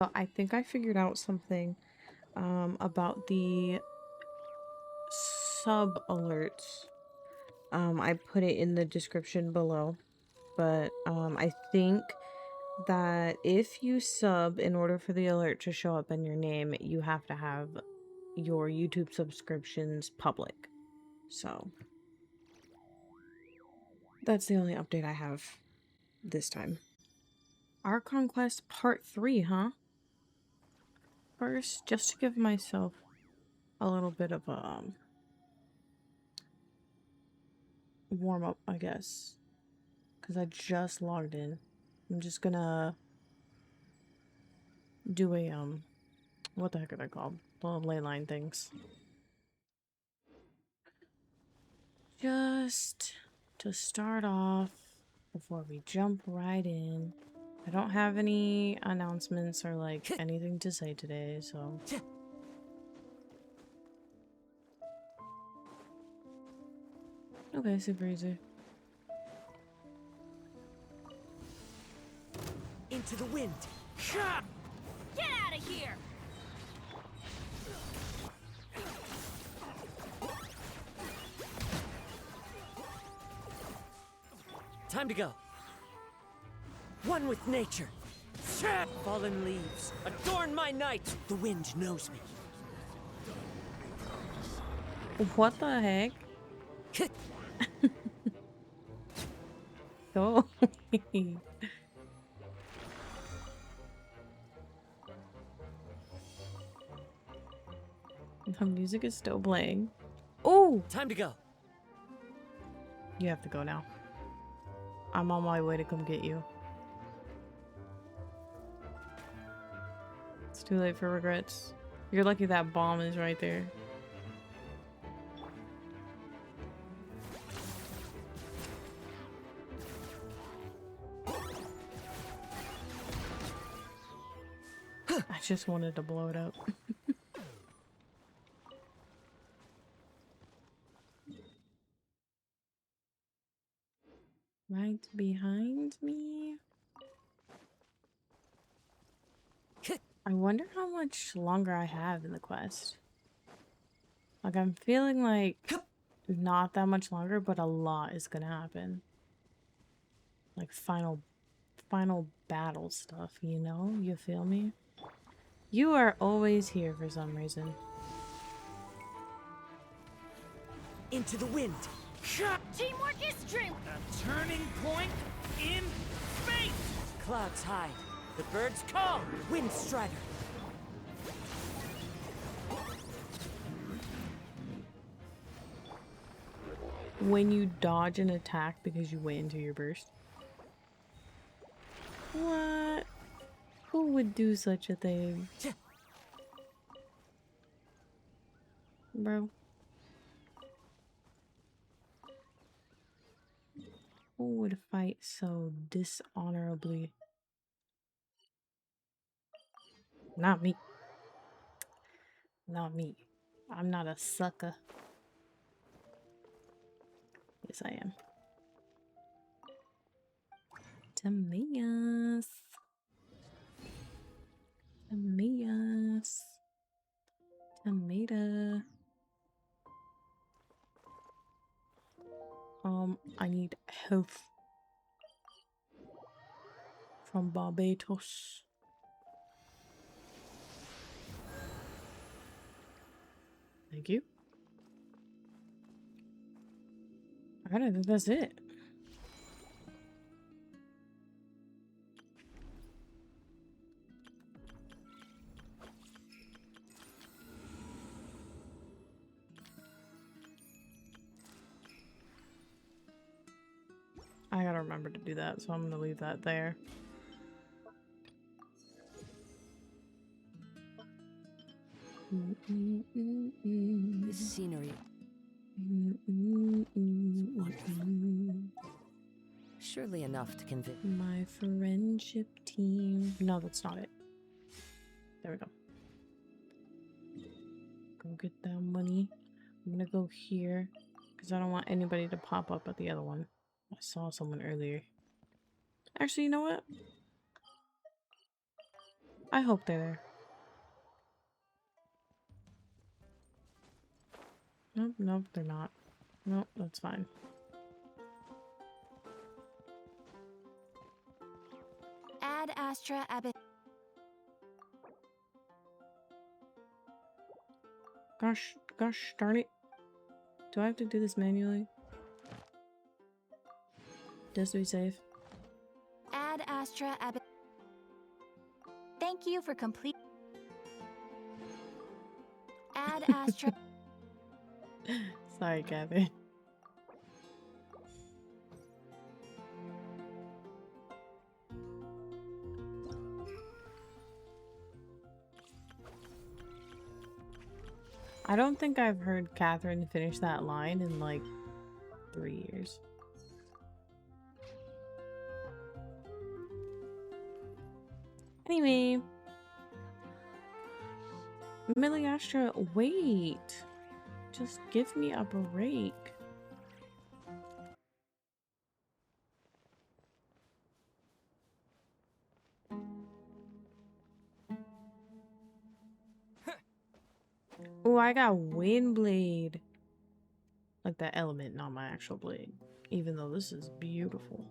I think I figured out something about the sub alerts. I put it in the description below, but I think that if you sub, in order for the alert to show up in your name, you have to have your YouTube subscriptions public. So that's the only update I have this time. Archon Quest Part 3, huh? First, just to give myself a little bit of a warm up, I guess, because I just logged in. I'm just gonna do a what the heck are they called? The little ley line things. Just to start off, before we jump right in. I don't have any announcements or like anything to say today, so okay, super easy. Into the wind. Get out of here! Time to go. One with nature. Fallen leaves adorn my night. The wind knows me. What the heck? Go. The music is still playing. Oh! Time to go. You have to go now. I'm on my way to come get you. It's too late for regrets. You're lucky that bomb is right there. I just wanted to blow it up. Right behind me. I wonder how much longer I have in the quest. Like, I'm feeling like not that much longer, but a lot is gonna happen. Like final battle stuff, you know? You feel me? You are always here for some reason. Into the wind. Teamwork is strength! A turning point in space! Clouds hide. The birds call. Wind strider. When you dodge an attack because you wait into your burst. What? Who would do such a thing? Bro. Who would fight so dishonorably? Not me. Not me. I'm not a sucker. Yes, I am. Tomatoes. Tomatoes. Tomato. I need health. From Barbados. Thank you. I think that's it. I gotta remember to do that, so I'm gonna leave that there. This scenery surely enough to convince. My friendship team. No, that's not it. There we go. Go get that money. I'm gonna go here because I don't want anybody to pop up at the other one. I saw someone earlier. Actually, you know what? I hope they're there. Nope, nope, they're not. Nope, that's fine. Ad Astra Abbot. Gosh darn it. Do I have to do this manually? Just to be safe. Ad Astra Abbot. Thank you for complete. Ad Astra. Sorry, Gabby. I don't think I've heard Catherine finish that line in like 3 years. Anyway. Miliastra, wait. Just give me a break. Oh, I got Windblade. Like that element, not my actual blade. Even though this is beautiful.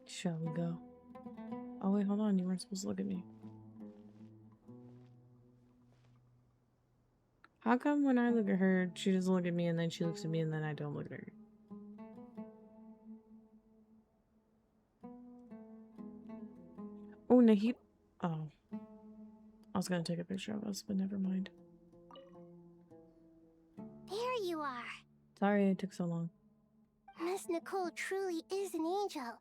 Shall we go? Oh wait, hold on. You weren't supposed to look at me. How come when I look at her, she doesn't look at me and then she looks at me and then I don't look at her? Oh, Nahid. Oh. I was gonna take a picture of us, but never mind. There you are. Sorry it took so long. Miss Nicole truly is an angel.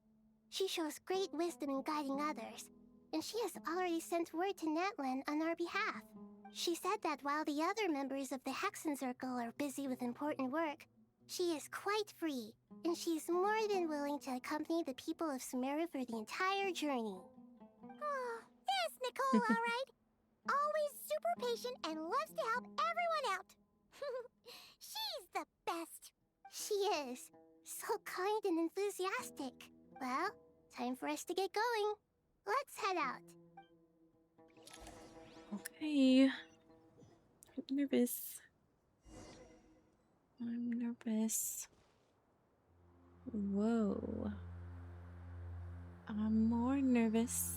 She shows great wisdom in guiding others, and she has already sent word to Natlan on our behalf. She said that while the other members of the Hexen Circle are busy with important work, she is quite free, and she is more than willing to accompany the people of Sumeru for the entire journey. Oh, yes, Nicole, all right. Always super patient and loves to help everyone out. She's the best. She is. So kind and enthusiastic. Well, time for us to get going. Let's head out. Okay. I'm nervous. I'm nervous. Whoa. I'm more nervous.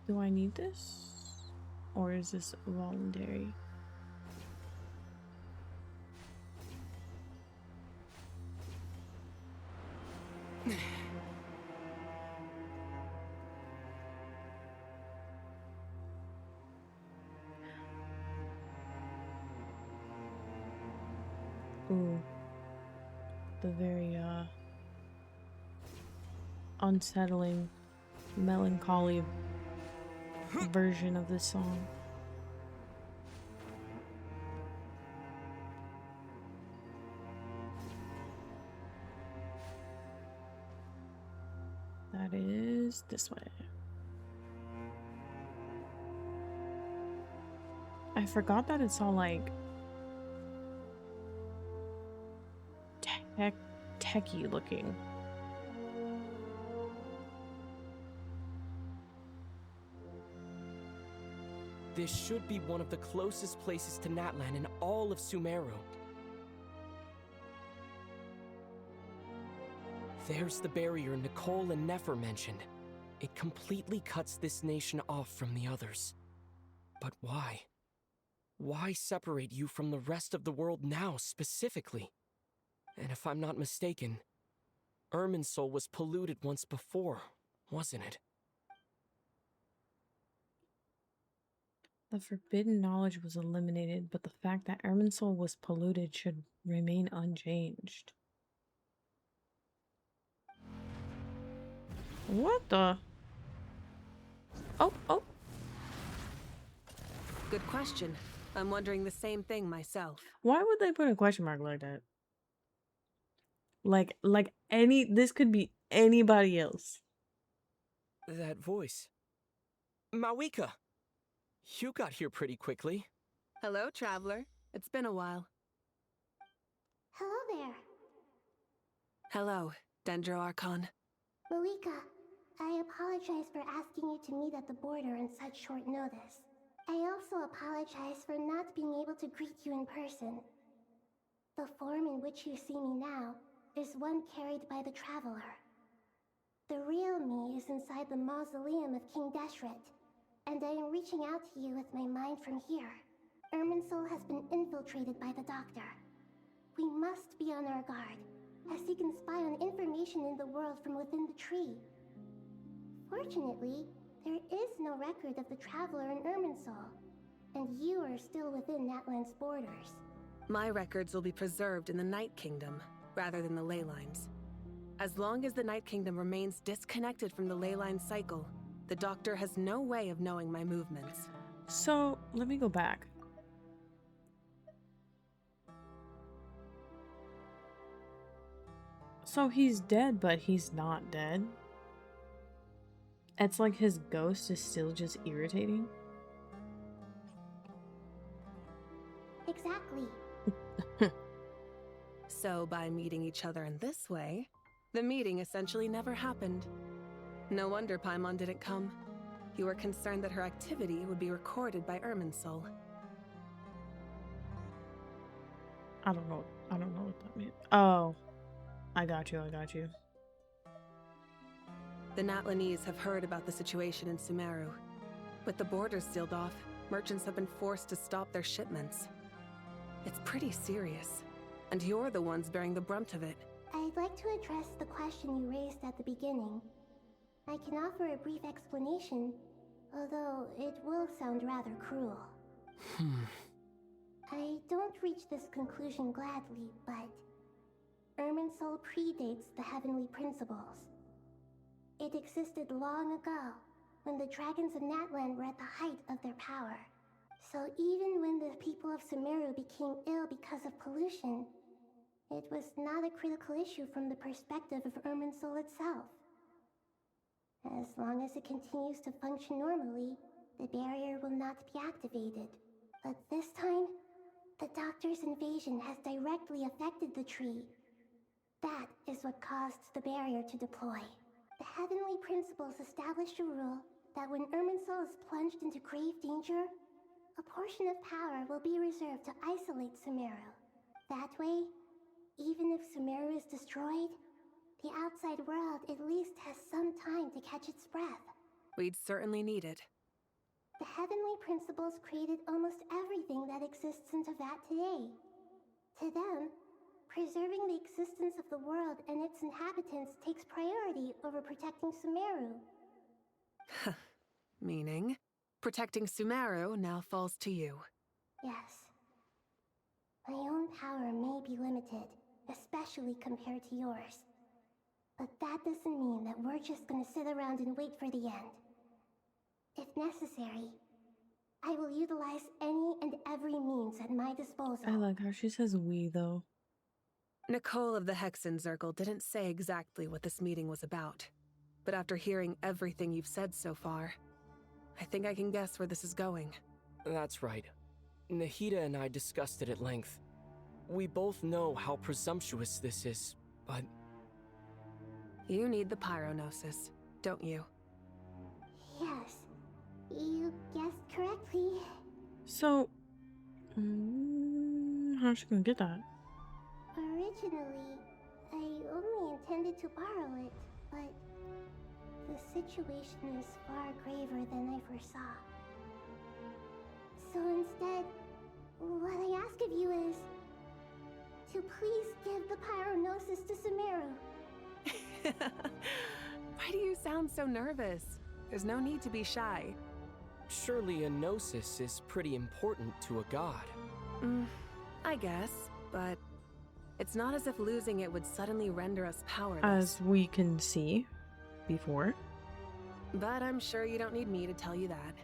Do I need this? Or is this voluntary? Ooh. The very, unsettling, melancholy version of this song. That is this way. I forgot that it's all like techy looking. This should be one of the closest places to Natlan in all of Sumeru. There's the barrier Nicole and Nefer mentioned. It completely cuts this nation off from the others. But why? Why separate you from the rest of the world now, specifically? And if I'm not mistaken, Irminsul was polluted once before, wasn't it? The forbidden knowledge was eliminated, but the fact that Irminsul was polluted should remain unchanged. What the? Oh. Good question. I'm wondering the same thing myself. Why would they put a question mark like that? Like this could be anybody else. That voice. Mawika! You got here pretty quickly. Hello, traveler. It's been a while. Hello there. Hello, Dendro Archon. Malika, I apologize for asking you to meet at the border on such short notice. I also apologize for not being able to greet you in person. The form in which you see me now is one carried by the Traveler. The real me is inside the mausoleum of King Deshret, and I am reaching out to you with my mind from here. Irminsul has been infiltrated by the Doctor. We must be on our guard, as he can spy on information in the world from within the tree. Fortunately, there is no record of the Traveler in Irminsul, and you are still within Natlan's borders. My records will be preserved in the Night Kingdom, rather than the ley lines. As long as the Night Kingdom remains disconnected from the ley line cycle, the Doctor has no way of knowing my movements. So, let me go back. So he's dead, but he's not dead? It's like his ghost is still just irritating? Exactly. So by meeting each other in this way, the meeting essentially never happened. No wonder Paimon didn't come. You were concerned that her activity would be recorded by Irminsul. I don't know what that means. Oh. I got you. The Natlanese have heard about the situation in Sumeru. With the borders sealed off, merchants have been forced to stop their shipments. It's pretty serious, and you're the ones bearing the brunt of it. I'd like to address the question you raised at the beginning. I can offer a brief explanation, although it will sound rather cruel. I don't reach this conclusion gladly, but Irminsul predates the Heavenly Principles. It existed long ago, when the dragons of Natlan were at the height of their power. So even when the people of Sumeru became ill because of pollution, it was not a critical issue from the perspective of Irminsul itself. As long as it continues to function normally, the barrier will not be activated. But this time, the Doctor's invasion has directly affected the tree. That is what caused the barrier to deploy. The Heavenly Principles established a rule that when Irminsul is plunged into grave danger, a portion of power will be reserved to isolate Sumeru. That way, even if Sumeru is destroyed, the outside world at least has some time to catch its breath. We'd certainly need it. The Heavenly Principles created almost everything that exists in Teyvat today. To them, preserving the existence of the world and its inhabitants takes priority over protecting Sumeru. Meaning, protecting Sumeru now falls to you. Yes. My own power may be limited, especially compared to yours. But that doesn't mean that we're just gonna sit around and wait for the end. If necessary, I will utilize any and every means at my disposal. I like how she says we, though. Nicole of the Hexen Circle didn't say exactly what this meeting was about. But after hearing everything you've said so far, I think I can guess where this is going. That's right. Nahida and I discussed it at length. We both know how presumptuous this is, but... You need the pyronosis, don't you? Yes, you guessed correctly. So, how's she gonna get that? Originally, I only intended to borrow it, but the situation is far graver than I foresaw. So instead, what I ask of you is to please give the pyronosis to Sumeru. Why do you sound so nervous? There's no need to be shy. Surely a gnosis is pretty important to a god. I guess, but it's not as if losing it would suddenly render us powerless. As we can see before. But I'm sure you don't need me to tell you that.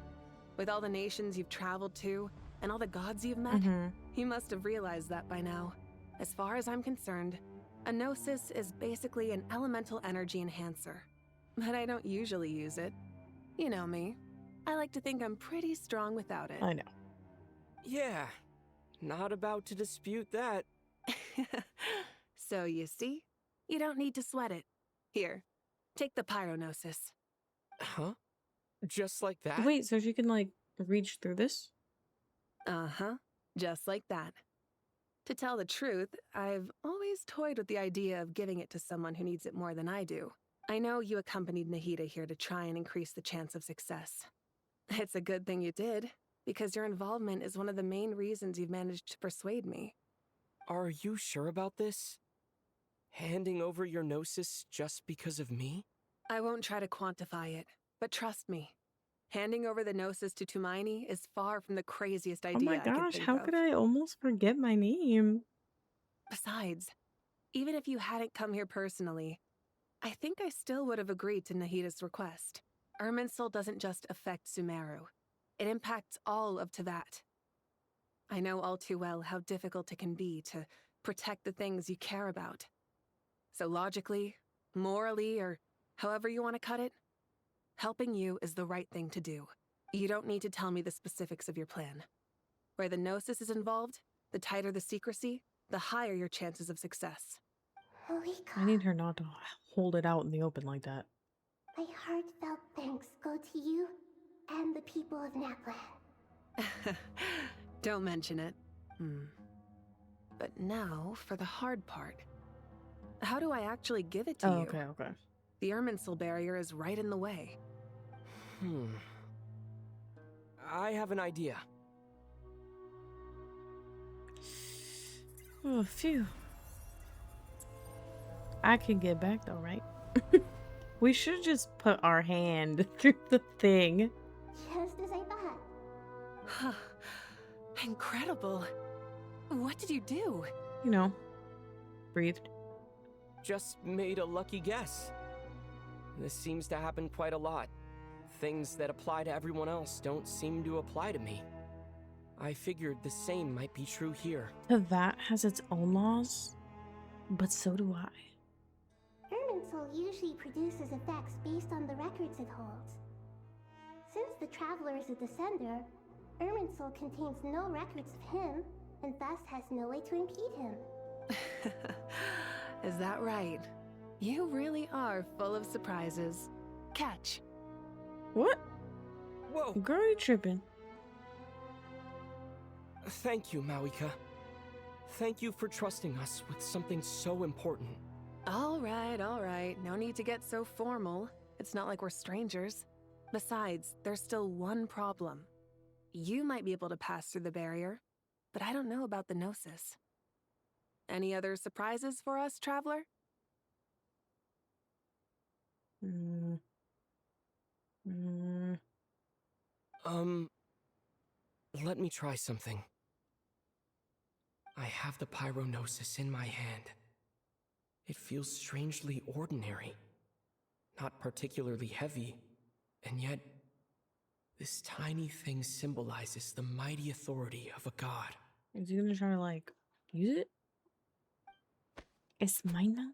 With all the nations you've traveled to, and all the gods you've met, you must have realized that by now. As far as I'm concerned, a gnosis is basically an elemental energy enhancer. But I don't usually use it. You know me. I like to think I'm pretty strong without it. I know. Yeah, Not about to dispute that. So you see, you don't need to sweat it. Here, take the pyronosis. Huh? Just like that? Wait, so she can, like, reach through this? Uh-huh, just like that. To tell the truth, I've always toyed with the idea of giving it to someone who needs it more than I do. I know you accompanied Nahida here to try and increase the chance of success. It's a good thing you did, because your involvement is one of the main reasons you've managed to persuade me. Are you sure about this? Handing over your gnosis just because of me? I won't try to quantify it, but trust me. Handing over the gnosis to Tumaini is far from the craziest Oh idea my I could gosh, think how of. could I almost forget my name? Besides, even if you hadn't come here personally, I think I still would have agreed to Nahida's request. Irminsul doesn't just affect Sumeru. It impacts all of Teyvat. I know all too well how difficult it can be to protect the things you care about. So logically, morally, or however you want to cut it, helping you is the right thing to do. You don't need to tell me the specifics of your plan. Where the gnosis is involved, the tighter the secrecy, the higher your chances of success. Malika, I need her not to hold it out in the open like that. my heartfelt thanks go to you and the people of Naplan. Don't mention it. But now for the hard part. How do I actually give it to you? Okay. The Irminsul barrier is right in the way. I have an idea. Oh, phew. I can get back though, right? We should just put our hand through the thing. Just as I thought. Incredible. What did you do? You know, breathed. Just made a lucky guess. This seems to happen quite a lot. Things that apply to everyone else don't seem to apply to me. I figured the same might be true here. That has its own laws, but so do I. Irminsul usually produces effects based on the records it holds. Since the Traveler is a descender, Irminsul contains no records of him, and thus has no way to impede him. Is that right? You really are full of surprises. Catch. What? Whoa! Girl, you tripping. Thank you, Mawika. Thank you for trusting us with something so important. All right. No need to get so formal. It's not like we're strangers. Besides, there's still one problem. You might be able to pass through the barrier, but I don't know about the gnosis. Any other surprises for us, Traveler? Let me try something. I have the pyronosis in my hand. It feels strangely ordinary, not particularly heavy, and yet this tiny thing symbolizes the mighty authority of a god. Is he gonna try to, like, use it? It's mine now?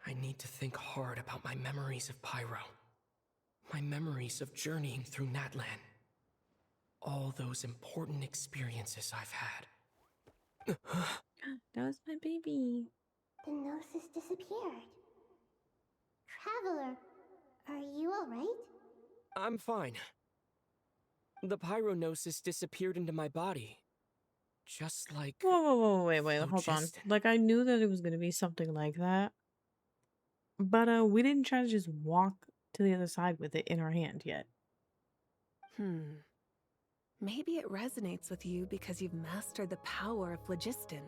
I need to think hard about my memories of Pyro. My memories of journeying through Natlan. All those important experiences I've had. That was my baby. The gnosis disappeared. Traveler, are you alright? I'm fine. The pyronosis disappeared into my body. Just like... Whoa, wait, hold on. phlogiston. Like, I knew that it was gonna be something like that. But, we didn't try to just walk to the other side with it in our hand yet. Maybe it resonates with you because you've mastered the power of phlogiston.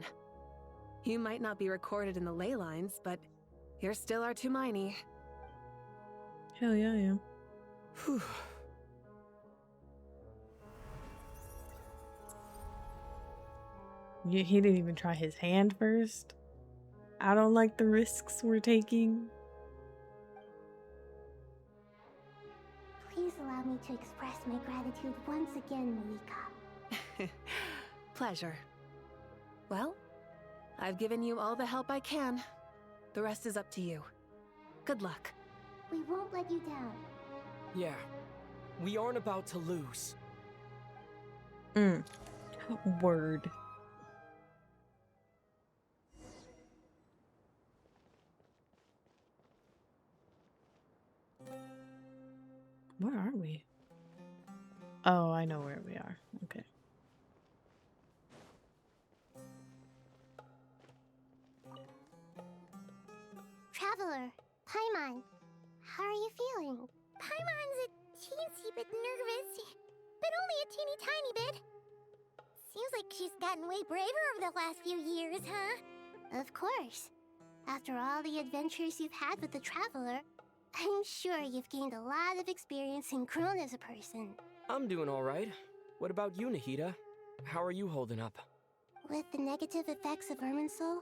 You might not be recorded in the ley lines, but you're still our Tumaini. Hell yeah, I am. Whew. He didn't even try his hand first. I don't like the risks we're taking. Please allow me to express my gratitude once again, Malika. Pleasure. Well, I've given you all the help I can. The rest is up to you. Good luck. We won't let you down. Yeah, we aren't about to lose. Word. Where are we? Oh, I know where we are. Okay. Traveler, Paimon, how are you feeling? Paimon's a teensy bit nervous, but only a teeny tiny bit. Seems like she's gotten way braver over the last few years, huh? Of course. After all the adventures you've had with the Traveler, I'm sure you've gained a lot of experience and grown as a person. I'm doing all right. What about you, Nahida? How are you holding up? With the negative effects of Irminsul,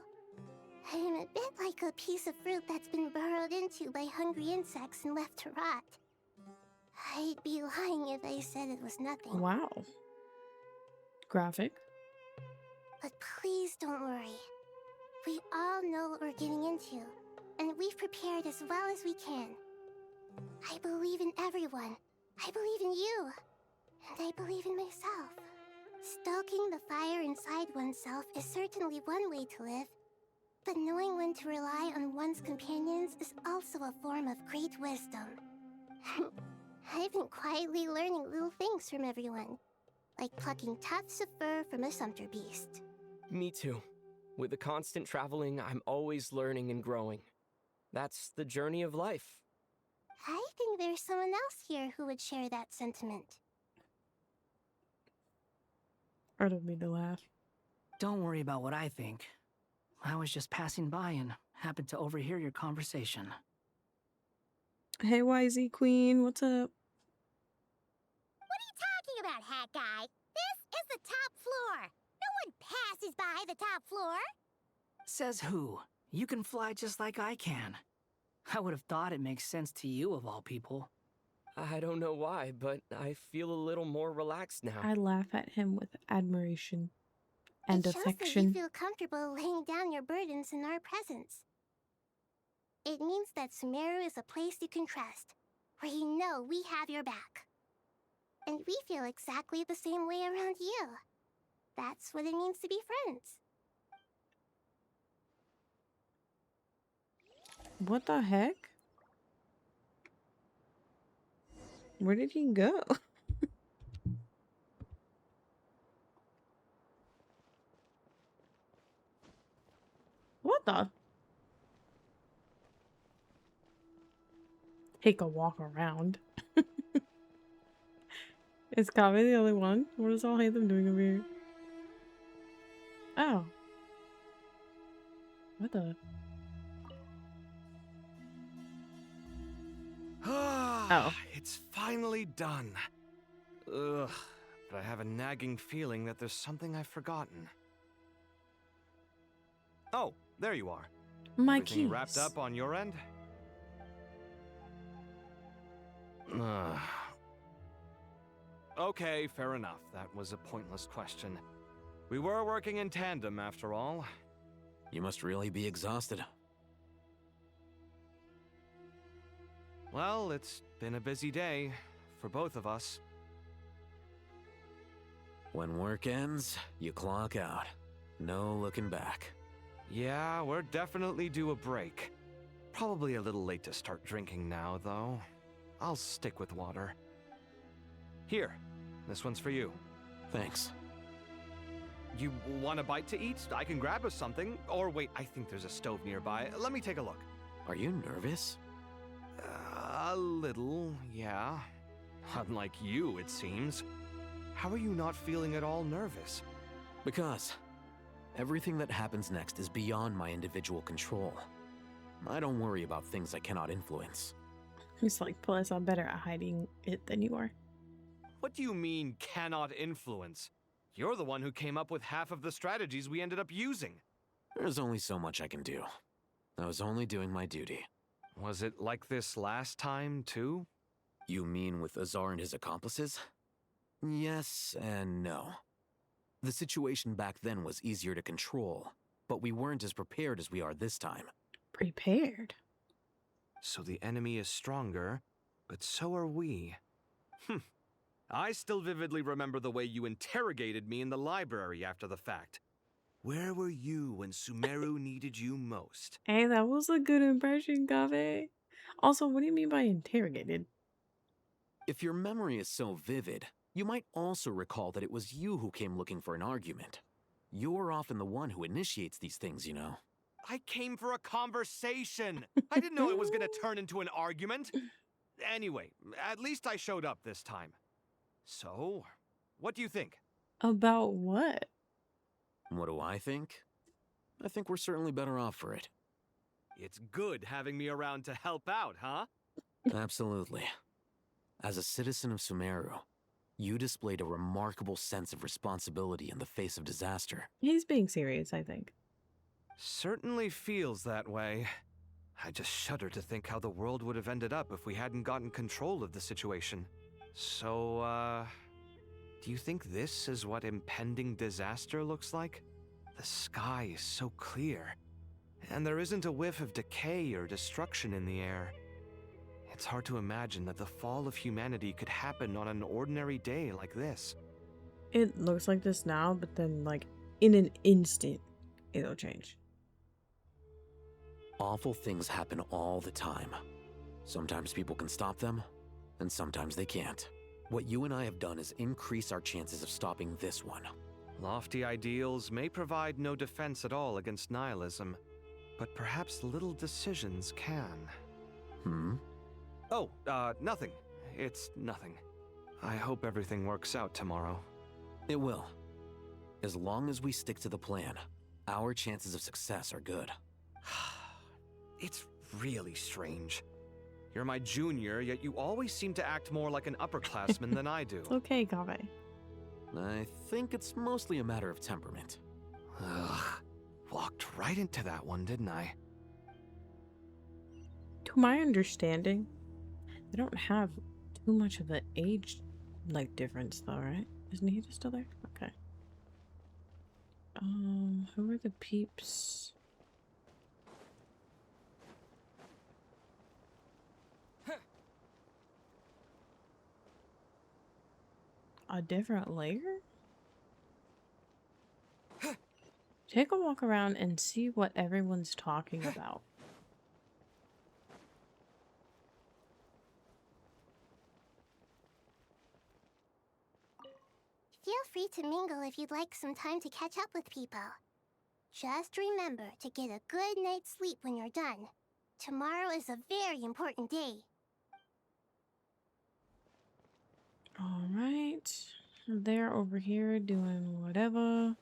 I'm a bit like a piece of fruit that's been burrowed into by hungry insects and left to rot. I'd be lying if I said it was nothing. Wow. Graphic. But please don't worry. We all know what we're getting into, and we've prepared as well as we can. I believe in everyone. I believe in you. And I believe in myself. Stoking the fire inside oneself is certainly one way to live, but knowing when to rely on one's companions is also a form of great wisdom. I've been quietly learning little things from everyone, like plucking tufts of fur from a sumpter beast. Me too. With the constant traveling, I'm always learning and growing. That's the journey of life. I think there's someone else here who would share that sentiment. I don't mean to laugh. Don't worry about what I think. I was just passing by and happened to overhear your conversation. Hey, YZ Queen, what's up? What are you talking about, Hat Guy? This is the top floor. No one passes by the top floor. Says who? You can fly just like I can. I would have thought it makes sense to you of all people. I don't know why, but I feel a little more relaxed now. I laugh at him with admiration and It shows that you affection. feel comfortable laying down your burdens in our presence. It means that Sumeru is a place you can trust, where you know we have your back. And we feel exactly the same way around you. That's what it means to be friends. What the heck? Where did he go? What the? Take a walk around. Is Kaveh the only one? What is all Hatham doing over here? Oh. What the? Oh. It's finally done. Ugh, but I have a nagging feeling that there's something I've forgotten. Oh, there you are. My Everything keys. wrapped up on your end? Okay, fair enough. That was a pointless question. We were working in tandem, after all. You must really be exhausted. Well, it's been a busy day for both of us. When work ends, you clock out. No looking back. Yeah, we're definitely due a break. Probably a little late to start drinking now, though. I'll stick with water. Here, this one's for you. Thanks. You want a bite to eat? I can grab us something. Or wait, I think there's a stove nearby. Let me take a look. Are you nervous? A little, yeah. Unlike you, it seems. How are you not feeling at all nervous? Because everything that happens next is beyond my individual control. I don't worry about things I cannot influence. He's like, plus I'm better at hiding it than you are. What do you mean, cannot influence? You're the one who came up with half of the strategies we ended up using. There's only so much I can do. I was only doing my duty. Was it like this last time, too? You mean with Azar and his accomplices? Yes and no. The situation back then was easier to control, but we weren't as prepared as we are this time. Prepared? So the enemy is stronger, but so are we. I still vividly remember the way you interrogated me in the library after the fact. Where were you when Sumeru needed you most? Hey, that was a good impression, Kaveh. Also, what do you mean by interrogated? If your memory is so vivid, you might also recall that it was you who came looking for an argument. You're often the one who initiates these things, you know. I came for a conversation. I didn't know it was going to turn into an argument. Anyway, at least I showed up this time. So, what do you think? About what? What do I think? I think we're certainly better off for it. It's good having me around to help out, huh? Absolutely. As a citizen of Sumeru, you displayed a remarkable sense of responsibility in the face of disaster. He's being serious, I think. Certainly feels that way. I just shudder to think how the world would have ended up if we hadn't gotten control of the situation. So, do you think this is what impending disaster looks like? The sky is so clear, and there isn't a whiff of decay or destruction in the air. It's hard to imagine that the fall of humanity could happen on an ordinary day like this. It looks like this now, but then, like, in an instant, it'll change. Awful things happen all the time. Sometimes people can stop them, and sometimes they can't. What you and I have done is increase our chances of stopping this one. Lofty ideals may provide no defense at all against nihilism, but perhaps little decisions can. Oh, nothing. It's nothing. I hope everything works out tomorrow. It will. As long as we stick to the plan, our chances of success are good. It's really strange. You're my junior, yet you always seem to act more like an upperclassman than I do. Okay, Kaveh. I think it's mostly a matter of temperament. Ugh. Walked right into that one, didn't I? To my understanding, they don't have too much of an age, like, difference, though, right? Isn't he just still there? Okay. Who are the peeps? A different layer? Take a walk around and see what everyone's talking about. Feel free to mingle if you'd like some time to catch up with people. Just remember to get a good night's sleep when you're done. Tomorrow is a very important day. Alright. They're over here doing whatever.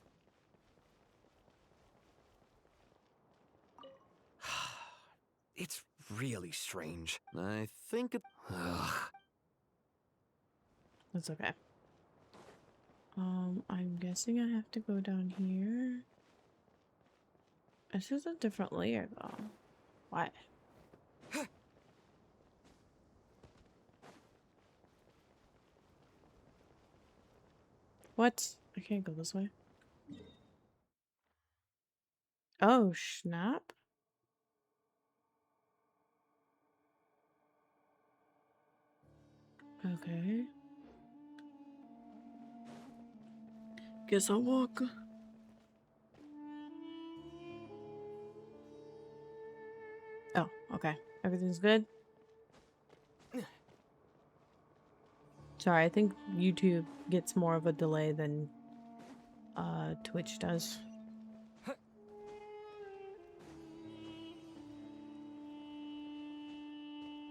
It's really strange. I think it... Ugh. That's okay. I'm guessing I have to go down here. This is a different layer, though. Why? What? I can't go this way. Oh, snap. Okay. Guess I'll walk. Oh, okay. Everything's good? Sorry, I think YouTube gets more of a delay than Twitch does.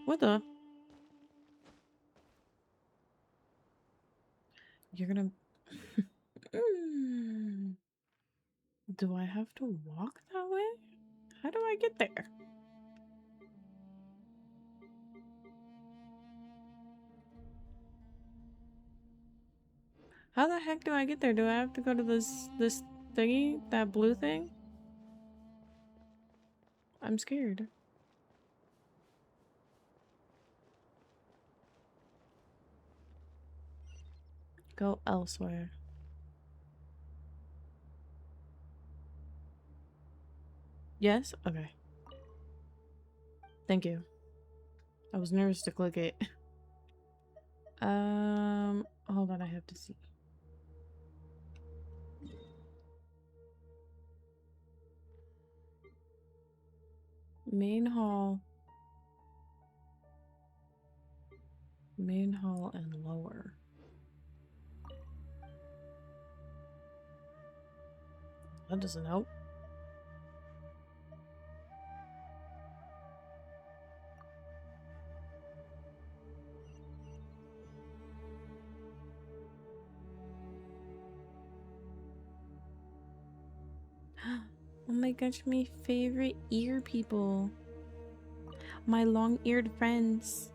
What the? You're gonna... Do I have to walk that way? How do I get there? How the heck do I get there? Do I have to go to this thingy? That blue thing? I'm scared. Go elsewhere. Yes? Okay. Thank you. I was nervous to click it. Hold on, I have to see. Main hall. Main hall and lower. That doesn't help. Oh my gosh, my favorite ear people. My long-eared friends.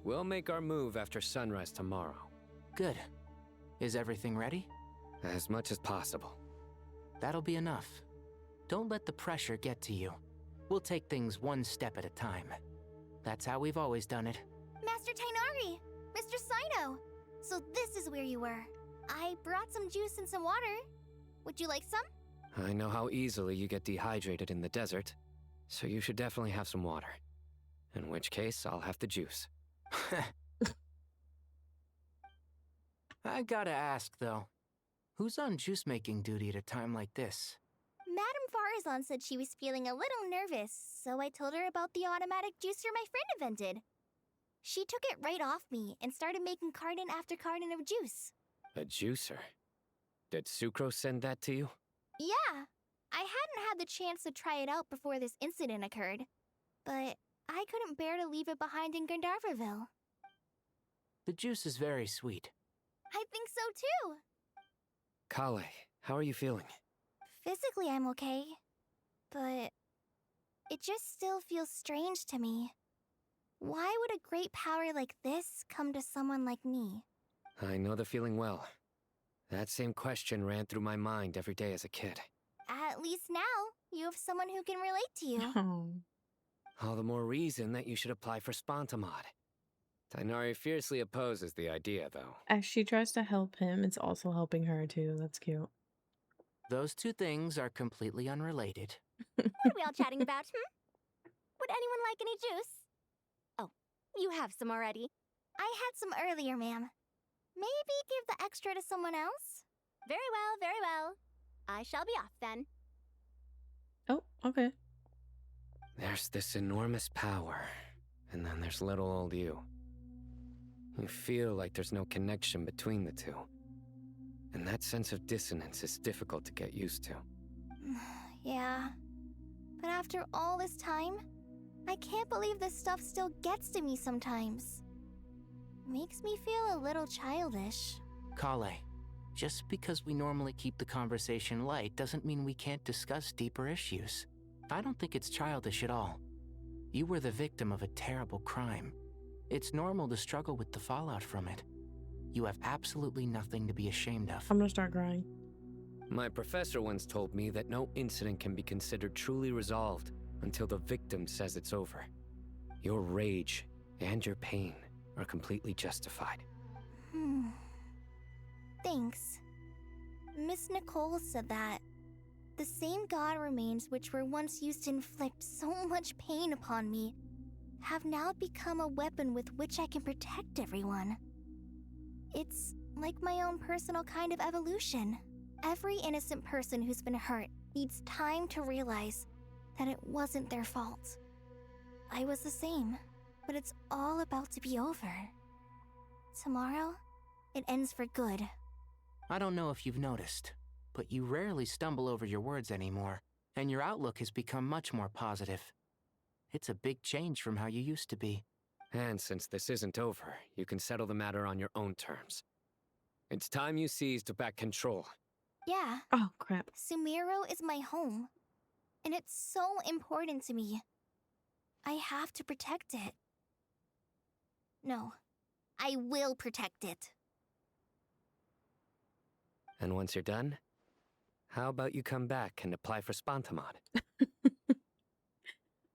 We'll make our move after sunrise tomorrow. Good. Is everything ready? As much as possible. That'll be enough. Don't let the pressure get to you. We'll take things one step at a time. That's how we've always done it. Master Tainari! Mr. Sino! So this is where you were. I brought some juice and some water. Would you like some? I know how easily you get dehydrated in the desert, so you should definitely have some water. In which case, I'll have the juice. I gotta ask, though. Who's on juice-making duty at a time like this? Madame Farazan said she was feeling a little nervous, so I told her about the automatic juicer my friend invented. She took it right off me and started making carton after carton of juice. A juicer? Did Sucrose send that to you? Yeah, I hadn't had the chance to try it out before this incident occurred, but I couldn't bear to leave it behind in Gandharville. The juice is very sweet. I think so too. Kale, how are you feeling? Physically, I'm okay, but it just still feels strange to me. Why would a great power like this come to someone like me? I know the feeling well. That same question ran through my mind every day as a kid. At least now, you have someone who can relate to you. Oh. All the more reason that you should apply for Spontamod. Tainari fiercely opposes the idea, though. As she tries to help him, it's also helping her too. That's cute. Those two things are completely unrelated. What are we all chatting about, Would anyone like any juice? Oh, you have some already. I had some earlier, ma'am. Maybe give the extra to someone else? Very well, very well. I shall be off then. Oh, okay. There's this enormous power, and then there's little old you. You feel like there's no connection between the two. And that sense of dissonance is difficult to get used to. Yeah. But after all this time, I can't believe this stuff still gets to me sometimes. Makes me feel a little childish. Kale, just because we normally keep the conversation light doesn't mean we can't discuss deeper issues. I don't think it's childish at all. You were the victim of a terrible crime. It's normal to struggle with the fallout from it. You have absolutely nothing to be ashamed of. I'm gonna start crying. My professor once told me that no incident can be considered truly resolved until the victim says it's over. Your rage and your pain are completely justified. Thanks. Miss Nicole said that. The same god remains which were once used to inflict so much pain upon me have now become a weapon with which I can protect everyone. It's like my own personal kind of evolution. Every innocent person who's been hurt needs time to realize that it wasn't their fault. I was the same, but it's all about to be over. Tomorrow, it ends for good. I don't know if you've noticed, but you rarely stumble over your words anymore, and your outlook has become much more positive. It's a big change from how you used to be. And since this isn't over, you can settle the matter on your own terms. It's time you seized back control. Yeah. Oh, crap. Sumiro is my home, and it's so important to me. I have to protect it. No, I will protect it. And once you're done, how about you come back and apply for Spontamod?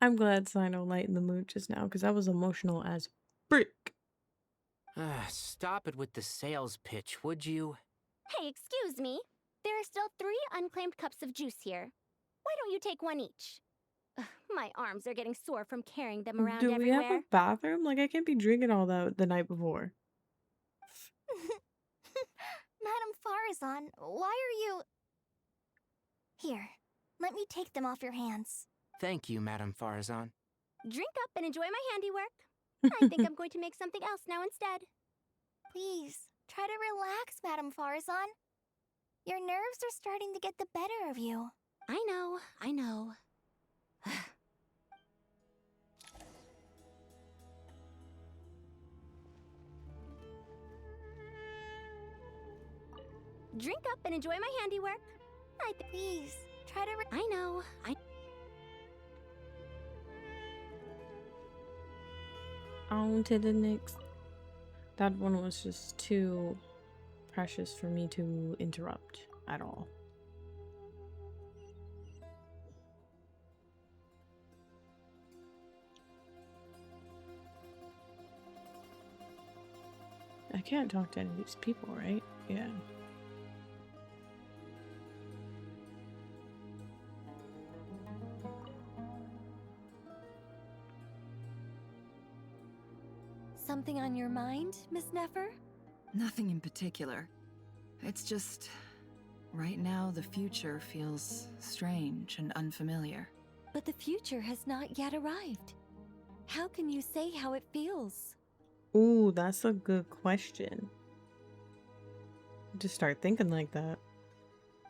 I'm glad Sino lightened the mood just now, because I was emotional as frick. Stop it with the sales pitch, would you? Hey, excuse me. There are still 3 unclaimed cups of juice here. Why don't you take one each? Ugh, my arms are getting sore from carrying them around Do we everywhere. have a bathroom? Like, I can't be drinking all that the night before. Madame Farazan, why are you... Here, let me take them off your hands. Thank you, Madame Farazan. Drink up and enjoy my handiwork. I think I'm going to make something else now instead. Please, try to relax, Madame Farazan. Your nerves are starting to get the better of you. I know, I know. Drink up and enjoy my handiwork. Please, try to... I know, On to the next. That one was just too precious for me to interrupt at all. I can't talk to any of these people, right? Yeah. Something on your mind, Miss Nefer? Nothing in particular. It's just... right now, the future feels strange and unfamiliar. But the future has not yet arrived. How can you say how it feels? Ooh, that's a good question. Just start thinking like that.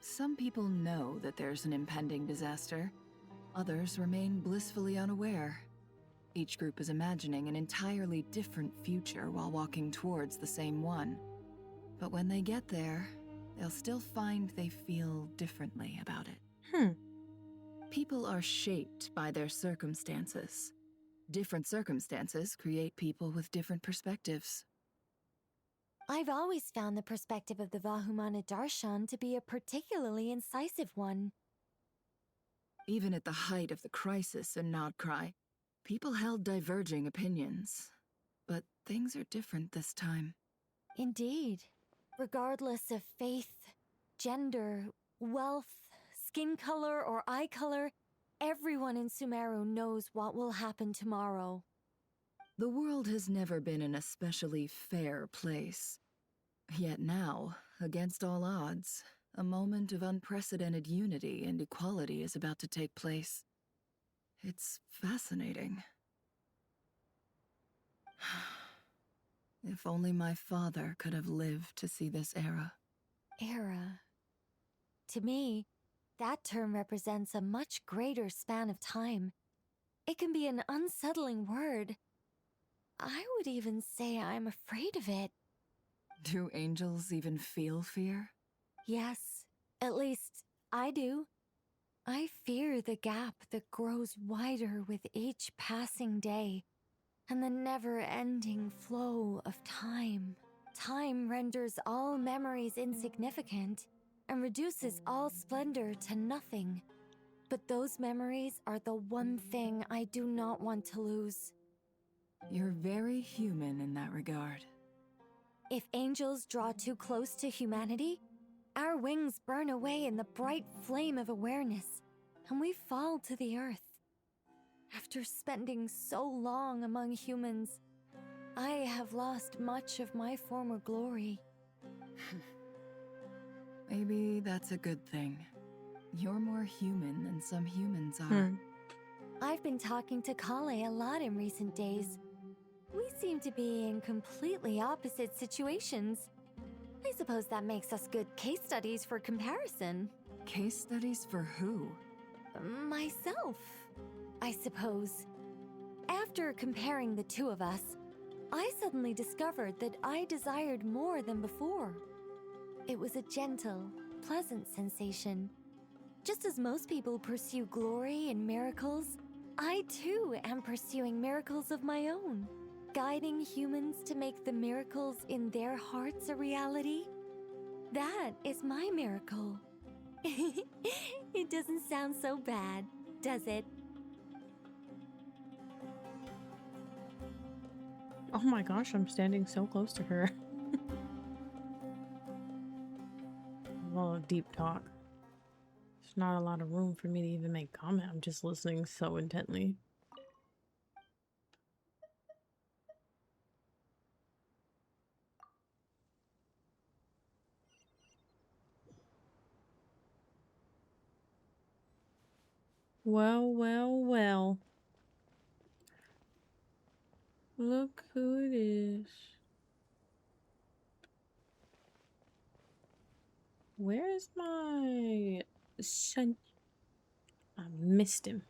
Some people know that there's an impending disaster. Others remain blissfully unaware. Each group is imagining an entirely different future while walking towards the same one. But when they get there, they'll still find they feel differently about it. People are shaped by their circumstances. Different circumstances create people with different perspectives. I've always found the perspective of the Vahumana Darshan to be a particularly incisive one. Even at the height of the crisis in Nodcry, people held diverging opinions. But things are different this time. Indeed. Regardless of faith, gender, wealth, skin color, or eye color, everyone in Sumeru knows what will happen tomorrow. The world has never been an especially fair place. Yet now, against all odds, a moment of unprecedented unity and equality is about to take place. It's fascinating. If only my father could have lived to see this era. Era. To me, that term represents a much greater span of time. It can be an unsettling word. I would even say I'm afraid of it. Do angels even feel fear? Yes, at least I do. I fear the gap that grows wider with each passing day, and the never-ending flow of time. Time renders all memories insignificant, and reduces all splendor to nothing. But those memories are the one thing I do not want to lose. You're very human in that regard. If angels draw too close to humanity, our wings burn away in the bright flame of awareness, and we fall to the earth. After spending so long among humans, I have lost much of my former glory. Maybe that's a good thing. You're more human than some humans are. I've been talking to Kale a lot in recent days. We seem to be in completely opposite situations. I suppose that makes us good case studies for comparison. Case studies for who? Myself, I suppose. After comparing the two of us, I suddenly discovered that I desired more than before. It was a gentle, pleasant sensation. Just as most people pursue glory and miracles, I too am pursuing miracles of my own. Guiding humans to make the miracles in their hearts a reality. That is my miracle. It doesn't sound so bad, does it? Oh my gosh, I'm standing so close to her. Well, deep talk. There's not a lot of room for me to even make comment. I'm just listening so intently. Well, well, well. Look who it is. Where is my son? I missed him.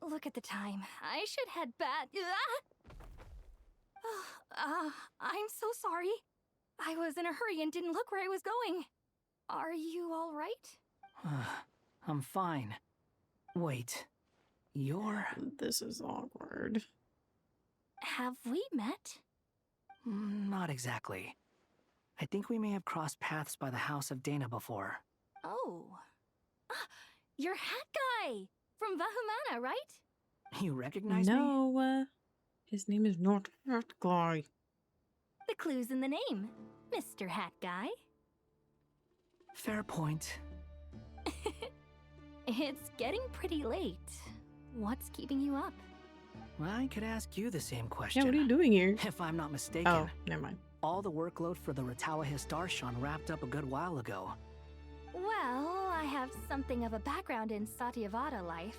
Look at the time. I should head back. I'm so sorry. I was in a hurry and didn't look where I was going. Are you all right? I'm fine. Wait, you're... This is awkward. Have we met? Not exactly. I think we may have crossed paths by the house of Dana before. Oh. You're Hat Guy! From Vahumana, right? You recognize me? No, his name is not Hat Guy. The clue's in the name, Mr. Hat Guy. Fair point. It's getting pretty late. What's keeping you up? I could ask you the same question. Yeah, what are you doing here? If I'm not mistaken. Oh, never mind. All the workload for the Ratawa Histarshon wrapped up a good while ago. Well, I have something of a background in Satyavada life,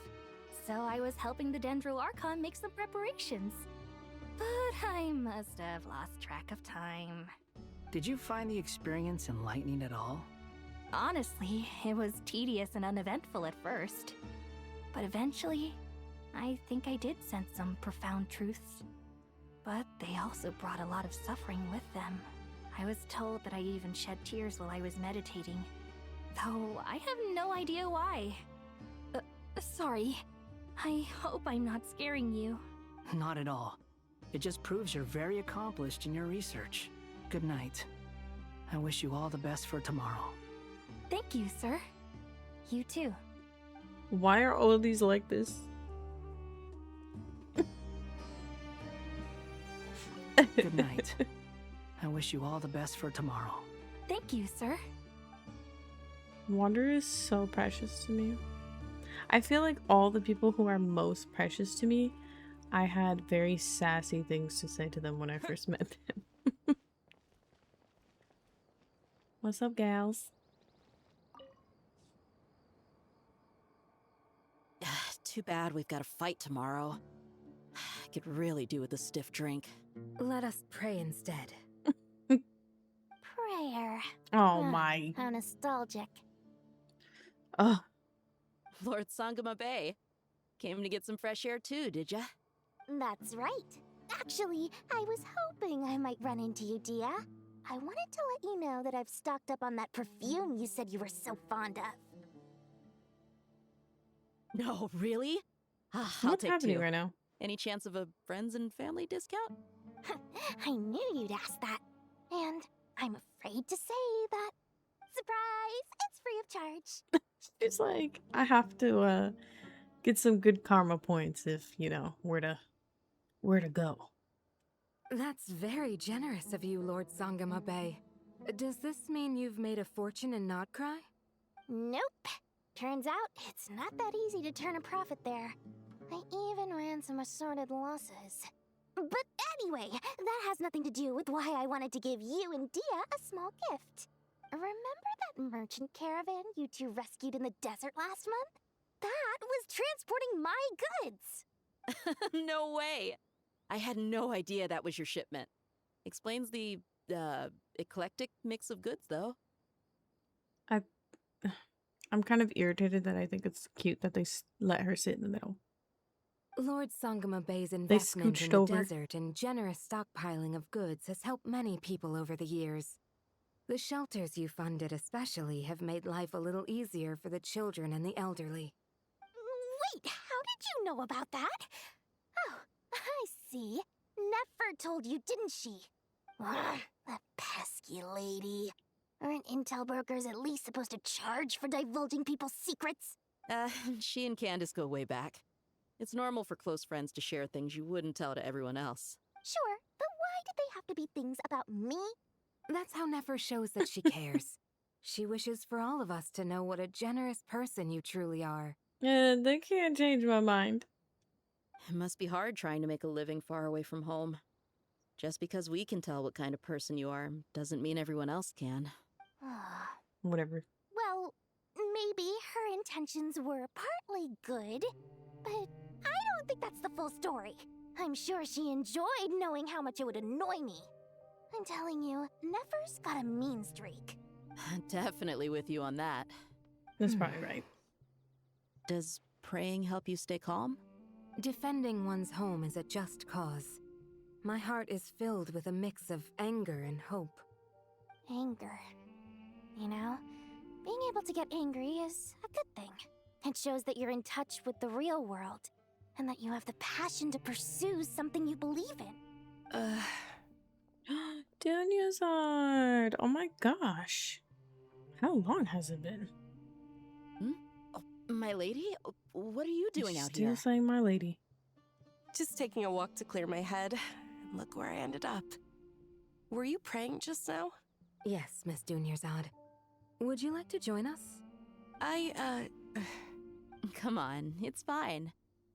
so I was helping the Dendro Archon make some preparations. But I must have lost track of time. Did you find the experience enlightening at all? Honestly, it was tedious and uneventful at first. But eventually, I think I did sense some profound truths. But they also brought a lot of suffering with them. I was told that I even shed tears while I was meditating, though I have no idea why. Sorry. I hope I'm not scaring you. Not at all. It just proves you're very accomplished in your research. Good night. I wish you all the best for tomorrow. Thank you, sir. You too. Why are all of these like this? Good night. I wish you all the best for tomorrow. Thank you, sir. Wander is so precious to me. I feel like all the people who are most precious to me, I had very sassy things to say to them when I first met them. What's up, gals? Too bad we've got a fight tomorrow. I could really do with a stiff drink. Let us pray instead. Prayer. Oh my. How nostalgic. Ugh. Lord Sangama Bay. Came to get some fresh air too, did ya? That's right. Actually, I was hoping I might run into you, Dia. I wanted to let you know that I've stocked up on that perfume you said you were so fond of. No, really? I'll What's take happening two. right now? Any chance of a friends and family discount? I knew you'd ask that. And I'm afraid to say that. Surprise! It's free of charge. It's like, I have to get some good karma points if, you know, where to go. That's very generous of you, Lord Sangama Bay. Does this mean you've made a fortune in Notcry? Nope. Turns out it's not that easy to turn a profit there. I even ran some assorted losses. But anyway, that has nothing to do with why I wanted to give you and Dia a small gift. Remember that merchant caravan you two rescued in the desert last month? That was transporting my goods! No way! I had no idea that was your shipment. Explains the, eclectic mix of goods, though. I'm kind of irritated that I think it's cute that they let her sit in the middle. Lord Sangama Bay's investment scooched in the over. desert and generous stockpiling of goods has helped many people over the years. The shelters you funded especially have made life a little easier for the children and the elderly. Wait, how did you know about that? Oh, I see. Nefer told you, didn't she? Ugh, that pesky lady. Aren't intel brokers at least supposed to charge for divulging people's secrets? She and Candace go way back. It's normal for close friends to share things you wouldn't tell to everyone else. Sure, but why did they have to be things about me? That's how Nefer shows that she cares. She wishes for all of us to know what a generous person you truly are. And they can't change my mind. It must be hard trying to make a living far away from home. Just because we can tell what kind of person you are doesn't mean everyone else can. Whatever. Well, maybe her intentions were partly good, but I don't think that's the full story. I'm sure she enjoyed knowing how much it would annoy me. I'm telling you, Nefer's got a mean streak. Definitely with you on that. That's probably right. Does praying help you stay calm? Defending one's home is a just cause. My heart is filled with a mix of anger and hope. Anger. You know, being able to get angry is a good thing. It shows that you're in touch with the real world, and that you have the passion to pursue something you believe in. Danyazard! Oh my gosh. How long has it been? Oh, my lady? What are you doing out Still here? saying my lady. Just taking a walk to clear my head. And look where I ended up. Were you praying just now? Yes, Miss Dunyarzad. Would you like to join us? Come on, it's fine.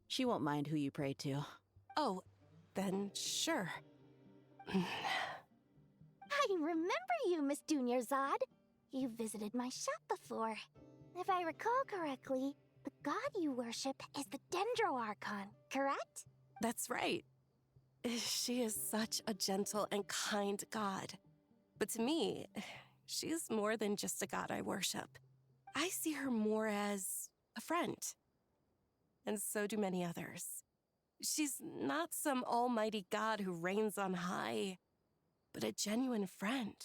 She won't mind who you pray to. Oh, then sure. I remember you, Miss Dunyarzad. You visited my shop before. If I recall correctly, the god you worship is the Dendro Archon, correct? That's right. She is such a gentle and kind god. But to me, she's more than just a god I worship. I see her more as a friend. And so do many others. She's not some almighty god who reigns on high, but a genuine friend.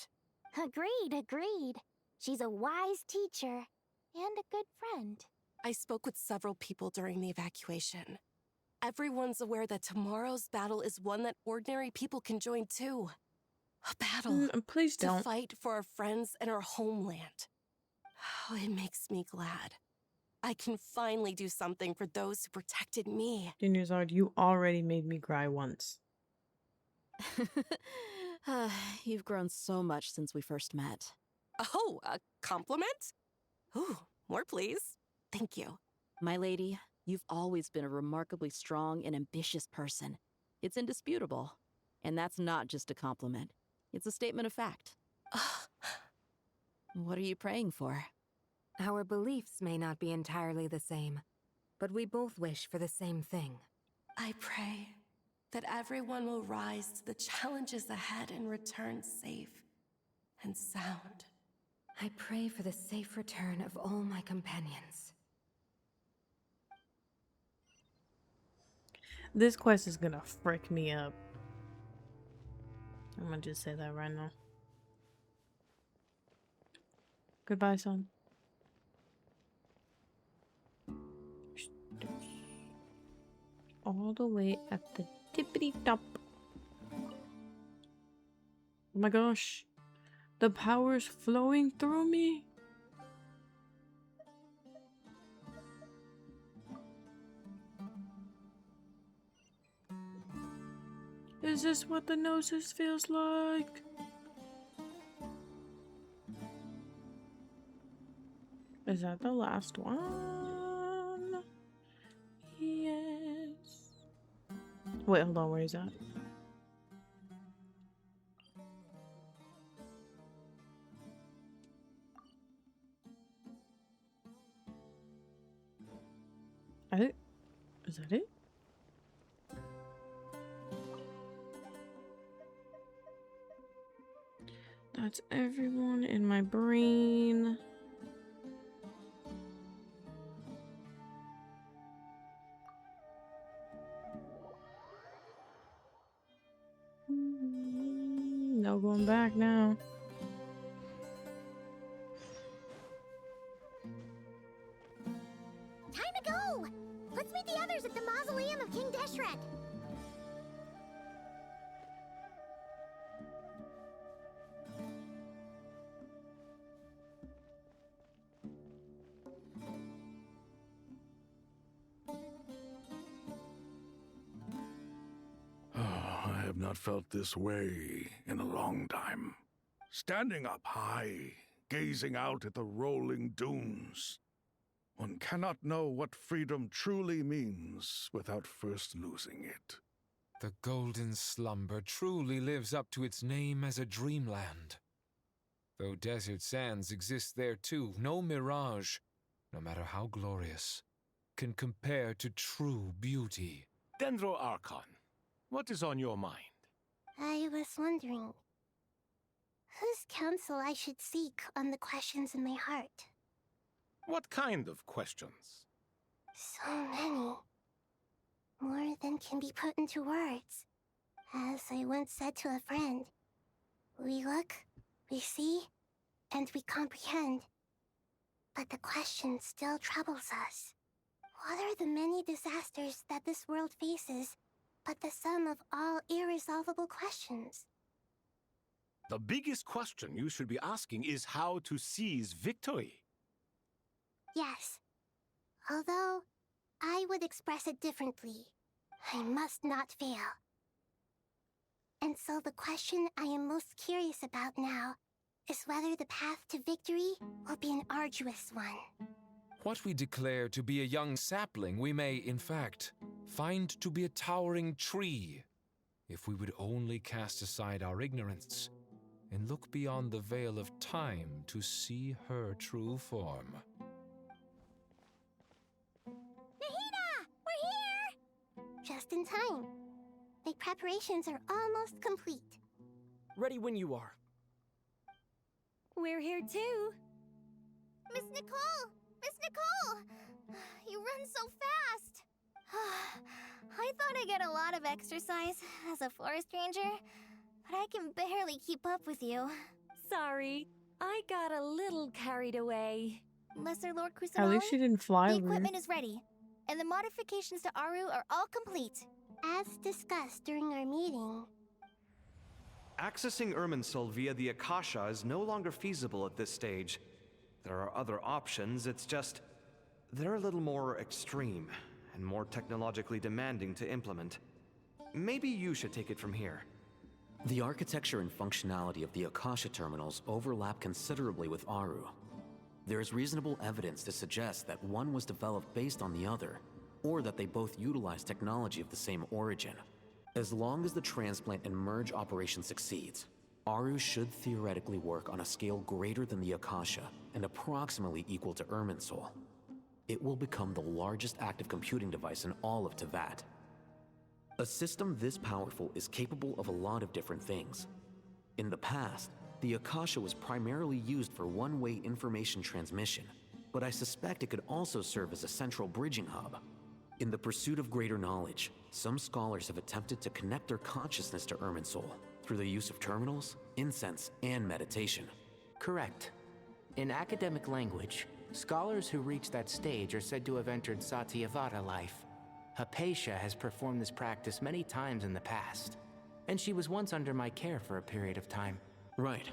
Agreed. She's a wise teacher and a good friend. I spoke with several people during the evacuation. Everyone's aware that tomorrow's battle is one that ordinary people can join too. A battle. Please don't. To fight for our friends and our homeland. Oh, it makes me glad. I can finally do something for those who protected me. Danyazard, you already made me cry once. You've grown so much since we first met. Oh, a compliment? Ooh, more please. Thank you. My lady, you've always been a remarkably strong and ambitious person. It's indisputable. And that's not just a compliment. It's a statement of fact. What are you praying for? Our beliefs may not be entirely the same, but we both wish for the same thing. I pray that everyone will rise to the challenges ahead and return safe and sound. I pray for the safe return of all my companions. This quest is gonna frick me up. I'm gonna just say that right now. Goodbye, son. All the way at the tippity top. Oh my gosh. The power's flowing through me. Is this what the Gnosis feels like? Is that the last one? Yes. Wait, hold on, where is that? Is that it? That's everyone in my brain. No going back now. Time to go! Let's meet the others at the mausoleum of King Deshret. I have not felt this way in a long time. Standing up high, gazing out at the rolling dunes. One cannot know what freedom truly means without first losing it. The golden slumber truly lives up to its name as a dreamland. Though desert sands exist there too, no mirage, no matter how glorious, can compare to true beauty. Dendro Archon, what is on your mind? I was wondering whose counsel I should seek on the questions in my heart. What kind of questions? So many. More than can be put into words. As I once said to a friend, we look, we see, and we comprehend. But the question still troubles us. What are the many disasters that this world faces, but the sum of all irresolvable questions? The biggest question you should be asking is how to seize victory. Yes. Although, I would express it differently. I must not fail. And so the question I am most curious about now is whether the path to victory will be an arduous one. What we declare to be a young sapling, we may, in fact, find to be a towering tree, if we would only cast aside our ignorance and look beyond the veil of time to see her true form. Nahida! We're here! Just in time. The preparations are almost complete. Ready when you are. We're here too. Miss Nicole! Miss Nicole! You run so fast! I thought I'd get a lot of exercise as a forest ranger, but I can barely keep up with you. Sorry, I got a little carried away. Lesser Lord Kusanali, At least she didn't fly the over. equipment is ready, and the modifications to Aru are all complete. As discussed during our meeting, Accessing Irminsul via the Akasha is no longer feasible at this stage. There are other options, it's just they're a little more extreme and more technologically demanding to implement. Maybe you should take it from here. The architecture and functionality of the Akasha terminals overlap considerably with Aru. There is reasonable evidence to suggest that one was developed based on the other, or that they both utilize technology of the same origin. As long as the transplant and merge operation succeeds, Aru should theoretically work on a scale greater than the Akasha and approximately equal to Irminsul. It will become the largest active computing device in all of Teyvat. A system this powerful is capable of a lot of different things. In the past, the Akasha was primarily used for one-way information transmission, but I suspect it could also serve as a central bridging hub. In the pursuit of greater knowledge, some scholars have attempted to connect their consciousness to Irminsul through the use of terminals, incense, and meditation. Correct. In academic language, scholars who reach that stage are said to have entered Satyavata life. Hypatia has performed this practice many times in the past, and she was once under my care for a period of time. Right.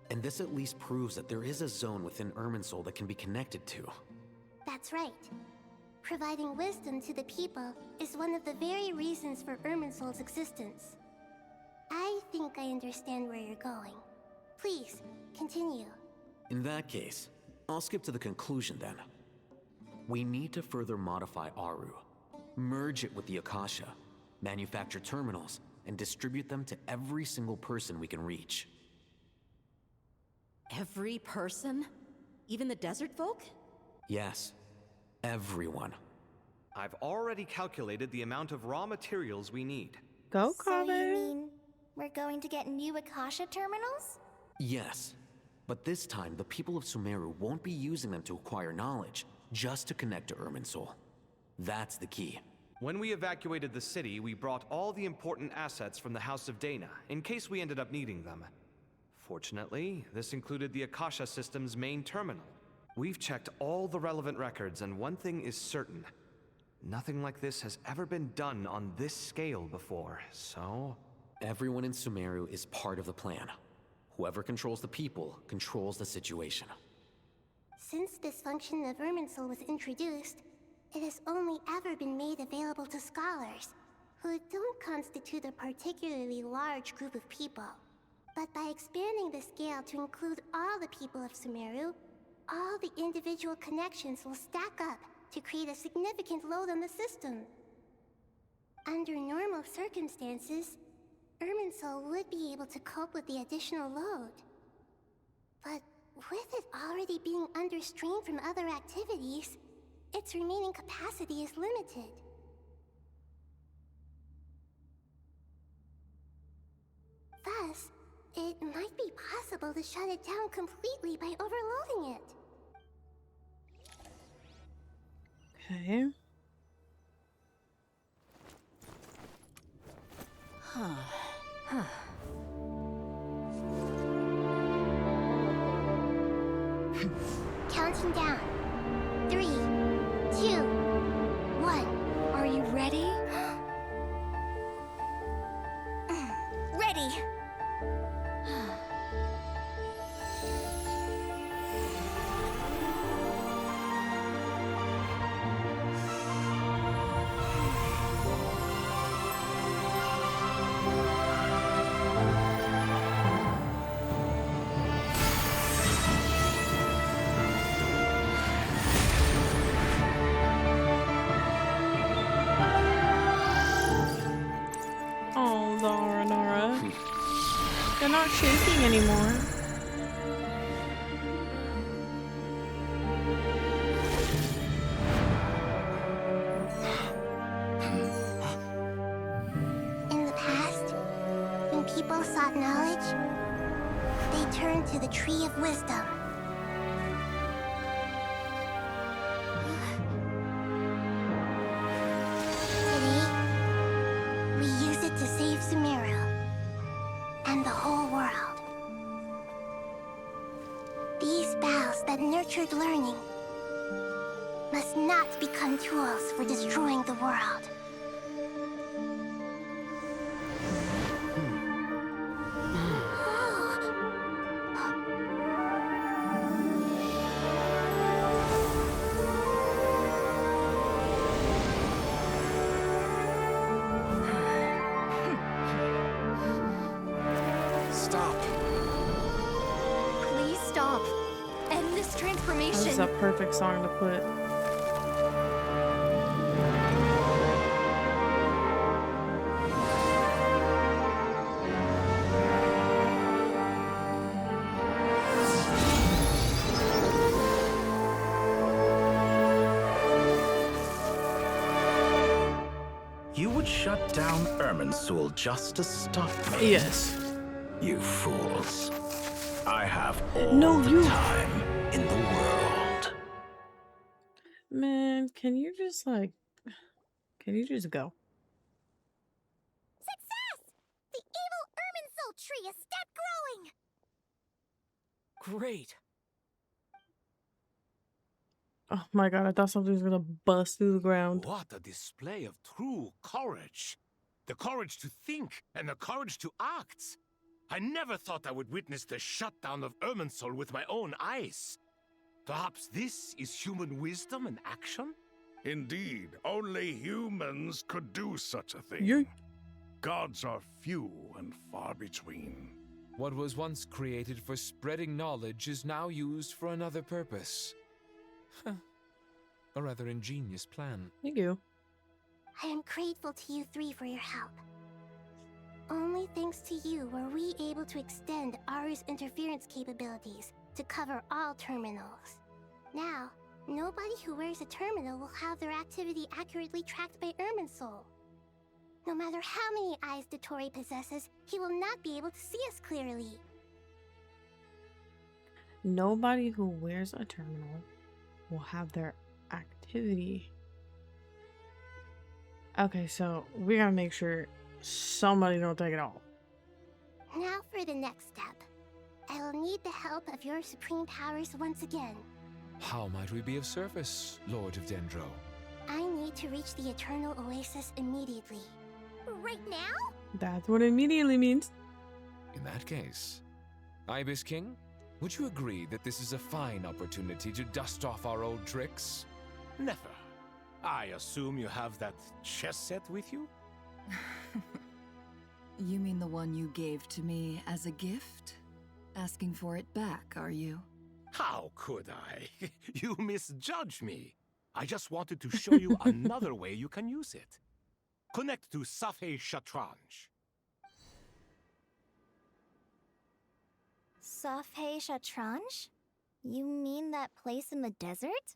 And this at least proves that there is a zone within Irminsul that can be connected to. that's right. Providing wisdom to the people is one of the very reasons for Irminsul's existence. I think I understand where you're going. Please, continue. In that case, I'll skip to the conclusion then. We need to further modify Aru, merge it with the Akasha, manufacture terminals, and distribute them to every single person we can reach. Every person? Even the desert folk? Yes, everyone. I've already calculated the amount of raw materials we need. Go, So you mean we're going to get new Akasha terminals? Yes, but this time the people of Sumeru won't be using them to acquire knowledge, just to connect to Irminsul. That's the key. When we evacuated the city, we brought all the important assets from the House of Dana, in case we ended up needing them. Fortunately, this included the Akasha system's main terminal. We've checked all the relevant records, and one thing is certain. Nothing like this has ever been done on this scale before, so... Everyone in Sumeru is part of the plan. Whoever controls the people controls the situation. Since this function of Irminsul was introduced, it has only ever been made available to scholars, who don't constitute a particularly large group of people. But by expanding the scale to include all the people of Sumeru, all the individual connections will stack up to create a significant load on the system. Under normal circumstances, Irminsul would be able to cope with the additional load. But with it already being under strain from other activities, its remaining capacity is limited. Thus, it might be possible to shut it down completely by overloading it. Okay. Counting down. 3, 2, 1. Are you ready? Ready! Oh, Nora. They're not shaking anymore. In the past, when people sought knowledge, they turned to the Tree of Wisdom. Today, we use it to save Sumeru and the whole world. These boughs that nurtured learning must not become tools for destroying the world. Stop. Please stop. End this That transformation. was a perfect song to put. You would shut down Irminsul just to stop me? Yes. You fools. I have all No, time in the world. Man, can you just go? Success! The evil Irminsul tree has stopped growing! Great. Oh my god, I thought something was gonna bust through the ground. What a display of true courage. The courage to think and the courage to act. I never thought I would witness the shutdown of Irminsul with my own eyes. Perhaps this is human wisdom in action? Indeed, only humans could do such a thing. Yeet. Gods are few and far between. What was once created for spreading knowledge is now used for another purpose. Huh. A rather ingenious plan. Thank you. I am grateful to you three for your help. Only thanks to you were we able to extend Aru's interference capabilities to cover all terminals. Now, nobody who wears a terminal will have their activity accurately tracked by Irminsul. No matter how many eyes Dotori possesses, he will not be able to see us clearly. Nobody who wears a terminal will have their activity. Okay, so we gotta make sure somebody don't take it all. Now for the next step. I will need the help of your supreme powers once again. How might we be of service, Lord of Dendro? I need to reach the Eternal Oasis immediately. Right now? That's what immediately means. In that case, Ibis King, would you agree that this is a fine opportunity to dust off our old tricks? Never. I assume you have that chess set with you? You mean the one you gave to me as a gift? Asking for it back, are you? How could I? You misjudge me. I just wanted to show you another way you can use it. Connect to soltiie Shatranj. Soltiie Shatranj? You mean that place in the desert?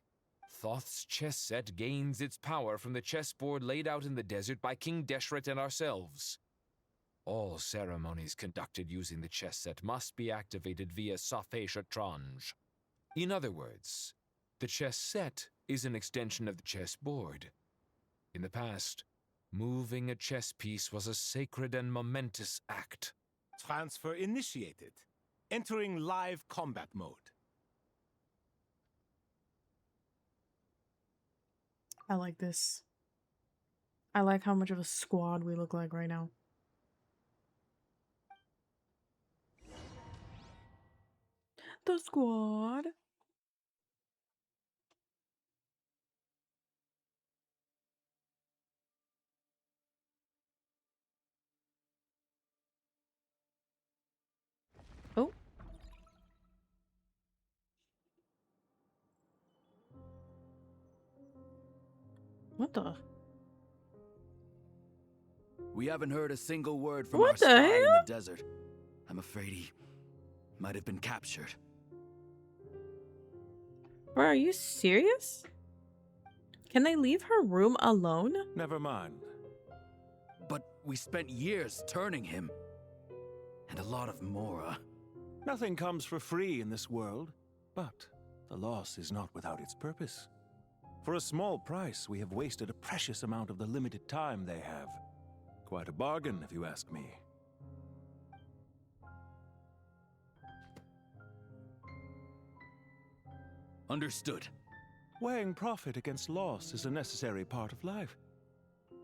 Thoth's chess set gains its power from the chessboard laid out in the desert by King Deshret and ourselves. All ceremonies conducted using the chess set must be activated via soltiie Shatranj. In other words, the chess set is an extension of the chessboard. In the past, moving a chess piece was a sacred and momentous act. Transfer initiated. Entering live combat mode. I like this. I like how much of a squad we look like right now. The squad. Oh. What the? We haven't heard a single word from What our the spy hell? in the desert. I'm afraid he might have been captured. Bro, are you serious? Can they leave her room alone? Never mind. But we spent years turning him. And a lot of Mora. Nothing comes for free in this world, but the loss is not without its purpose. For a small price, we have wasted a precious amount of the limited time they have. Quite a bargain, if you ask me. Understood. Weighing profit against loss is a necessary part of life.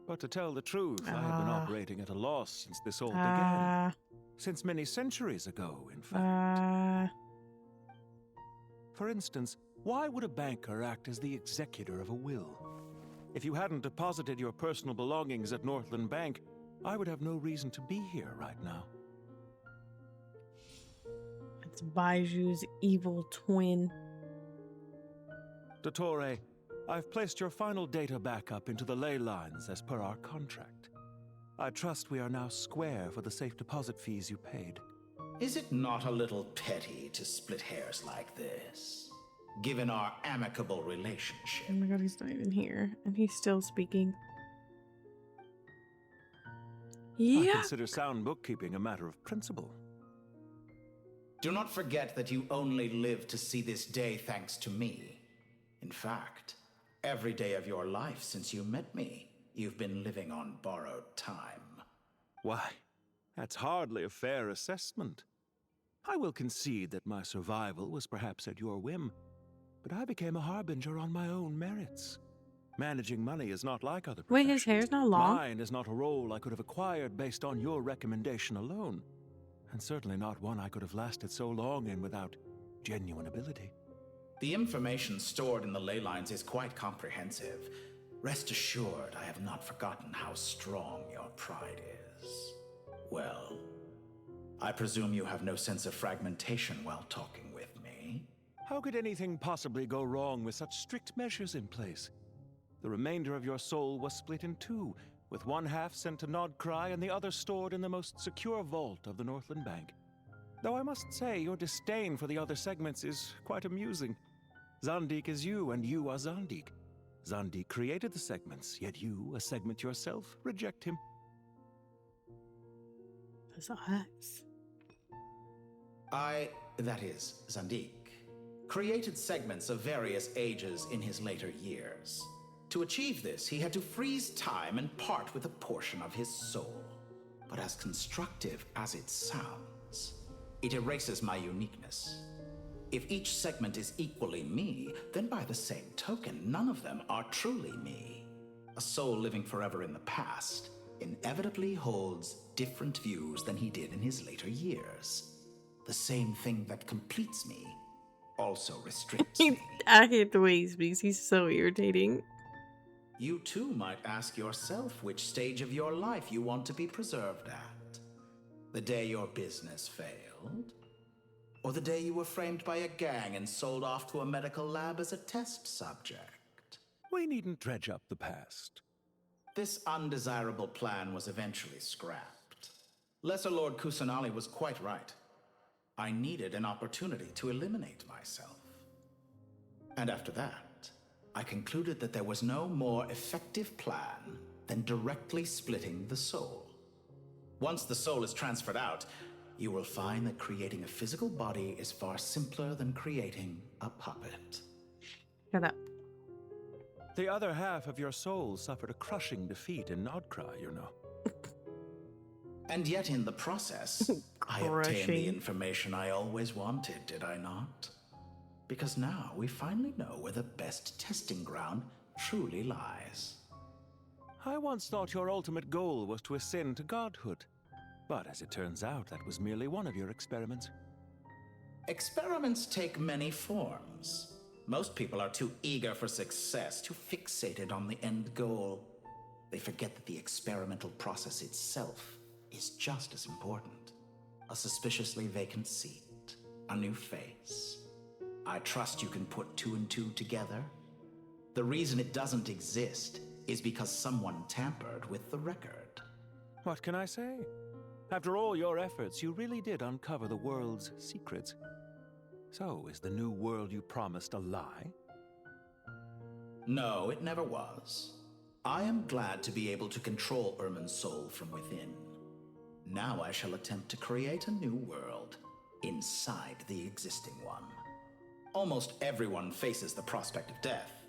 But to tell the truth, I have been operating at a loss since this all began. Since many centuries ago, in fact. For instance, why would a banker act as the executor of a will? If you hadn't deposited your personal belongings at Northland Bank, I would have no reason to be here right now. It's Baiju's evil twin. Dottore, I've placed your final data backup into the ley lines as per our contract. I trust we are now square for the safe deposit fees you paid. Is it not a little petty to split hairs like this, given our amicable relationship? Oh my god, he's not even here. And he's still speaking. I consider sound bookkeeping a matter of principle. Do not forget that you only live to see this day thanks to me. In fact, every day of your life since you met me, you've been living on borrowed time. Why, that's hardly a fair assessment. I will concede that my survival was perhaps at your whim, but I became a harbinger on my own merits. Managing money is not like other professions. Wait, his hair's not long? Mine is not a role I could have acquired based on your recommendation alone, and certainly not one I could have lasted so long in without genuine ability. The information stored in the ley lines is quite comprehensive. Rest assured, I have not forgotten how strong your pride is. Well, I presume you have no sense of fragmentation while talking with me? How could anything possibly go wrong with such strict measures in place? The remainder of your soul was split in two, with one half sent to Nodcry and the other stored in the most secure vault of the Northland Bank. Though I must say, your disdain for the other segments is quite amusing. Zandik is you, and you are Zandik. Zandik created the segments, yet you, a segment yourself, reject him. Those eyes. That is, Zandik, created segments of various ages in his later years. To achieve this, he had to freeze time and part with a portion of his soul. But as constructive as it sounds, it erases my uniqueness. If each segment is equally me, then by the same token, none of them are truly me. A soul living forever in the past inevitably holds different views than he did in his later years. The same thing that completes me also restricts me. I hate the way he speaks. He's so irritating. You too might ask yourself which stage of your life you want to be preserved at. The day your business failed? Or the day you were framed by a gang and sold off to a medical lab as a test subject? We needn't dredge up the past. This undesirable plan was eventually scrapped. Lesser Lord Kusanali was quite right. I needed an opportunity to eliminate myself. And after that, I concluded that there was no more effective plan than directly splitting the soul. Once the soul is transferred out, you will find that creating a physical body is far simpler than creating a puppet. Shut up. The other half of your soul suffered a crushing defeat in Nodcry, you know. And yet in the process, I obtained the information I always wanted, did I not? Because now we finally know where the best testing ground truly lies. I once thought your ultimate goal was to ascend to godhood. But as it turns out, that was merely one of your experiments. Experiments take many forms. Most people are too eager for success, too fixated on the end goal. They forget that the experimental process itself is just as important. A suspiciously vacant seat, a new face. I trust you can put two and two together. The reason it doesn't exist is because someone tampered with the record. What can I say? After all your efforts, you really did uncover the world's secrets. So, is the new world you promised a lie? No, it never was. I am glad to be able to control Ermin's soul from within. Now I shall attempt to create a new world inside the existing one. Almost everyone faces the prospect of death,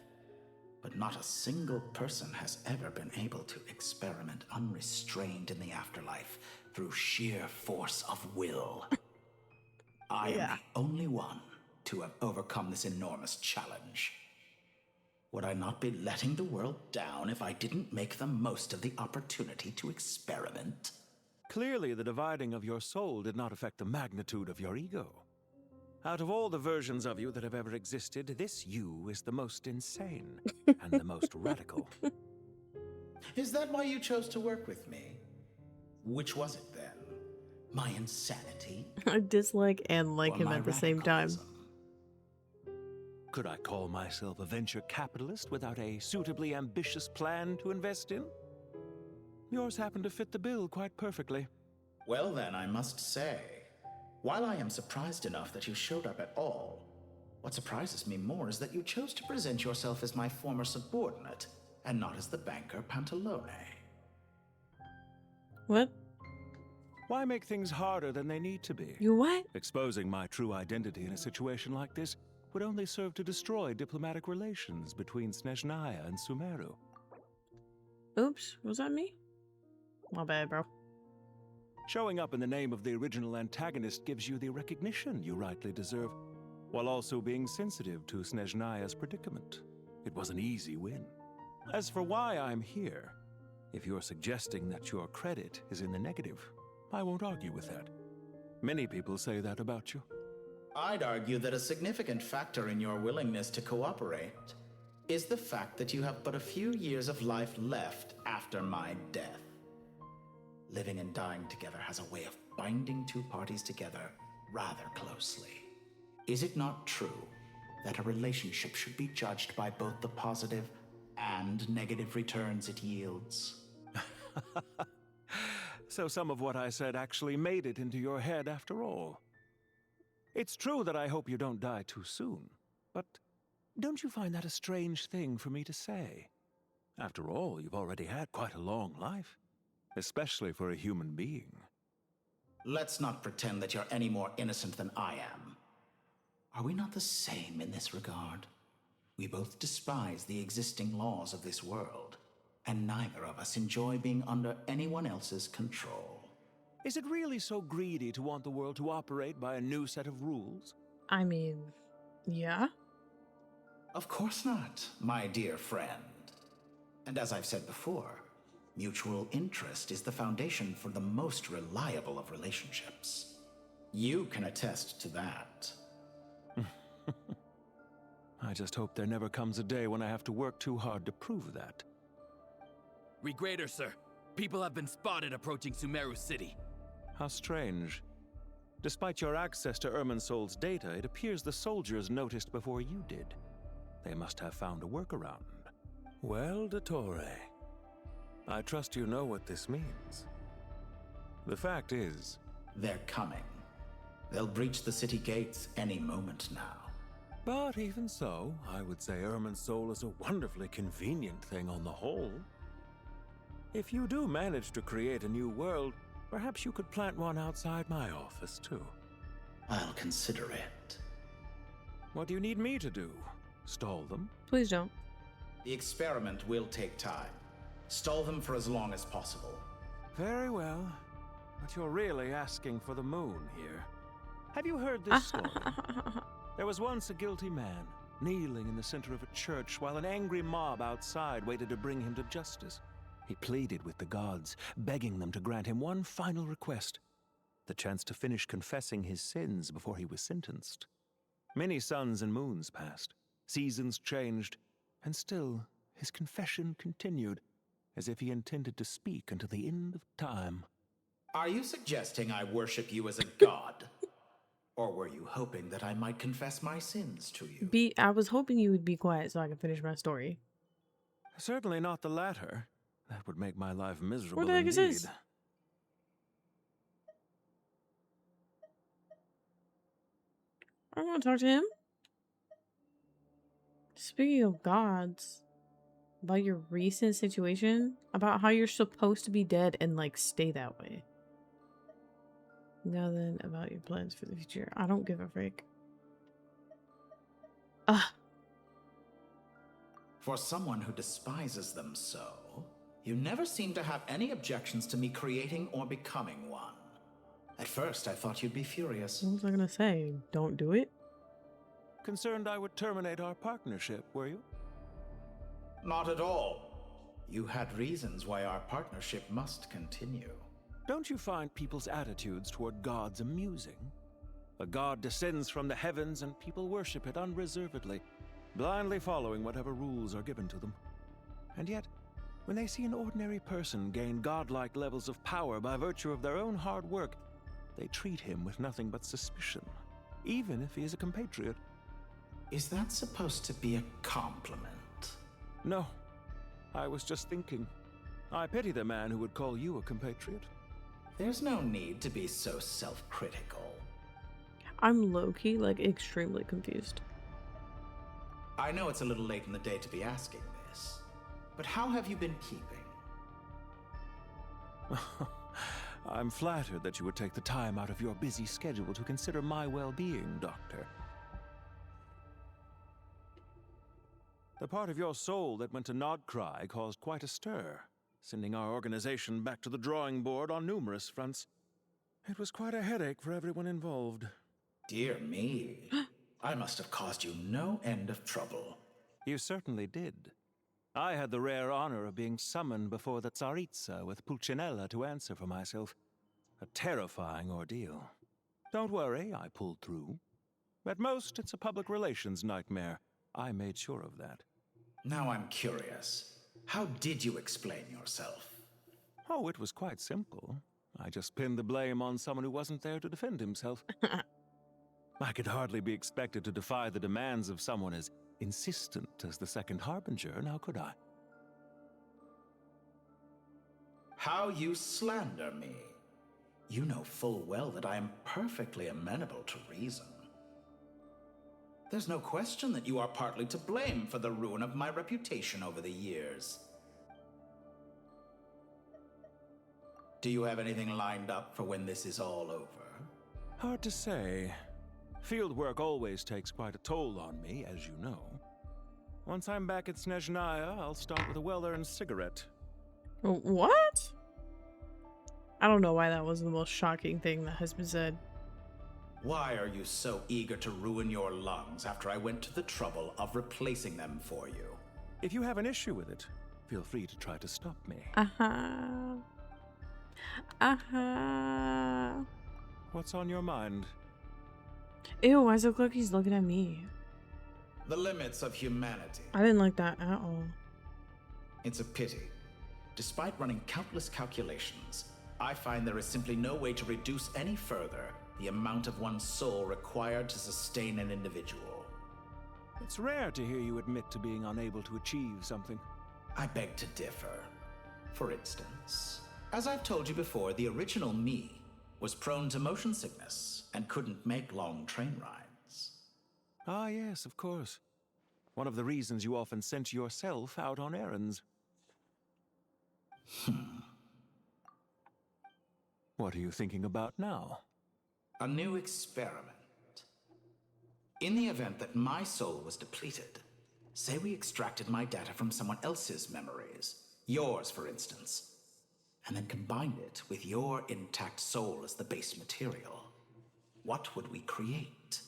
but not a single person has ever been able to experiment unrestrained in the afterlife through sheer force of will. I am the only one to have overcome this enormous challenge. Would I not be letting the world down if I didn't make the most of the opportunity to experiment? Clearly, the dividing of your soul did not affect the magnitude of your ego. Out of all the versions of you that have ever existed, this you is the most insane and the most radical. Is that why you chose to work with me? Which was it then? My insanity? I dislike and like him at the same time. Could I call myself a venture capitalist without a suitably ambitious plan to invest in? Yours happened to fit the bill quite perfectly. Well then, I must say, while I am surprised enough that you showed up at all, what surprises me more is that you chose to present yourself as my former subordinate, and not as the banker Pantalone. What? Why make things harder than they need to be? You what? Exposing my true identity in a situation like this would only serve to destroy diplomatic relations between Snezhnaya and Sumeru. Oops, was that me? My bad, bro. Showing up in the name of the original antagonist gives you the recognition you rightly deserve, while also being sensitive to Snezhnaya's predicament. It was an easy win. As for why I'm here, if you're suggesting that your credit is in the negative, I won't argue with that. Many people say that about you. I'd argue that a significant factor in your willingness to cooperate is the fact that you have but a few years of life left after my death. Living and dying together has a way of binding two parties together rather closely. Is it not true that a relationship should be judged by both the positive and negative returns it yields? So some of what I said actually made it into your head after all. It's true that I hope you don't die too soon, but don't you find that a strange thing for me to say? After all, you've already had quite a long life, especially for a human being. Let's not pretend that you're any more innocent than I am. Are we not the same in this regard? We both despise the existing laws of this world, and neither of us enjoy being under anyone else's control. Is it really so greedy to want the world to operate by a new set of rules? I mean, yeah. Of course not, my dear friend. And as I've said before, mutual interest is the foundation for the most reliable of relationships. You can attest to that. I just hope there never comes a day when I have to work too hard to prove that. Regrader, sir. People have been spotted approaching Sumeru City. How strange. Despite your access to Irminsol's data, it appears the soldiers noticed before you did. They must have found a workaround. Well, Dottore. I trust you know what this means. The fact is... They're coming. They'll breach the city gates any moment now. But even so, I would say Irminsul is a wonderfully convenient thing on the whole. If you do manage to create a new world, perhaps you could plant one outside my office, too. I'll consider it. What do you need me to do? Stall them? Please don't. The experiment will take time. Stall them for as long as possible. Very well. But you're really asking for the moon here. Have you heard this story? There was once a guilty man, kneeling in the center of a church while an angry mob outside waited to bring him to justice. He pleaded with the gods, begging them to grant him one final request, the chance to finish confessing his sins before he was sentenced. Many suns and moons passed, seasons changed, and still his confession continued, as if he intended to speak until the end of time. Are you suggesting I worship you as a god? Or were you hoping that I might confess my sins to you? I was hoping you would be quiet so I could finish my story. Certainly not the latter. That would make my life miserable What the heck indeed. is this? I want to talk to him. Speaking of gods, about your recent situation, about how you're supposed to be dead and like stay that way. Now then, about your plans for the future. I don't give a frick. For someone who despises them so, you never seem to have any objections to me creating or becoming one. At first, I thought you'd be furious. What was I gonna say? Don't do it? Concerned I would terminate our partnership, were you? Not at all. You had reasons why our partnership must continue. Don't you find people's attitudes toward gods amusing? A god descends from the heavens and people worship it unreservedly, blindly following whatever rules are given to them. And yet, when they see an ordinary person gain godlike levels of power by virtue of their own hard work, they treat him with nothing but suspicion, even if he is a compatriot. Is that supposed to be a compliment? No, I was just thinking. I pity the man who would call you a compatriot. There's no need to be so self-critical. I'm low-key, like, extremely confused. I know it's a little late in the day to be asking this, but how have you been keeping? I'm flattered that you would take the time out of your busy schedule to consider my well-being, Doctor. The part of your soul that went to Nodcry caused quite a stir, sending our organization back to the drawing board on numerous fronts. It was quite a headache for everyone involved. Dear me. I must have caused you no end of trouble. You certainly did. I had the rare honor of being summoned before the Tsaritsa with Pulcinella to answer for myself. A terrifying ordeal. Don't worry, I pulled through. At most, it's a public relations nightmare. I made sure of that. Now I'm curious. How did you explain yourself? Oh, it was quite simple. I just pinned the blame on someone who wasn't there to defend himself. I could hardly be expected to defy the demands of someone as insistent as the Second Harbinger, now could I? How you slander me. You know full well that I am perfectly amenable to reason. There's no question that you are partly to blame for the ruin of my reputation over the years. Do you have anything lined up for when this is all over? Hard to say. Field work always takes quite a toll on me, as you know. Once I'm back at Snezhnaya, I'll start with a well-earned cigarette. What? I don't know why that was the most shocking thing that has been said. Why are you so eager to ruin your lungs after I went to the trouble of replacing them for you? If you have an issue with it, feel free to try to stop me. What's on your mind? Ew, why does it look like he's looking at me? The limits of humanity. I didn't like that at all. It's a pity. Despite running countless calculations, I find there is simply no way to reduce any further the amount of one's soul required to sustain an individual. It's rare to hear you admit to being unable to achieve something. I beg to differ. For instance, as I've told you before, the original me was prone to motion sickness and couldn't make long train rides. Ah, yes, of course. One of the reasons you often sent yourself out on errands. What are you thinking about now? A new experiment. In the event that my soul was depleted, say we extracted my data from someone else's memories, yours for instance, and then combined it with your intact soul as the base material, what would we create?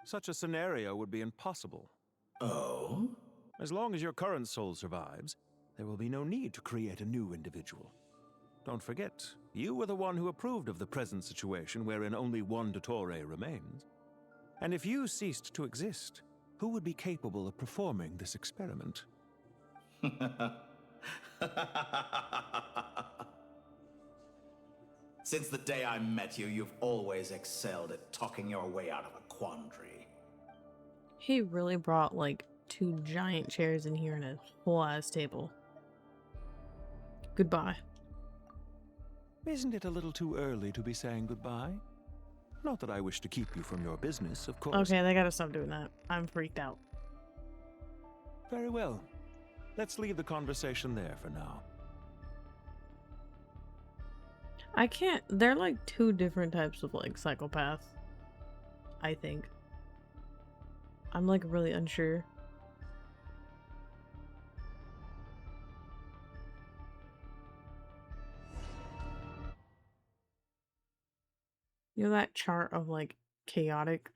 Such a scenario would be impossible. Oh? As long as your current soul survives, there will be no need to create a new individual. Don't forget, you were the one who approved of the present situation wherein only one Dottore remains. And if you ceased to exist, who would be capable of performing this experiment? Since the day I met you, you've always excelled at talking your way out of a quandary. He really brought like 2 giant chairs in here and a whole ass table. Goodbye. Isn't it a little too early to be saying goodbye? Not that I wish to keep you from your business, of course. Okay, they gotta stop doing that. I'm freaked out. Very well. Let's leave the conversation there for now. I can't. They're like 2 different types of like psychopath. I think. I'm like really unsure. You know that chart of like chaotic?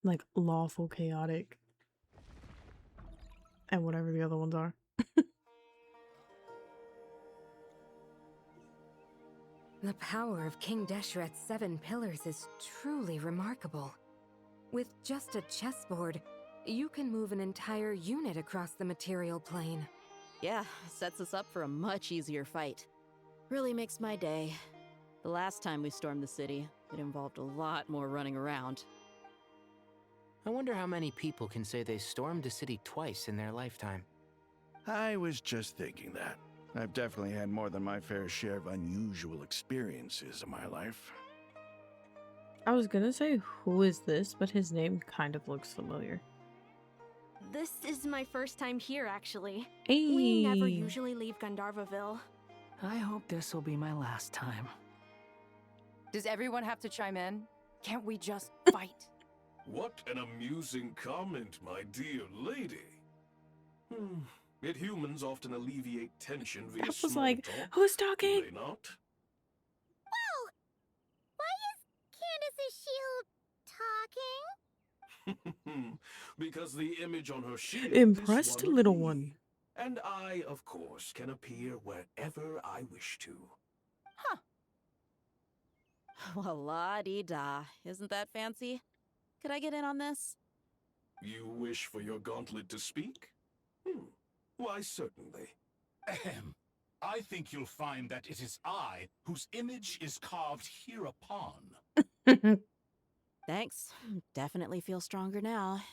Like lawful chaotic. And whatever the other ones are. The power of King Deshret's 7 pillars is truly remarkable. With just a chessboard, you can move an entire unit across the material plane. Yeah, sets us up for a much easier fight. Really makes my day. The last time we stormed the city, it involved a lot more running around. I wonder how many people can say they stormed a city twice in their lifetime. I was just thinking that. I've definitely had more than my fair share of unusual experiences in my life. I was gonna say, who is this? But his name kind of looks familiar. This is my first time here, actually. Hey. We never usually leave Gandharvaville. I hope this will be my last time. Does everyone have to chime in? Can't we just fight? What an amusing comment, my dear lady. Yet humans often alleviate tension via That was small like, talk, who's talking? do they not? Wow! Why is Candace's shield talking? Because the image on her shield Impressed, is one of little me. one. And I, of course, can appear wherever I wish to. Well, la-dee-da. Isn't that fancy? Could I get in on this? You wish for your gauntlet to speak? Why, certainly. Ahem. I think you'll find that it is I whose image is carved hereupon. Thanks. Definitely feel stronger now.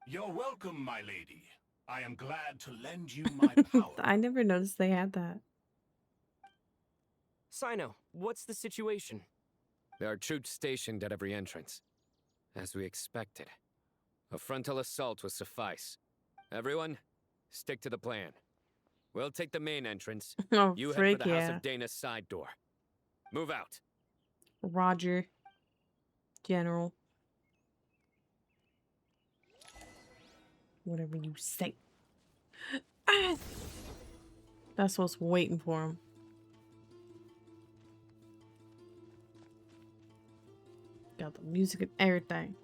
You're welcome, my lady. I am glad to lend you my power. I never noticed they had that. Sino, what's the situation? There are troops stationed at every entrance. As we expected. A frontal assault will suffice. Everyone, stick to the plan. We'll take the main entrance. Oh, you head frick for the House yeah. of Dana's side door. Move out. Roger. General. Whatever you say. Ah! That's what's waiting for him. Got the music and everything.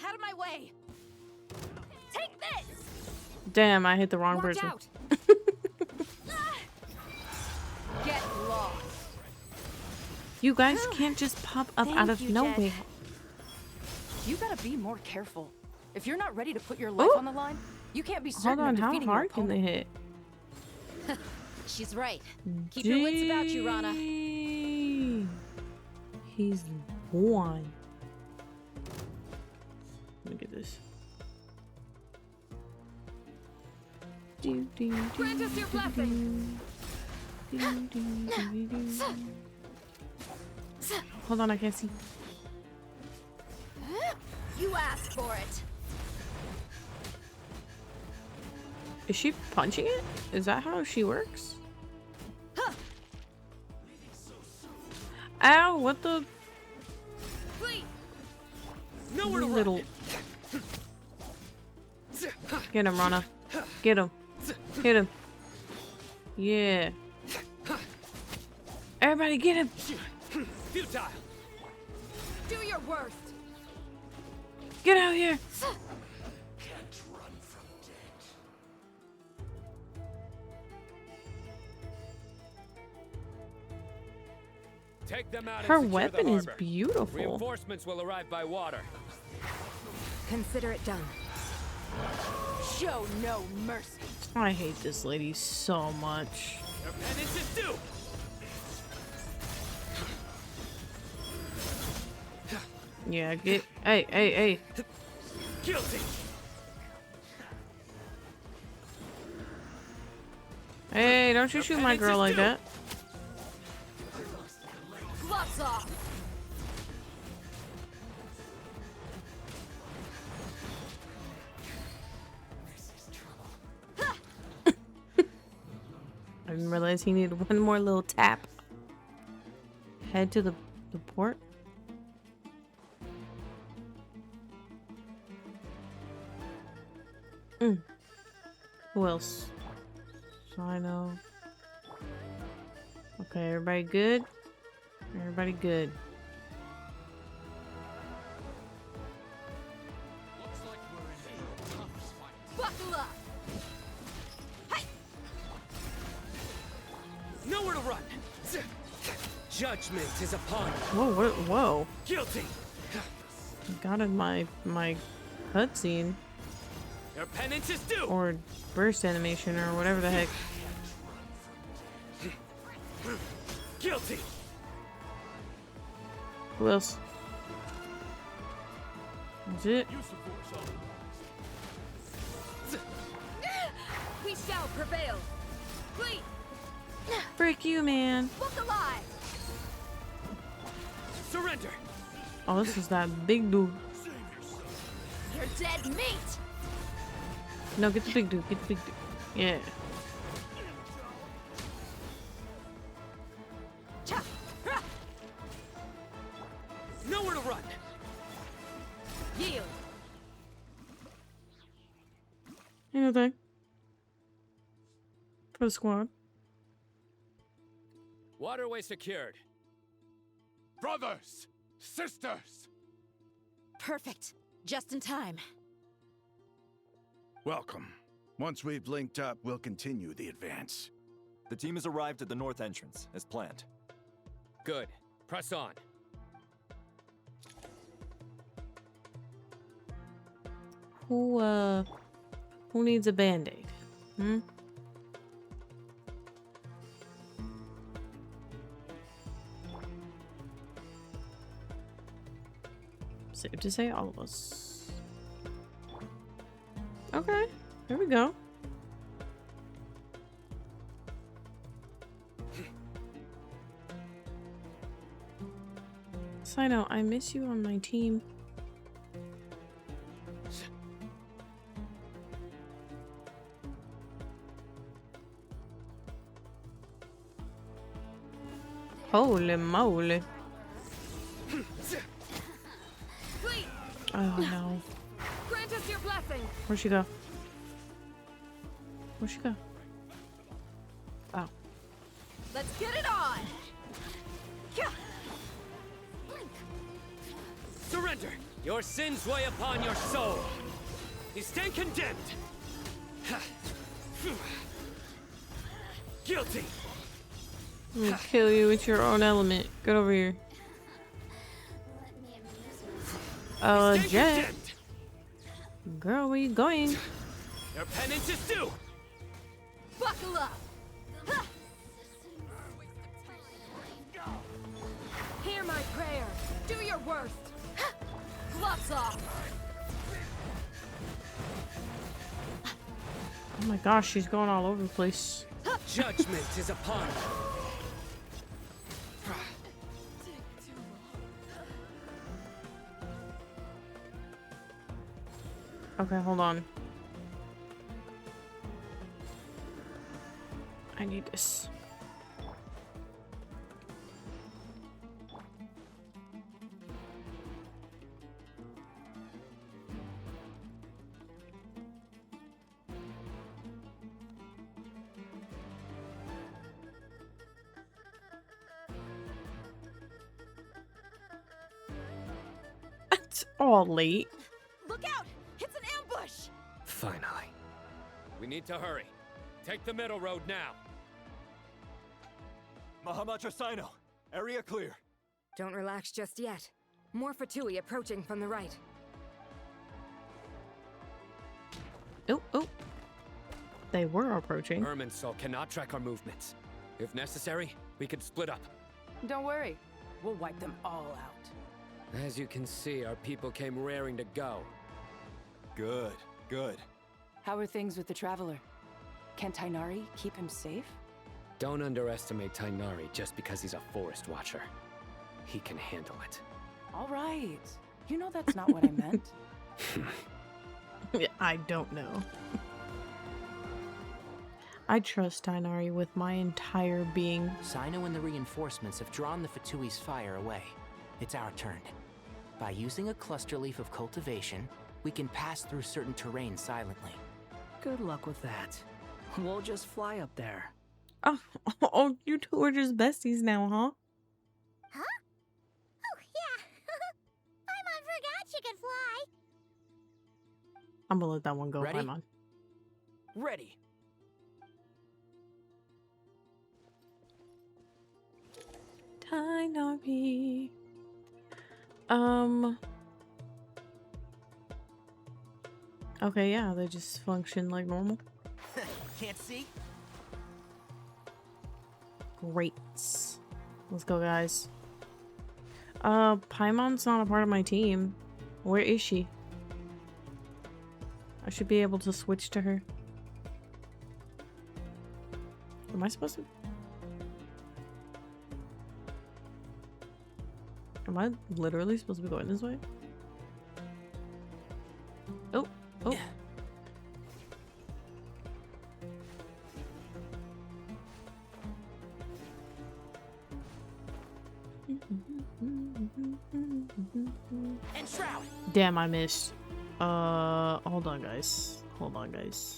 Out of my way! Take this! Damn, I hit the wrong Watch person. out! Get lost! You guys can't just pop up out of nowhere. You gotta be more careful. If you're not ready to put your life Ooh. on the line, you can't be Hold certain on, of how defeating your hard can they opponent. hit? She's right. Keep your wits about you, Rana. He's one. Look at this. Grant us your blessing. Hold on, I can't see. You asked for it. Is she punching it? Is that how she works? Ow, what the? Nowhere to little. Get him, Rana. Get him. Hit him. Yeah. Everybody get him. Futile. Do your worst. Get out here. Take them out. Her and secure weapon the is harbor. beautiful. Reinforcements will arrive by water. Consider it done. Show no mercy. I hate this lady so much. Their penance is due. Yeah, get. Hey. Guilty. Hey, don't you shoot my girl like that. Gloves off. I didn't realize he needed one more little tap. Head to the port. Who else? Sino. Okay, everybody good? Everybody good. Buckle up. Nowhere to run. Judgment is upon you. Whoa. Guilty. Got in my cutscene. Your penance is due. Or burst animation or whatever the heck. Guilty. Who else? That's it. We shall prevail. Flee. Frick you, man. Look alive. Surrender. Oh, this is that big dude. You're dead meat. No, get the big dude. Get the big dude. Yeah. Nowhere to run. Yield. Anything. For the squad. Waterway secured. Brothers! Sisters! Perfect. Just in time. Welcome. Once we've linked up, we'll continue the advance. The team has arrived at the north entrance, as planned. Good. Press on. Who needs a band-aid? Safe to say all of us. Okay, here we go. Sino, I miss you on my team. Holy moly. Oh no. Grant us your blessing. Where'd she go? Where'd she go? Oh. Let's get it on. Surrender. Your sins weigh upon your soul. You stand condemned. Guilty. I'm gonna kill you with your own element. Get over here. Jet. Girl, where you going? Your penance is due. Buckle up. Hear my prayer. Do your worst. Gloves off. Oh my gosh, she's going all over the place. Judgment is upon you. Okay, hold on. I need this. It's all late. Look out! It's an ambush! Finally. We need to hurry. Take the middle road now. Mahamacha Sino, area clear. Don't relax just yet. More Fatui approaching from the right. Oh, oh. They were approaching. Irminsul cannot track our movements. If necessary, we could split up. Don't worry. We'll wipe them all out. As you can see, our people came raring to go. Good, good. How are things with the Traveler? Can Tainari keep him safe? Don't underestimate Tainari just because he's a forest watcher. He can handle it. All right. You know that's not what I meant. I don't know. I trust Tainari with my entire being. Sino and the reinforcements have drawn the Fatui's fire away. It's our turn. By using a cluster leaf of cultivation, we can pass through certain terrain silently. Good luck with that. We'll just fly up there. Oh, you two are just besties now, huh? Huh? Oh, yeah. Paimon forgot she could fly. I'm gonna let that one go, Ready? Paimon. Ready. Tainari. Okay, yeah, they just function like normal. Can't see? Great. Let's go, guys. Paimon's not a part of my team. Where is she? I should be able to switch to her. Am I supposed to? Am I literally supposed to be going this way? Oh, oh. Enshroud! Damn, I missed. Hold on, guys. Hold on, guys.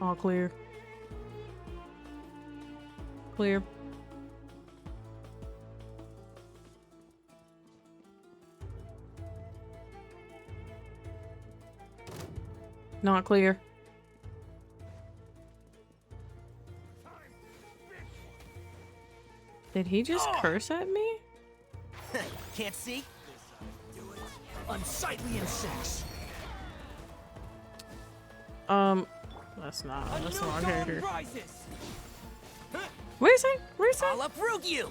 All clear. Clear. Not clear. Did he just curse at me? Can't see? Unsightly insects. That's not the wrong character. Rises. What is it? What is it? I'll uproot you.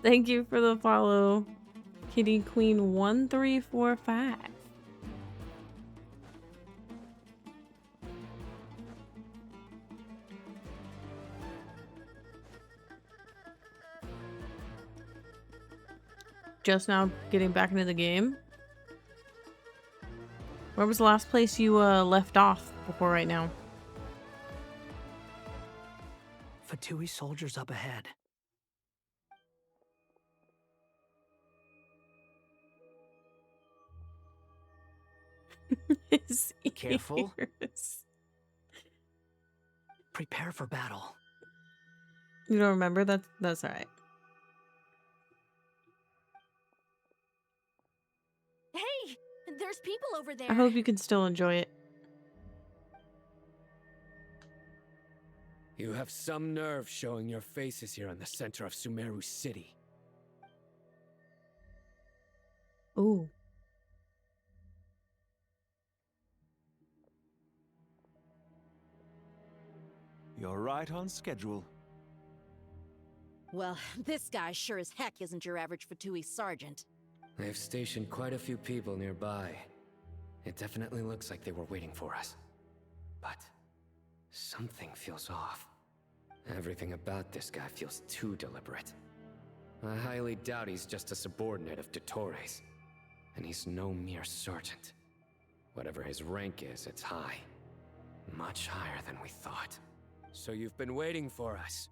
Thank you for the follow, Kitty Queen 1345. Just now getting back into the game. Where was the last place you left off before right now? Fatui soldiers up ahead. Careful. Prepare for battle. You don't remember? That's all right. Hey, there's people over there. I hope you can still enjoy it. You have some nerve showing your faces here in the center of Sumeru City. Ooh. You're right on schedule. Well, this guy sure as heck isn't your average Fatui sergeant. They've stationed quite a few people nearby. It definitely looks like they were waiting for us. But something feels off. Everything about this guy feels too deliberate. I highly doubt he's just a subordinate of Dottores. And he's no mere sergeant. Whatever his rank is, it's high. Much higher than we thought. So you've been waiting for us.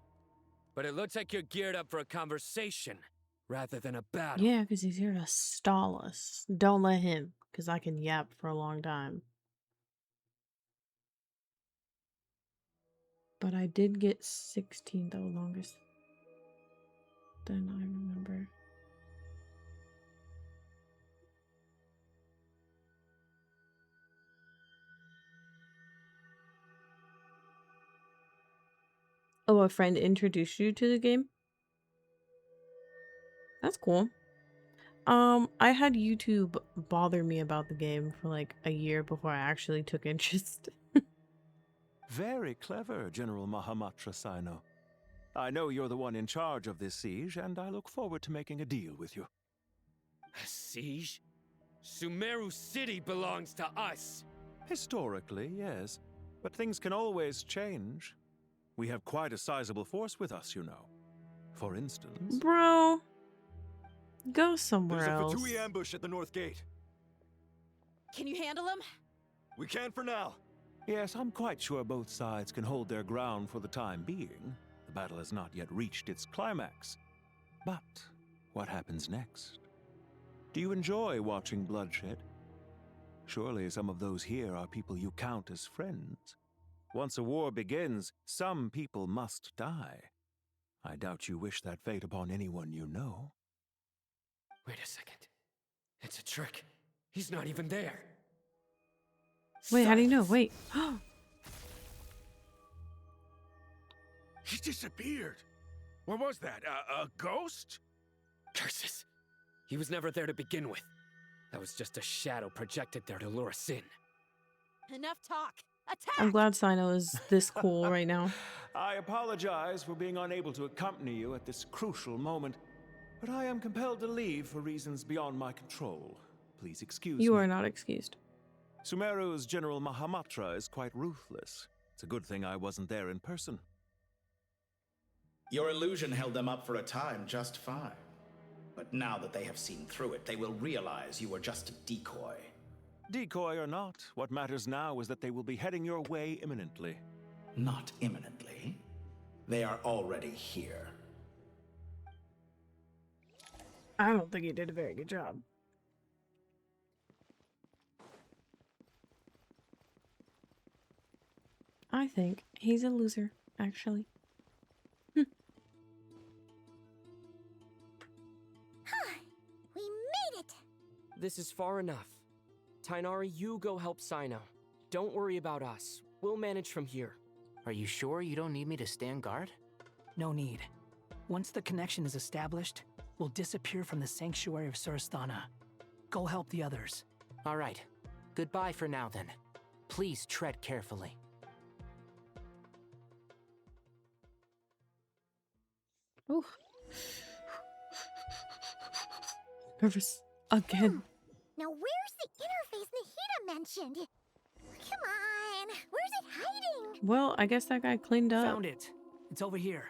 But it looks like you're geared up for a conversation, rather than a battle. Yeah, because he's here to stall us. Don't let him, because I can yap for a long time. But I did get 16, though, longest than I remember. Oh, a friend introduced you to the game? That's cool. I had YouTube bother me about the game for like a year before I actually took interest. Very clever, General Mahamatra Sino. I know you're the one in charge of this siege, and I look forward to making a deal with you. A siege? Sumeru City belongs to us! Historically, yes. But things can always change. We have quite a sizable force with us, you know. For instance... Bro, go somewhere There's else. a Fatui ambush at the north gate. Can you handle him? We can for now. Yes, I'm quite sure both sides can hold their ground for the time being. The battle has not yet reached its climax. But what happens next? Do you enjoy watching bloodshed? Surely some of those here are people you count as friends. Once a war begins, some people must die. I doubt you wish that fate upon anyone you know. Wait a second. It's a trick. He's not even there. Wait, how do you know? Wait. He disappeared. What was that? A ghost? Curses. He was never there to begin with. That was just a shadow projected there to lure us in. Enough talk. Attack! I'm glad Sino is this cool right now. I apologize for being unable to accompany you at this crucial moment, but I am compelled to leave for reasons beyond my control. Please excuse me. You are not excused. Sumeru's General Mahamatra is quite ruthless. It's a good thing I wasn't there in person. Your illusion held them up for a time just fine. But now that they have seen through it, they will realize you were just a decoy. Decoy or not, what matters now is that they will be heading your way imminently. Not imminently. They are already here. I don't think he did a very good job. I think he's a loser, actually. We made it! This is far enough. Tainari, you go help Sino. Don't worry about us. We'll manage from here. Are you sure you don't need me to stand guard? No need. Once the connection is established, we'll disappear from the sanctuary of Surasthana. Go help the others. All right. Goodbye for now, then. Please tread carefully. Ooh. Nervous again. Now where's the interface Nahida mentioned? Come on, where's it hiding? Well, I guess that guy cleaned up. Found it. It's over here.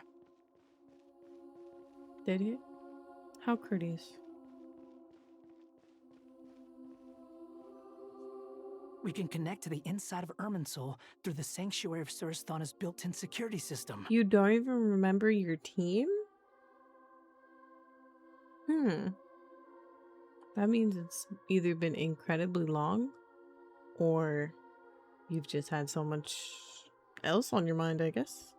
Did he? How courteous. We can connect to the inside of Irminsul through the Sanctuary of Surasthana's built-in security system. You don't even remember your team? That means it's either been incredibly long, or you've just had so much else on your mind, I guess.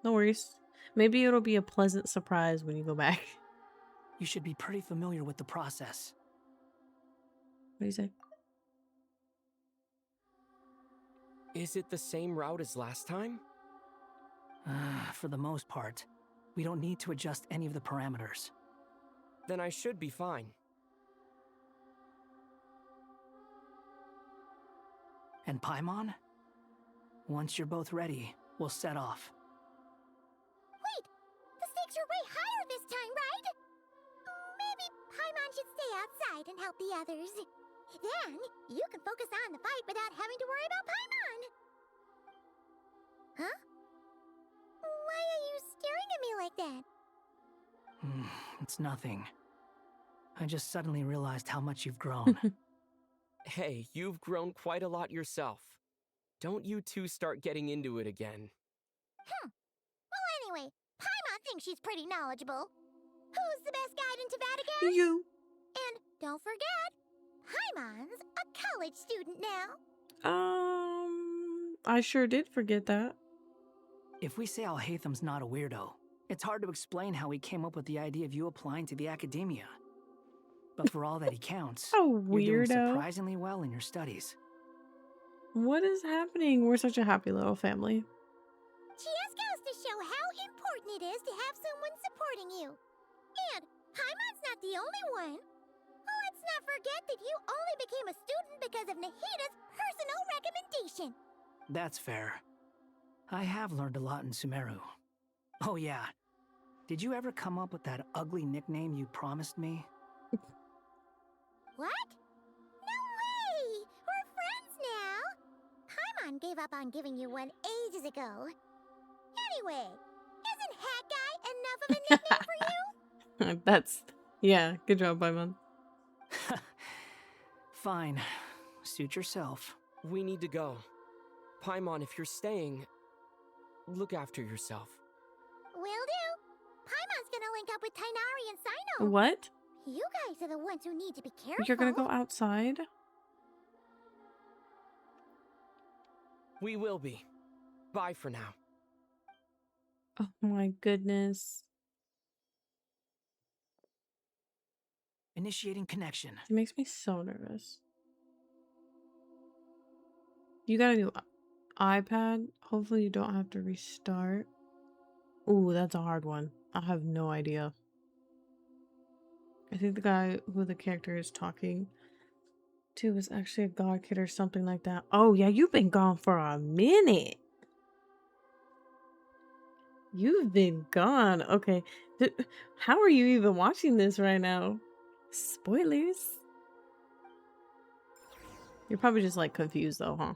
No worries. Maybe it'll be a pleasant surprise when you go back. You should be pretty familiar with the process. What do you say? Is it the same route as last time? For the most part. We don't need to adjust any of the parameters. Then I should be fine. And Paimon? Once you're both ready, we'll set off. Wait! The stakes are way higher this time, right? Maybe Paimon should stay outside and help the others. Then, you can focus on the fight without having to worry about Paimon. Huh? Why are you staring at me like that? It's nothing. I just suddenly realized how much you've grown. Hey, you've grown quite a lot yourself. Don't you two start getting into it again. Well, anyway, Paimon thinks she's pretty knowledgeable. Who's the best guide in Tavatigas? You. And don't forget, Paimon's a college student now. I sure did forget that. If we say Alhatham's not a weirdo, it's hard to explain how he came up with the idea of you applying to the academia. But for all that he counts, Oh, you're doing weirdo. surprisingly well in your studies. What is happening? We're such a happy little family. Just goes to show how important it is to have someone supporting you. And Paimon's not the only one. Let's not forget that you only became a student because of Nahida's personal recommendation. That's fair. I have learned a lot in Sumeru. Oh yeah. Did you ever come up with that ugly nickname you promised me? What? No way! We're friends now! Paimon gave up on giving you one ages ago. Anyway, isn't Hat Guy enough of a nickname for you? That's... Yeah, good job, Paimon. Fine. Suit yourself. We need to go. Paimon, if you're staying, look after yourself. Will do. Paimon's gonna link up with Tainari and Sino. What? You guys are the ones who need to be careful. You're gonna go outside? We will be. Bye for now. Oh my goodness. Initiating connection. It makes me so nervous. You got a new iPad? Hopefully you don't have to restart. Ooh, that's a hard one. I have no idea. I think the guy who the character is talking to was actually a god kid or something like that. Oh yeah, you've been gone for a minute. You've been gone. Okay. How are you even watching this right now? Spoilers. You're probably just like confused though, huh?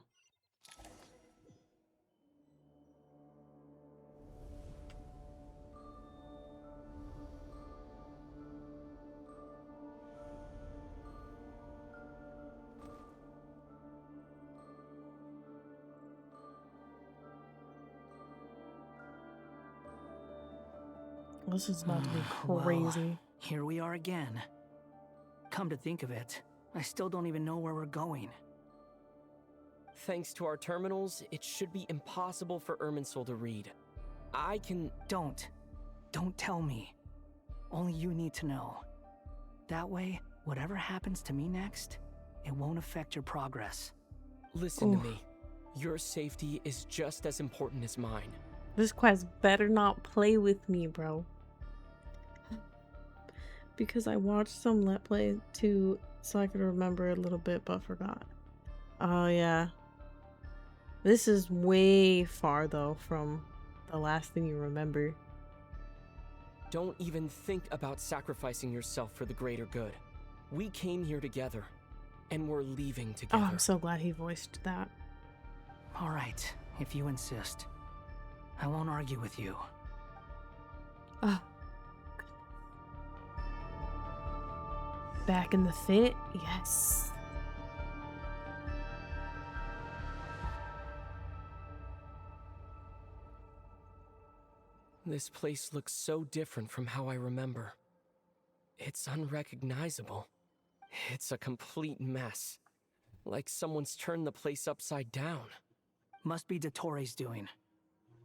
This is about to be crazy. Well, here we are again. Come to think of it, I still don't even know where we're going. Thanks to our terminals, it should be impossible for Irminsul to read. I can... Don't tell me. Only you need to know. That way, whatever happens to me next, it won't affect your progress. Listen to me. Your safety is just as important as mine. This quest better not play with me, bro. Because I watched some Let Play too, so I could remember a little bit, but forgot. Oh, yeah. This is way far, though, from the last thing you remember. Don't even think about sacrificing yourself for the greater good. We came here together, and we're leaving together. Oh, I'm so glad he voiced that. All right, if you insist. I won't argue with you. Oh. Back in the fit? Yes. This place looks so different from how I remember. It's unrecognizable. It's a complete mess. Like someone's turned the place upside down. Must be Dottoro's doing.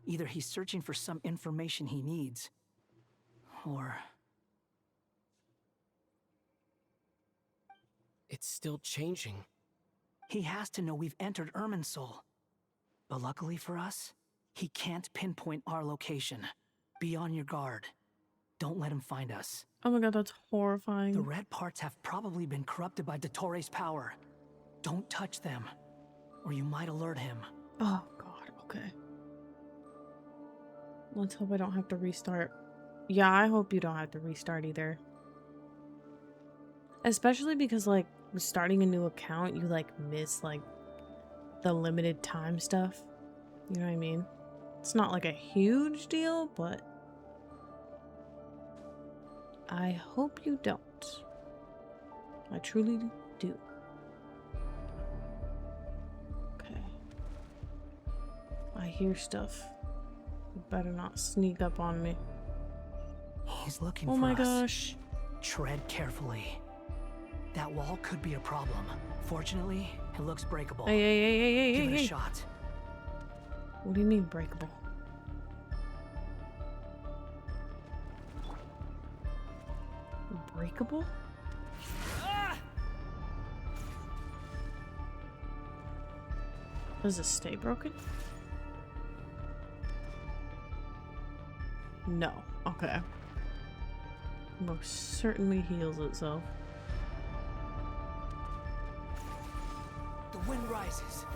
Either he's searching for some information he needs, or... It's still changing. He has to know we've entered Irminsul. But luckily for us, he can't pinpoint our location. Be on your guard. Don't let him find us. Oh my god, that's horrifying. The red parts have probably been corrupted by Dottores' power. Don't touch them, or you might alert him. Oh god, okay. Let's hope I don't have to restart. Yeah, I hope you don't have to restart either. Especially because, like, starting a new account, you, like, miss, like, the limited time stuff. You know what I mean? It's not, like, a huge deal, but I hope you don't. I truly do. Okay. I hear stuff. You better not sneak up on me. He's looking for us. Oh my gosh. Tread carefully. That wall could be a problem. Fortunately, it looks breakable. Hey, Give it a shot. What do you mean breakable? Breakable? Does it stay broken? No. Okay. Most certainly heals itself. The wind rises.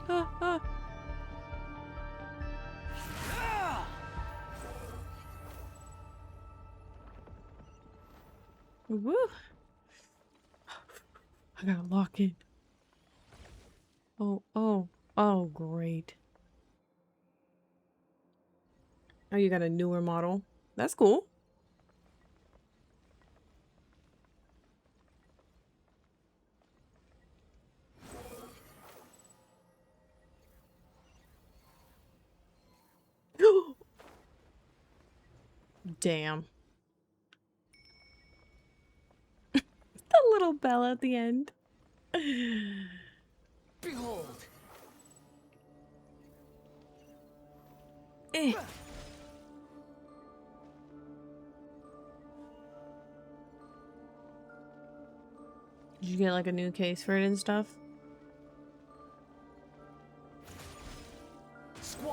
Ah. Woo! I gotta lock in. Oh, great. Oh, you got a newer model. That's cool. Damn. The little bell at the end. Behold. Eh. Did you get like a new case for it and stuff?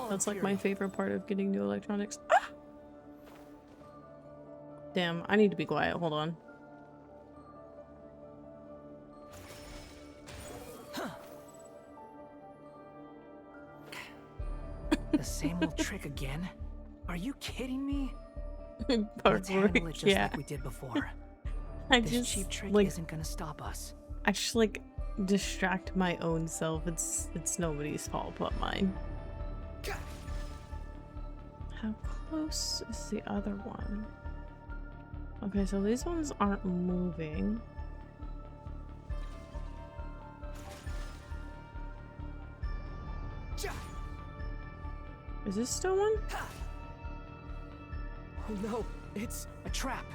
That's like my favorite part of getting new electronics. Ah! Damn, I need to be quiet. Hold on. The same old trick again? Are you kidding me? Let's handle it just like we did before. This cheap trick isn't gonna stop us. I just like distract my own self. It's nobody's fault but mine. How close is the other one? Okay, so these ones aren't moving. Is this still one? Oh no, it's a trap.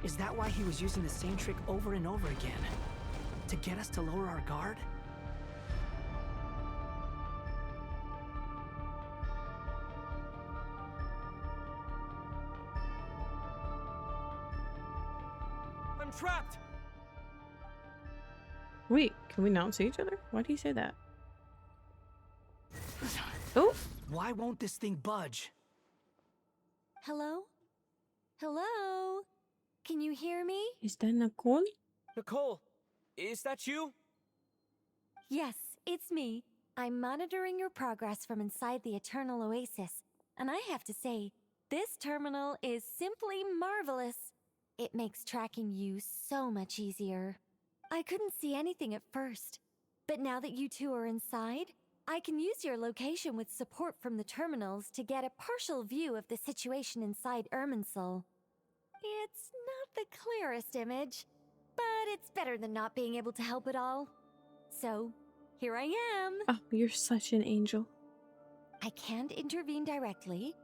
Is that why he was using the same trick over and over again? To get us to lower our guard? I'm trapped! Wait, can we not see each other? Why do you say that? Oh! Why won't this thing budge? Hello? Hello? Can you hear me? Is that Nicole? Nicole, is that you? Yes, it's me. I'm monitoring your progress from inside the Eternal Oasis, and I have to say, this terminal is simply marvelous. It makes tracking you so much easier. I couldn't see anything at first, but now that you two are inside, I can use your location with support from the terminals to get a partial view of the situation inside Irminsul. It's not the clearest image, but it's better than not being able to help at all. So, here I am. Oh, you're such an angel. I can't intervene directly,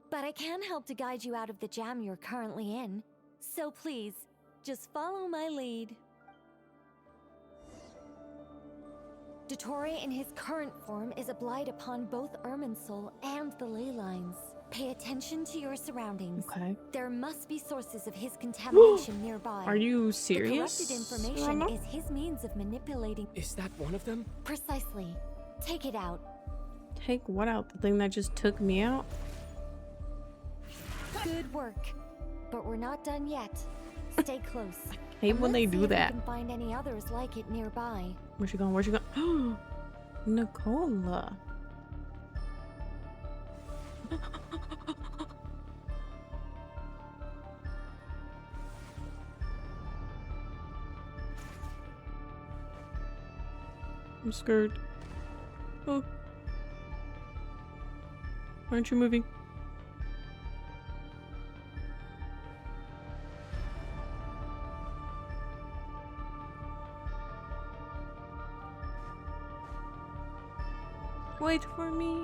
but I can help to guide you out of the jam you're currently in. So please, just follow my lead. Dottore in his current form is a blight upon both Irminsul and the ley lines. Pay attention to your surroundings. Okay. There must be sources of his contamination nearby. Are you The serious? corrupted information is his means of manipulating. Is that one of them? Precisely. Take it out. Take what out? The thing that just took me out? Good work. But we're not done yet. Stay close. Hate when they do that. If we can find any others like it nearby. Where's she going? Where's she going? Nicola. I'm scared. Oh. Why aren't you moving? Wait for me.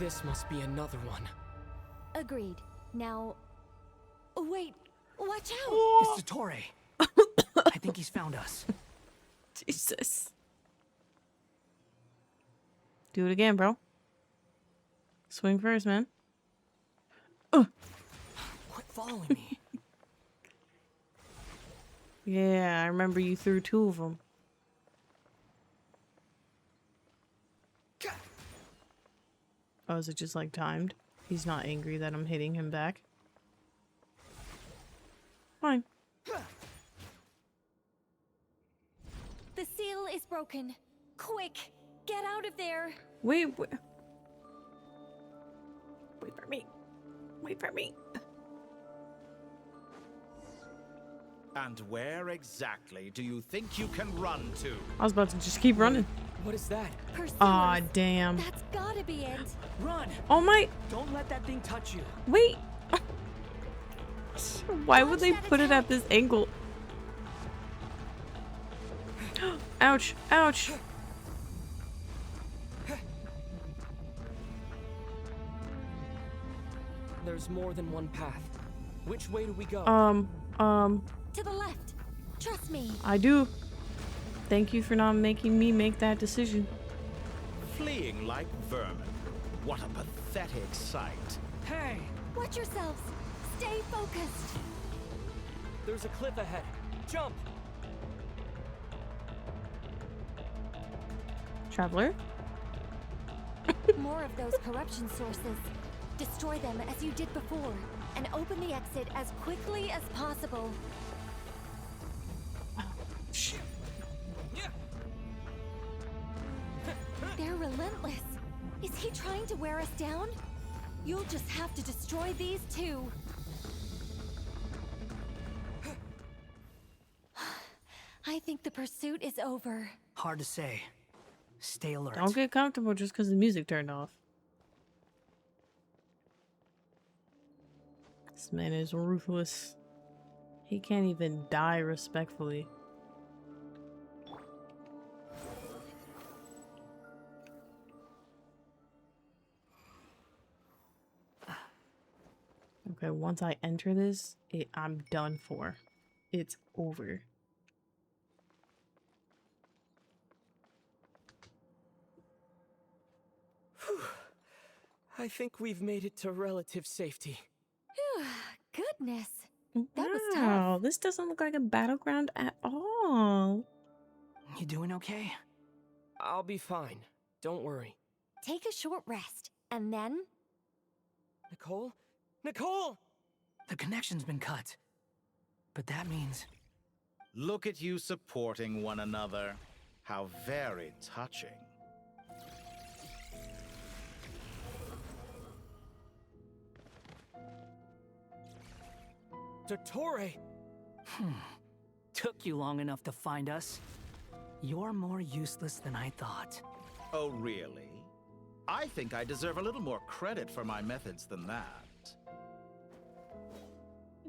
This must be another one. Agreed. Now... Wait. Watch out! It's Dottore. I think he's found us. Jesus. Do it again, bro. Swing first, man. Quit following me. Yeah, I remember you threw 2 of them. Oh, is it just like timed? He's not angry that I'm hitting him back. Fine. The seal is broken. Quick! Get out of there! Wait for me. Wait for me. And where exactly do you think you can run to? I was about to just keep running. What is that? Aw, damn. That's gotta be it. Run! Oh my... Don't let that thing touch you. Wait. Why would they put it at this angle? Ouch. Ouch. There's more than one path. Which way do we go? To the left. Trust me. I do. Thank you for not making me make that decision. Fleeing like vermin. What a pathetic sight. Hey! Watch yourselves. Stay focused. There's a cliff ahead. Jump! Traveler? More of those corruption sources. Destroy them as you did before, and open the exit as quickly as possible. Shit. They're relentless. Is he trying to wear us down? You'll just have to destroy these too. I think the pursuit is over. Hard to say. Stay alert. Don't get comfortable just because the music turned off. This man is ruthless. He can't even die respectfully. Okay, once I enter this, I'm done for. It's over. I think we've made it to relative safety. Goodness. That was Wow, tough. this doesn't look like a battleground at all. You doing okay? I'll be fine. Don't worry. Take a short rest, and then... Nicole? Nicole! The connection's been cut. But that means... Look at you supporting one another. How very touching. Dottore! Took you long enough to find us. You're more useless than I thought. Oh, really? I think I deserve a little more credit for my methods than that.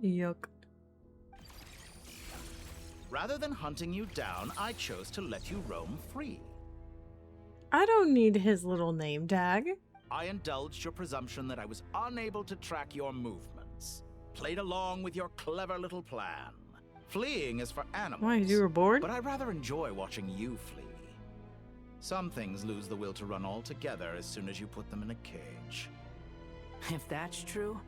Yuck. Rather than hunting you down, I chose to let you roam free. I don't need his little name tag. I indulged your presumption that I was unable to track your movements. Played along with your clever little plan. Fleeing is for animals. Why, you were bored? But I rather enjoy watching you flee. Some things lose the will to run altogether as soon as you put them in a cage. If that's true,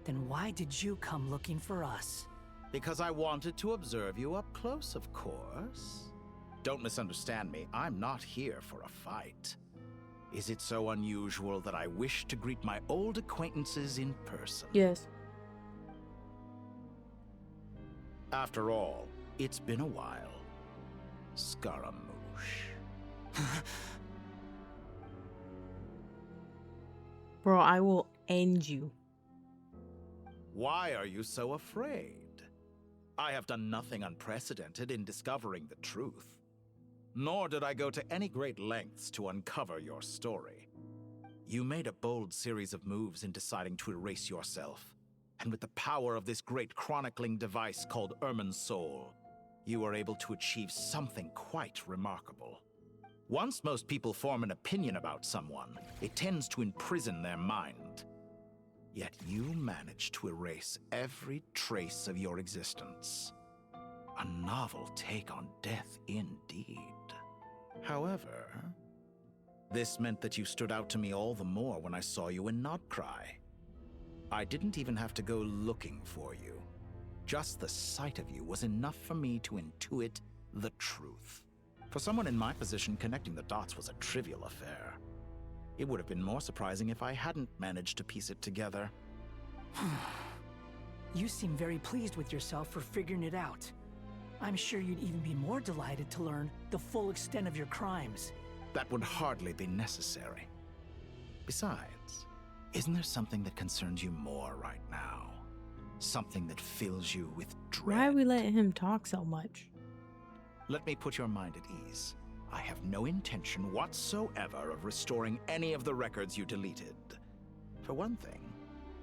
then why did you come looking for us? Because I wanted to observe you up close, of course. Don't misunderstand me, I'm not here for a fight. Is it so unusual that I wish to greet my old acquaintances in person? Yes. After all, it's been a while. Scaramouche. Bro, I will end you. Why are you so afraid? I have done nothing unprecedented in discovering the truth. Nor did I go to any great lengths to uncover your story. You made a bold series of moves in deciding to erase yourself. And with the power of this great chronicling device called Irmin's Soul, you were able to achieve something quite remarkable. Once most people form an opinion about someone, it tends to imprison their mind. Yet you managed to erase every trace of your existence. A novel take on death indeed. However, this meant that you stood out to me all the more when I saw you in Notcry. I didn't even have to go looking for you. Just the sight of you was enough for me to intuit the truth. For someone in my position, connecting the dots was a trivial affair. It would have been more surprising if I hadn't managed to piece it together. You seem very pleased with yourself for figuring it out. I'm sure you'd even be more delighted to learn the full extent of your crimes. That would hardly be necessary. Besides, isn't there something that concerns you more right now? Something that fills you with dread? Why are we letting him talk so much? Let me put your mind at ease. I have no intention whatsoever of restoring any of the records you deleted. For one thing,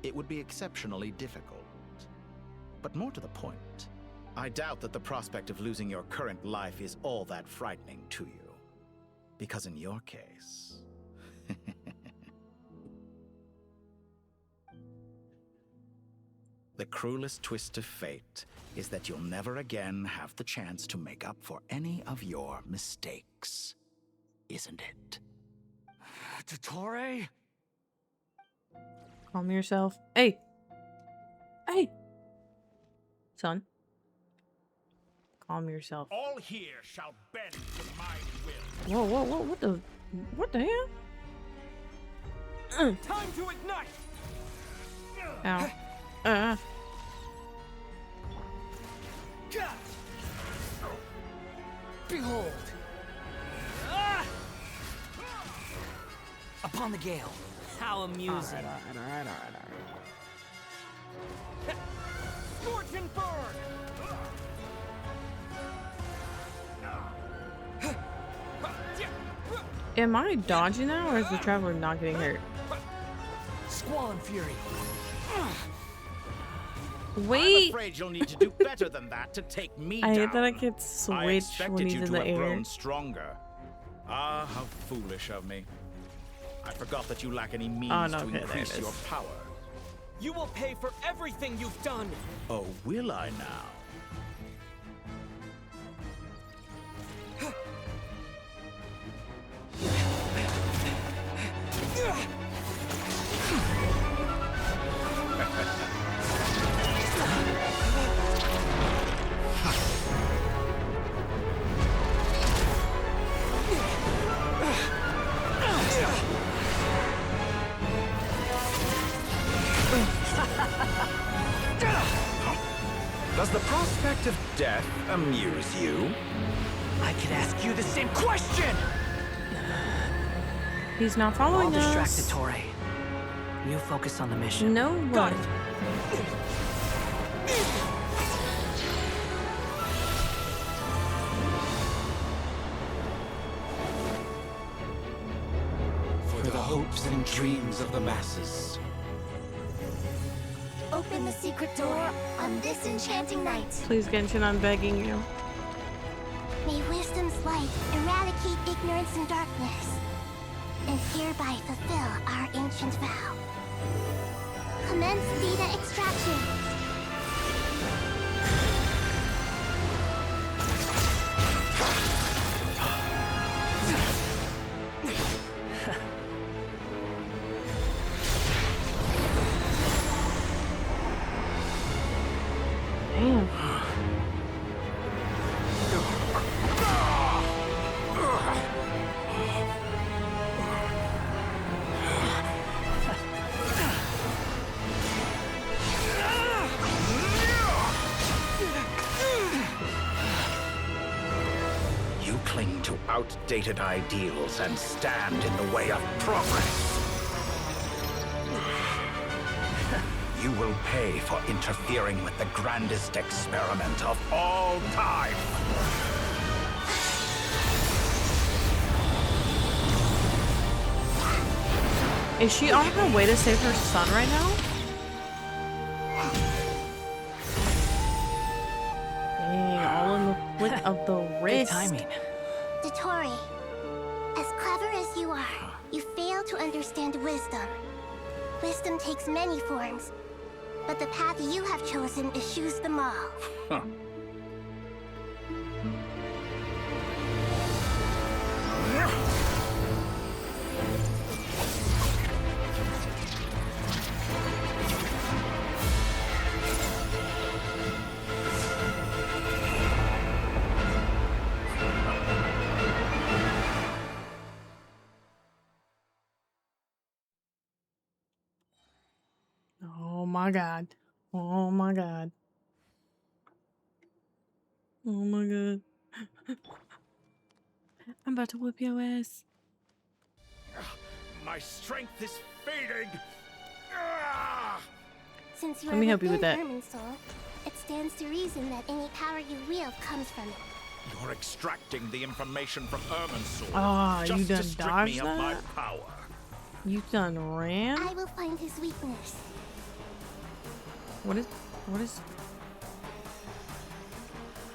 it would be exceptionally difficult. But more to the point, I doubt that the prospect of losing your current life is all that frightening to you. Because in your case... the cruelest twist of fate is that you'll never again have the chance to make up for any of your mistakes. Isn't it? Dottore? Calm yourself. Hey! Hey! Son. Calm yourself. All here shall bend to my will. Whoa, whoa, whoa, what the hell? Time to ignite! Ow. Behold! Upon the gale. How amusing. Alright. Scorch and burn! Am I dodging now, or is the traveler not getting hurt? Squall and Fury. Wait! I'm afraid you'll need to do better than that to take me down. I hate that I can switch when he's you in to the have air. grown stronger. Ah, how foolish of me. I forgot that you lack any means to increase your power. You will pay for everything you've done! Oh, will I now? Does the prospect of death amuse you? I could ask you the same question! He's not following us. I'll distract Dottore. You focus on the mission. No one. For the hopes and dreams of the masses. Open the secret door on this enchanting night. Please, Genshin, I'm begging you. May wisdom's light eradicate ignorance and darkness, and hereby fulfill our ancient vow. Commence data extraction. Damn. You cling to outdated ideals and stand in the way of progress. You will pay for interfering with the grandest experiment of all time. Is she on her way to save her son right now? Dang, all in the flick of the wrist. Good timing. Dottore, as clever as you are, you fail to understand wisdom. Wisdom takes many forms, but the path you have chosen eschews them all. Huh. Oh my god. Oh my god. Oh my god. I'm about to whip your ass. My strength is fading. Since you Let are me help you with within that. Irminsul, it stands to reason that any power you wield comes from it. You're extracting the information from Irminsul Ah, just you done to strip dodged me of my that? power. You done ran? I will find his weakness. What is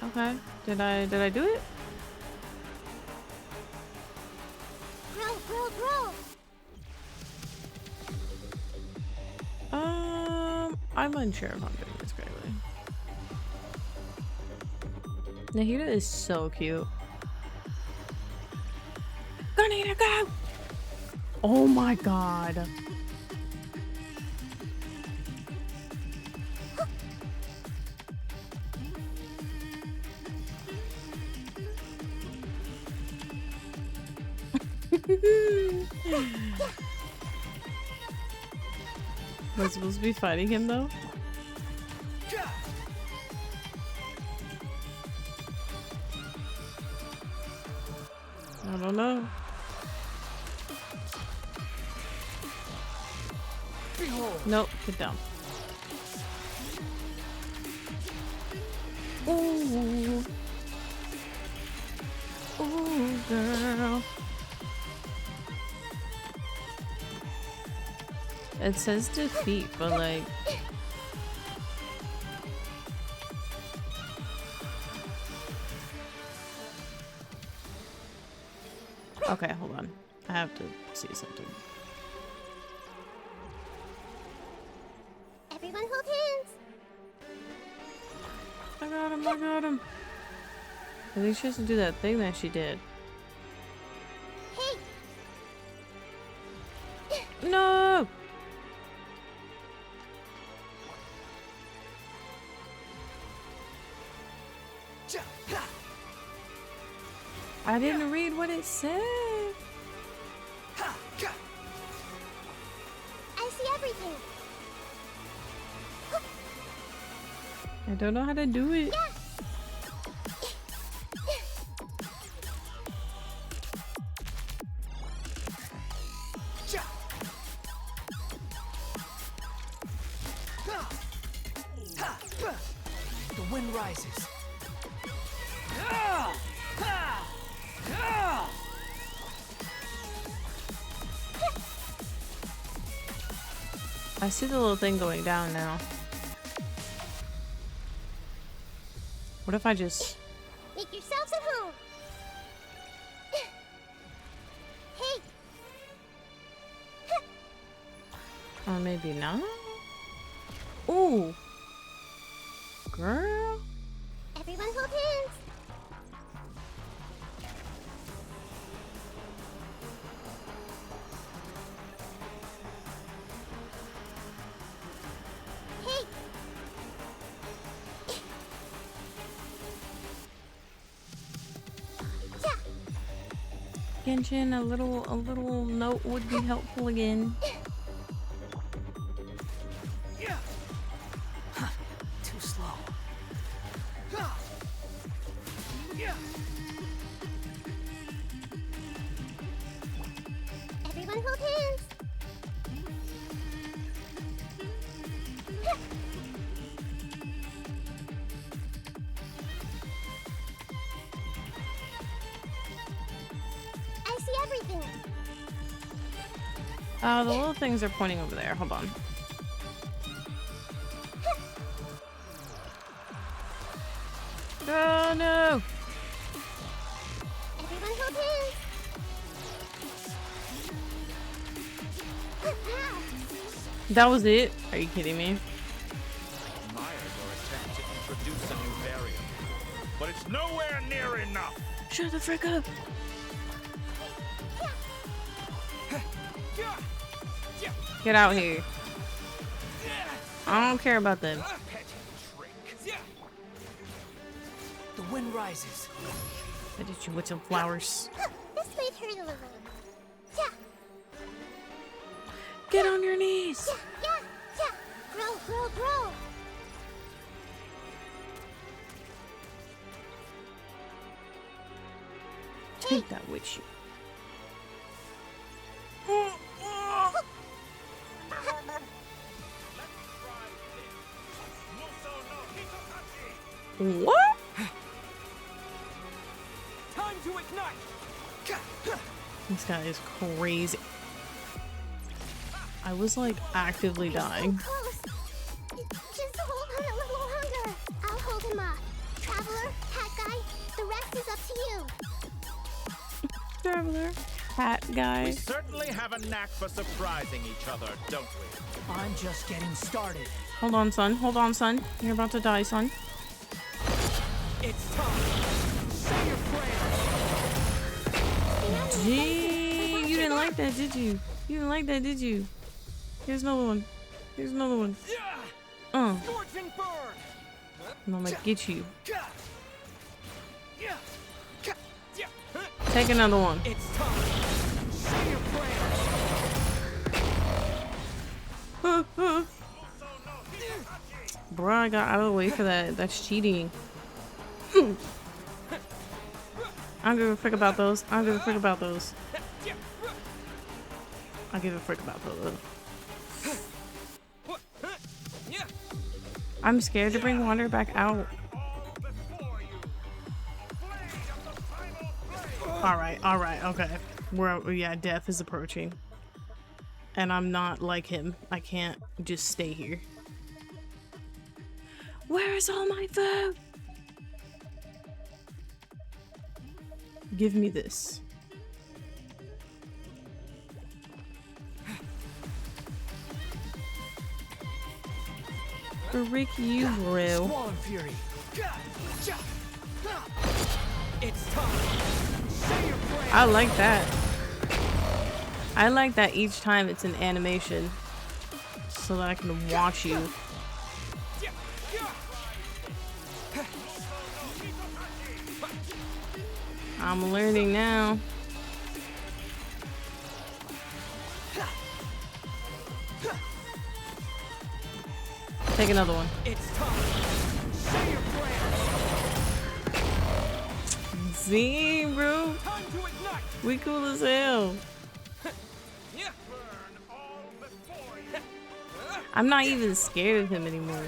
okay. Did I do it? Grow! I'm unsure if I'm doing this correctly. Nahida is so cute. Go, Nahida, go! Oh my god. Was I supposed to be fighting him though? I don't know. Nope, get down. Ooh. Ooh, girl. It says defeat, but like... Okay, hold on. I have to see something. Everyone hold hands! I got him, I got him. I think she has to do that thing that she did. Hey! No! I didn't read what it said. I see everything! I don't know how to do it. The wind rises. I see the little thing going down now. What if I just... Make yourselves at home! Hey! Or maybe not? Ooh! Girl? Everyone hold hands! Hey! Genshin, a little note would be helpful again. Too slow. Everyone hold hands. I see everything. The little things are pointing over there. Hold on. Oh no! Everyone hold hands. That was it? Are you kidding me? Admire your attempt to introduce a new variant, but it's nowhere near enough. Shut the frick up! Get out here. I don't care about them. The wind rises. I did you with some flowers. This might hurt a little. Yeah. Get on your knees. Yeah. Grow. Take that with you. What? Time to ignite. This guy is crazy. I was like actively dying. Just hold on a little longer. I'll hold him off. Traveler, hat guy, the rest is up to you. Traveler, hat guy. We certainly have a knack for surprising each other, don't we? I'm just getting started. Hold on, son. Hold on, son. You're about to die, son. It's time. Say your prayers. Gee, you didn't like that, did you? You didn't like that, did you? Here's another one. Here's another one. Scorching burn. And I'm gonna get you. Take another one. It's time. Say your prayers. Bro, I got out of the way for that. That's cheating. I don't give a frick about those. I don't give a frick about those. I give a frick about those. I'm scared to bring water back out. Alright, okay. Yeah, death is approaching. And I'm not like him. I can't just stay here. Where is all my food? Give me this. Frick you, bro. Squall and fury. It's time. Say your prayers. I like that. I like that each time it's an animation, so that I can watch you. I'm learning now. Take another one. It's time. Say your prayers. See, bro? Time to ignite. We cool as hell. I'm not even scared of him anymore.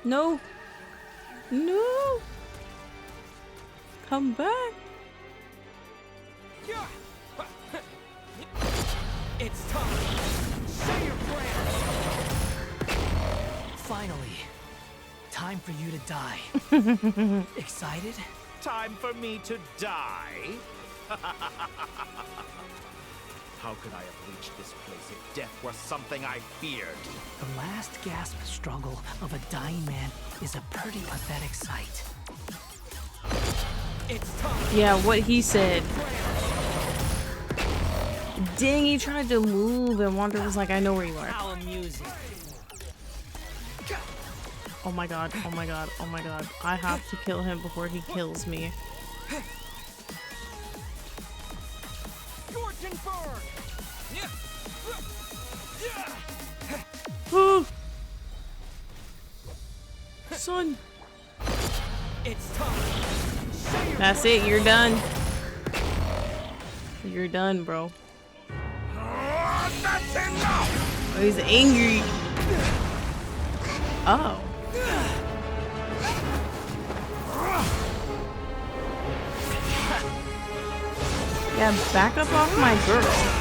No. No. Come back. It's time. Say your prayers. Finally. Time for you to die. Excited? Time for me to die? How could I have reached this place if death were something I feared? The last gasp struggle of a dying man is a pretty pathetic sight. It's time. Yeah, what he said. Dang, he tried to move and Wander was like, I know where you are. How amusing. Oh my god, oh my god, oh my god. I have to kill him before he kills me. Scorch and burn! Oh. Son. It's time. That's it, you're done. You're done, bro. That's enough! Oh, he's angry. Oh. Yeah, back up off my girl.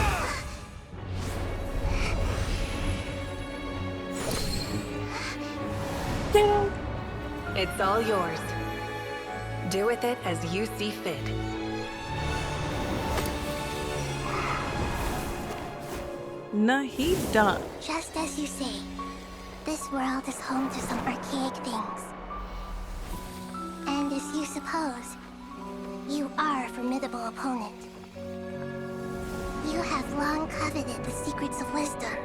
It's all yours. Do with it as you see fit. Nah, he done. Just as you say, this world is home to some archaic things. And as you suppose, you are a formidable opponent. You have long coveted the secrets of wisdom.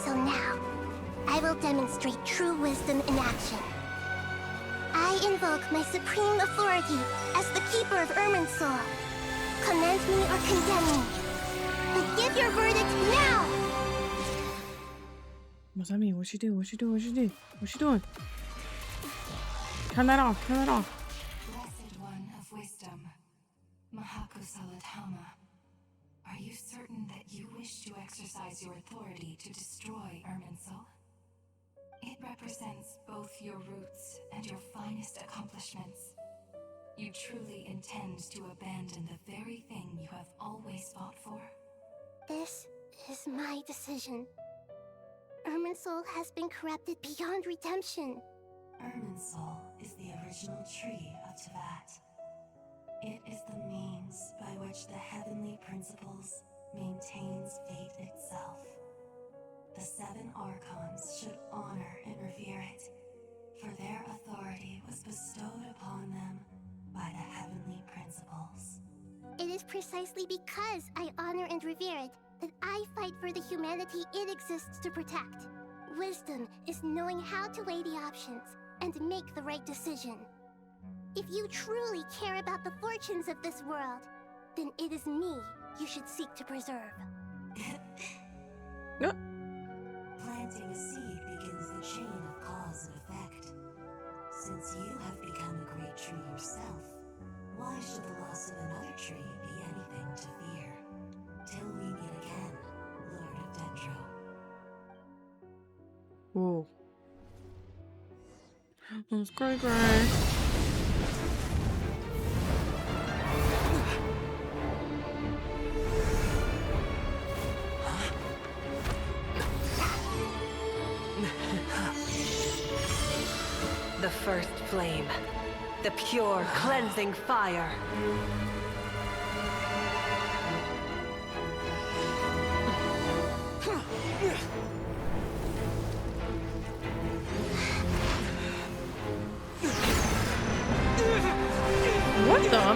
So now, I will demonstrate true wisdom in action. I invoke my supreme authority as the keeper of Irminsul. Commend me or condemn me. But give your verdict now! What's that mean? What you do? What you do? What you do? What you doing? Turn that off. Turn that off. Blessed one of wisdom, Mahako Salatama, are you certain that you wish to exercise your authority to destroy Irminsul? It represents both your roots and your finest accomplishments. You truly intend to abandon the very thing you have always fought for? This is my decision. Irminsul has been corrupted beyond redemption. Irminsul is the original tree of Teyvat. It is the means by which the heavenly principles maintains fate itself. The 7 archons should honor and revere it, for their authority was bestowed upon them by the heavenly principles. It is precisely because I honor and revere it that I fight for the humanity it exists to protect. Wisdom is knowing how to weigh the options and make the right decision. If you truly care about the fortunes of this world, then it is me you should seek to preserve. Planting a seed begins the chain of cause and effect. Since you have become a great tree yourself, why should the loss of another tree be anything to fear? Till we meet again, Lord of Dendro. Whoa. That's great. The first flame. The pure, cleansing fire. What the?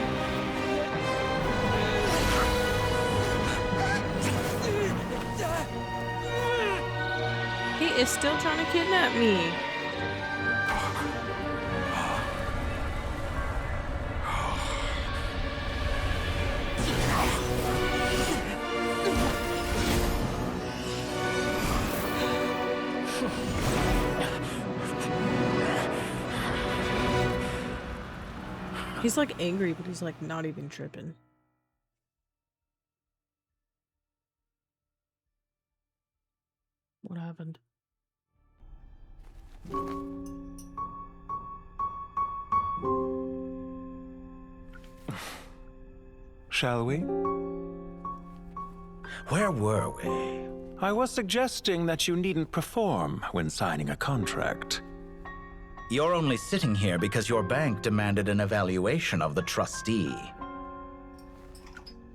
He is still trying to kidnap me. He's like angry, but he's like not even tripping. What happened? Shall we? Where were we? I was suggesting that you needn't perform when signing a contract. You're only sitting here because your bank demanded an evaluation of the trustee.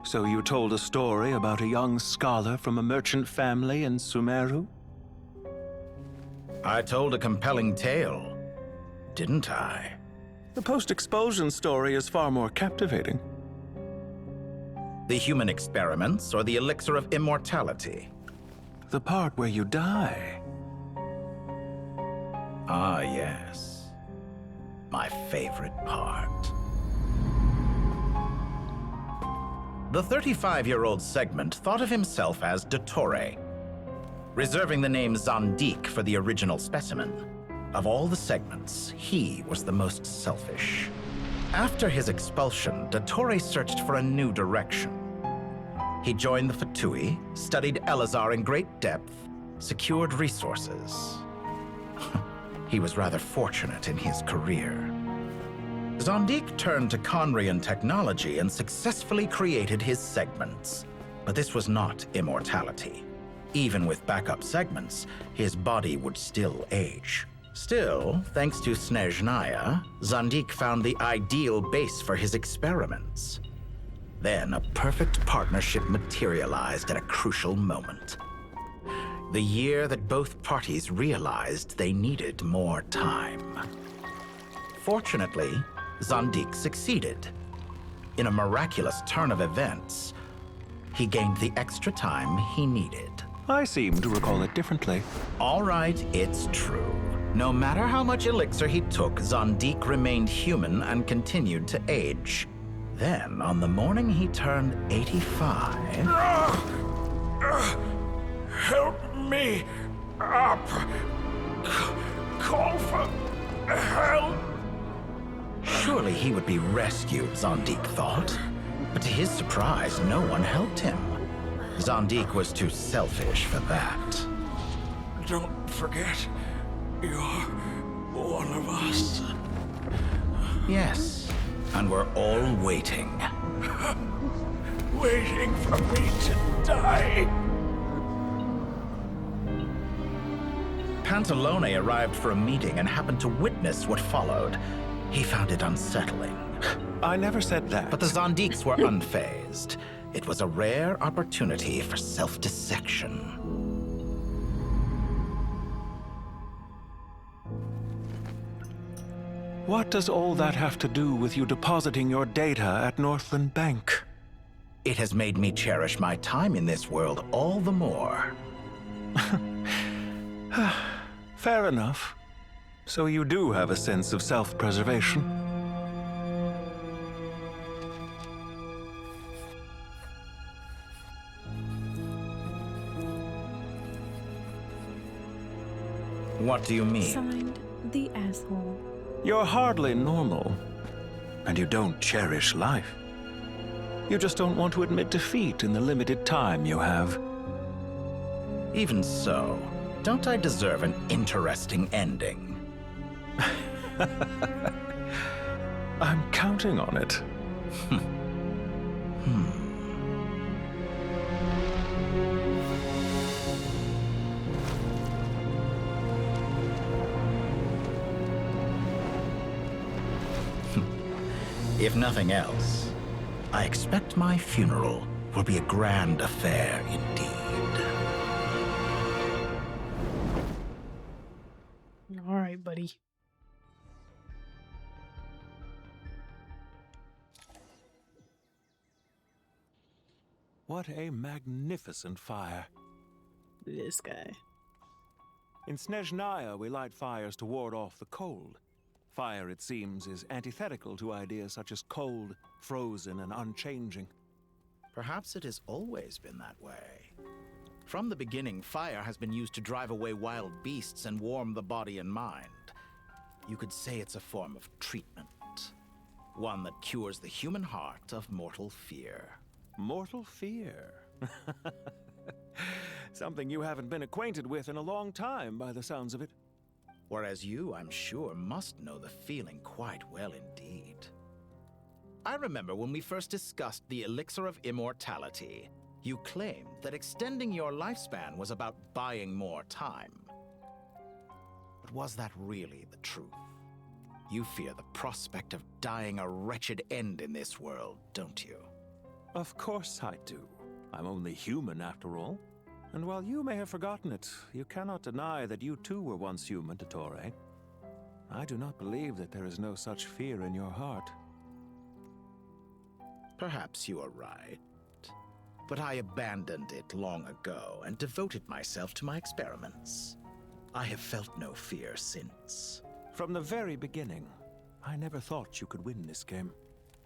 So you told a story about a young scholar from a merchant family in Sumeru? I told a compelling tale, didn't I? The post-expulsion story is far more captivating. The human experiments or the elixir of immortality? The part where you die. Ah, yes. My favorite part. The 35-year-old Segment thought of himself as Dottore, reserving the name Zondique for the original specimen. Of all the Segments, he was the most selfish. After his expulsion, Dottore searched for a new direction. He joined the Fatui, studied Elazar in great depth, secured resources. He was rather fortunate in his career. Zondique turned to Conrian technology and successfully created his segments. But this was not immortality. Even with backup segments, his body would still age. Still, thanks to Snezhnaya, Zondique found the ideal base for his experiments. Then a perfect partnership materialized at a crucial moment. The year that both parties realized they needed more time. Fortunately, Zondique succeeded. In a miraculous turn of events, he gained the extra time he needed. I seem to recall it differently. All right, it's true. No matter how much elixir he took, Zondique remained human and continued to age. Then, on the morning he turned 85... Help me up! Call for help! Surely he would be rescued, Zondique thought. But to his surprise, no one helped him. Zondique was too selfish for that. Don't forget, you're one of us. Yes, and we're all waiting. Waiting for me to die. Pantalone arrived for a meeting and happened to witness what followed. He found it unsettling. I never said that. But the Zondiques were unfazed. It was a rare opportunity for self-dissection. What does all that have to do with you depositing your data at Northland Bank? It has made me cherish my time in this world all the more. Fair enough. So you do have a sense of self-preservation. What do you mean? Signed, the asshole. You're hardly normal. And you don't cherish life. You just don't want to admit defeat in the limited time you have. Even so, don't I deserve an interesting ending? I'm counting on it. If nothing else, I expect my funeral will be a grand affair indeed. All right, buddy. What a magnificent fire. This guy. In Snezhnaya, we light fires to ward off the cold. Fire, it seems, is antithetical to ideas such as cold, frozen, and unchanging. Perhaps it has always been that way. From the beginning, fire has been used to drive away wild beasts and warm the body and mind. You could say it's a form of treatment. One that cures the human heart of mortal fear. Mortal fear? Something you haven't been acquainted with in a long time, by the sounds of it. Whereas you, I'm sure, must know the feeling quite well indeed. I remember when we first discussed the elixir of immortality, you claimed that extending your lifespan was about buying more time. But was that really the truth? You fear the prospect of dying a wretched end in this world, don't you? Of course I do. I'm only human, after all. And while you may have forgotten it, you cannot deny that you too were once human, Dottore. I do not believe that there is no such fear in your heart. Perhaps you are right. But I abandoned it long ago and devoted myself to my experiments. I have felt no fear since. From the very beginning, I never thought you could win this game.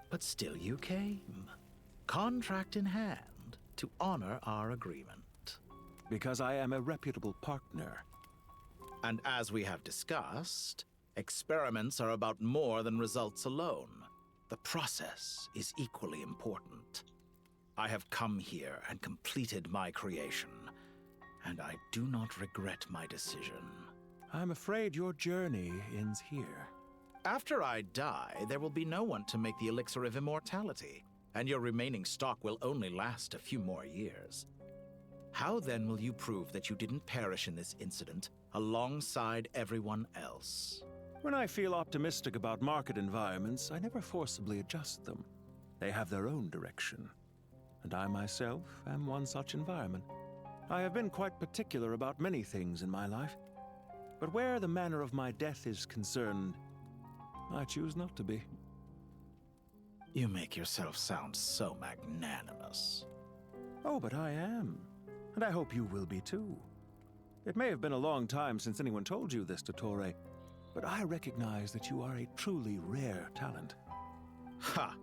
But still you came. Contract in hand to honor our agreement. Because I am a reputable partner. And as we have discussed, experiments are about more than results alone. The process is equally important. I have come here and completed my creation, and I do not regret my decision. I'm afraid your journey ends here. After I die, there will be no one to make the elixir of immortality, and your remaining stock will only last a few more years. How then will you prove that you didn't perish in this incident alongside everyone else? When I feel optimistic about market environments, I never forcibly adjust them. They have their own direction. And I myself am one such environment. I have been quite particular about many things in my life. But where the manner of my death is concerned, I choose not to be. You make yourself sound so magnanimous. Oh, but I am. And I hope you will be too. It may have been a long time since anyone told you this, Dottore, but I recognize that you are a truly rare talent. Ha!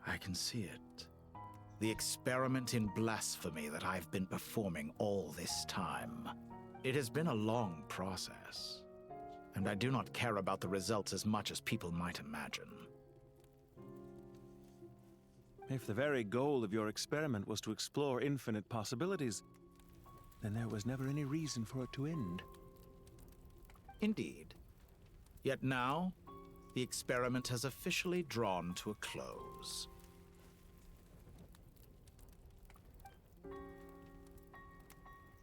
I can see it. The experiment in blasphemy that I've been performing all this time. It has been a long process, and I do not care about the results as much as people might imagine. If the very goal of your experiment was to explore infinite possibilities, then there was never any reason for it to end. Indeed. Yet now, the experiment has officially drawn to a close.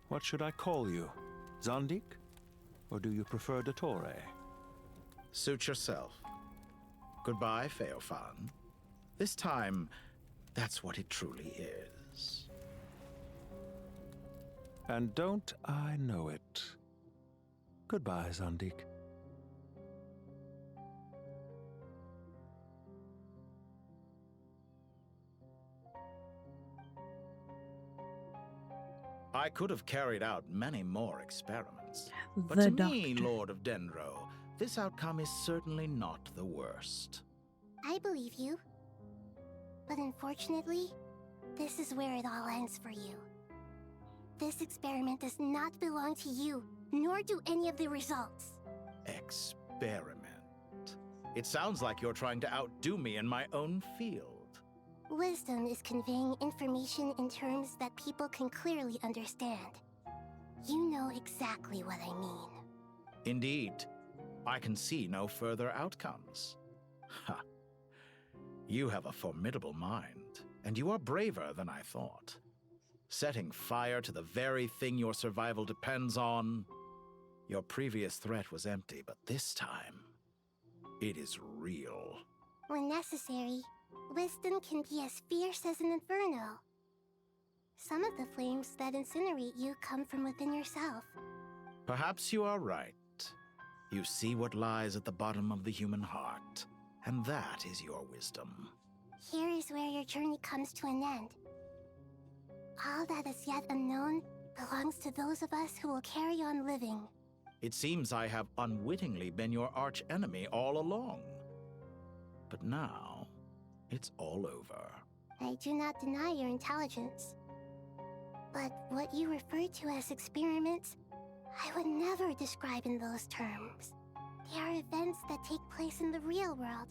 What should I call you? Zandik? Or do you prefer Dottore? Suit yourself. Goodbye, Feofan. This time, that's what it truly is. And don't I know it? Goodbye, Zandik. I could have carried out many more experiments. But The to me, doctor. Lord of Dendro, this outcome is certainly not the worst. I believe you. But unfortunately, this is where it all ends for you. This experiment does not belong to you, nor do any of the results. Experiment. It sounds like you're trying to outdo me in my own field. Wisdom is conveying information in terms that people can clearly understand. You know exactly what I mean. Indeed. I can see no further outcomes. Ha. You have a formidable mind, and you are braver than I thought. Setting fire to the very thing your survival depends on. Your previous threat was empty, but this time, it is real. When necessary, wisdom can be as fierce as an inferno. Some of the flames that incinerate you come from within yourself. Perhaps you are right. You see what lies at the bottom of the human heart, and that is your wisdom. Here is where your journey comes to an end. All that is yet unknown belongs to those of us who will carry on living. It seems I have unwittingly been your arch-enemy all along. But now, it's all over. I do not deny your intelligence. But what you refer to as experiments, I would never describe in those terms. They are events that take place in the real world,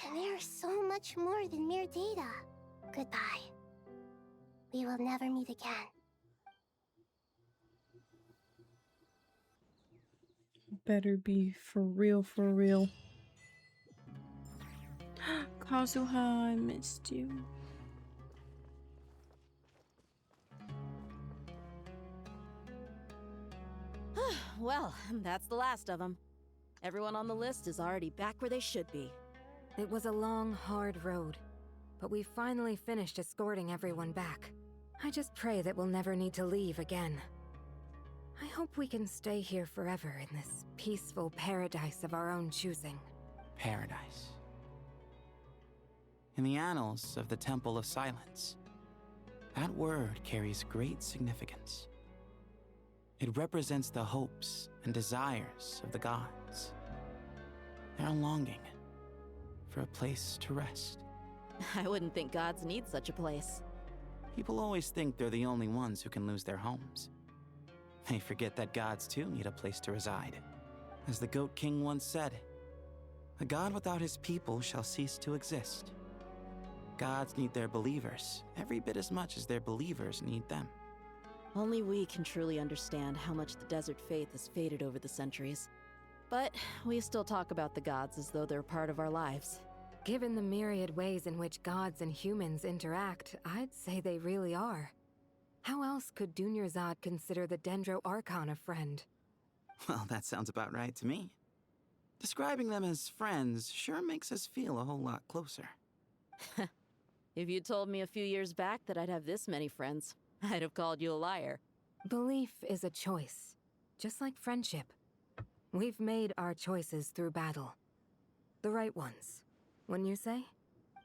and they are so much more than mere data. Goodbye. We will never meet again. Better be for real, for real. Kazuha, I missed you. Well, that's the last of them. Everyone on the list is already back where they should be. It was a long, hard road, but we finally finished escorting everyone back. I just pray that we'll never need to leave again. I hope we can stay here forever in this peaceful paradise of our own choosing. Paradise. In the annals of the Temple of Silence, that word carries great significance. It represents the hopes and desires of the gods. Their longing for a place to rest. I wouldn't think gods need such a place. People always think they're the only ones who can lose their homes. They forget that gods too need a place to reside. As the Goat King once said, "A god without his people shall cease to exist." Gods need their believers every bit as much as their believers need them. Only we can truly understand how much the desert faith has faded over the centuries. But we still talk about the gods as though they're part of our lives. Given the myriad ways in which gods and humans interact, I'd say they really are. How else could Dunyarzad consider the Dendro Archon a friend? Well, that sounds about right to me. Describing them as friends sure makes us feel a whole lot closer. If you told me a few years back that I'd have this many friends, I'd have called you a liar. Belief is a choice, just like friendship. We've made our choices through battle. The right ones, wouldn't you say?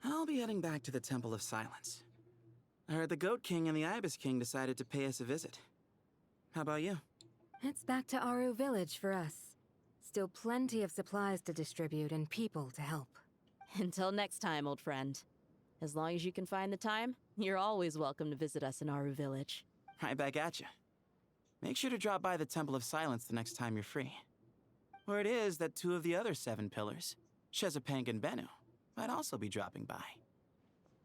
I'll be heading back to the Temple of Silence. I heard the Goat King and the Ibis King decided to pay us a visit. How about you? It's back to Aru Village for us. Still plenty of supplies to distribute and people to help. Until next time, old friend. As long as you can find the time, you're always welcome to visit us in Aru Village. Right back at you. Make sure to drop by the Temple of Silence the next time you're free. Where it is that two of the other 7 pillars, Shezapang and Bennu, might also be dropping by.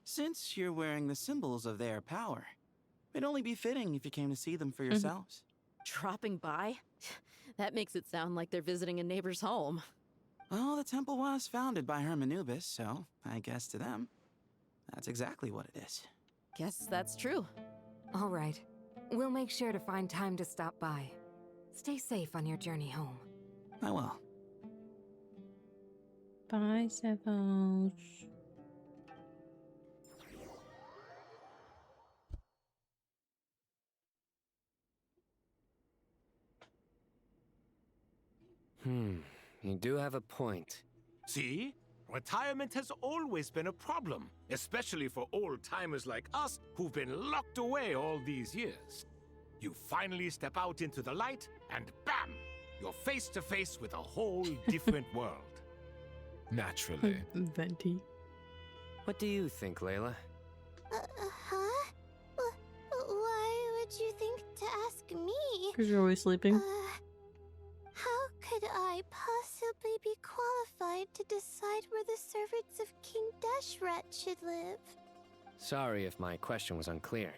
Since you're wearing the symbols of their power, it'd only be fitting if you came to see them for yourselves. Dropping by? That makes it sound like they're visiting a neighbor's home. Well, the temple was founded by Hermanubis, so I guess to them, that's exactly what it is. Guess that's true. All right. We'll make sure to find time to stop by. Stay safe on your journey home. I will. Bye, Sevos. You do have a point. See? Retirement has always been a problem, especially for old-timers like us who've been locked away all these years. You finally step out into the light, and bam! You're face to face with a whole different world. Naturally. Venti. What do you think, Layla? Huh? Why would you think to ask me? Because you're always sleeping. How could I possibly be qualified to decide where the servants of King Deshret should live? Sorry if my question was unclear.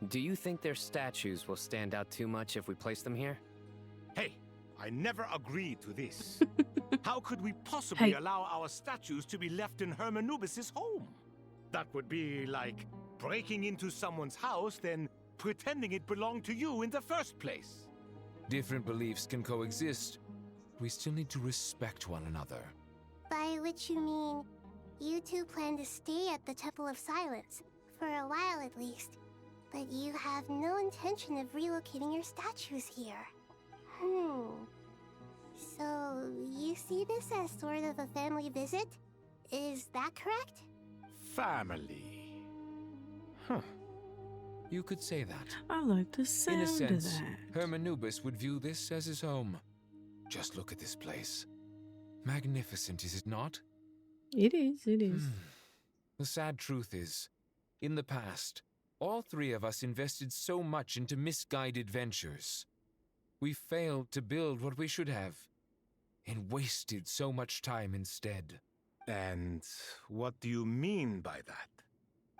Do you think their statues will stand out too much if we place them here? Hey, I never agreed to this. How could we possibly allow our statues to be left in Hermanubis' home? That would be like breaking into someone's house, then pretending it belonged to you in the first place. Different beliefs can coexist. We still need to respect one another. By which you mean, you two plan to stay at the Temple of Silence, for a while at least, but you have no intention of relocating your statues here. So, you see this as sort of a family visit? Is that correct? Family. Huh. You could say that. I like the sound In a sense, of that. Hermanubis would view this as his home. Just look at this place. Magnificent, is it not? It is, it is. The sad truth is, in the past, all 3 of us invested so much into misguided ventures. We failed to build what we should have, and wasted so much time instead. And what do you mean by that?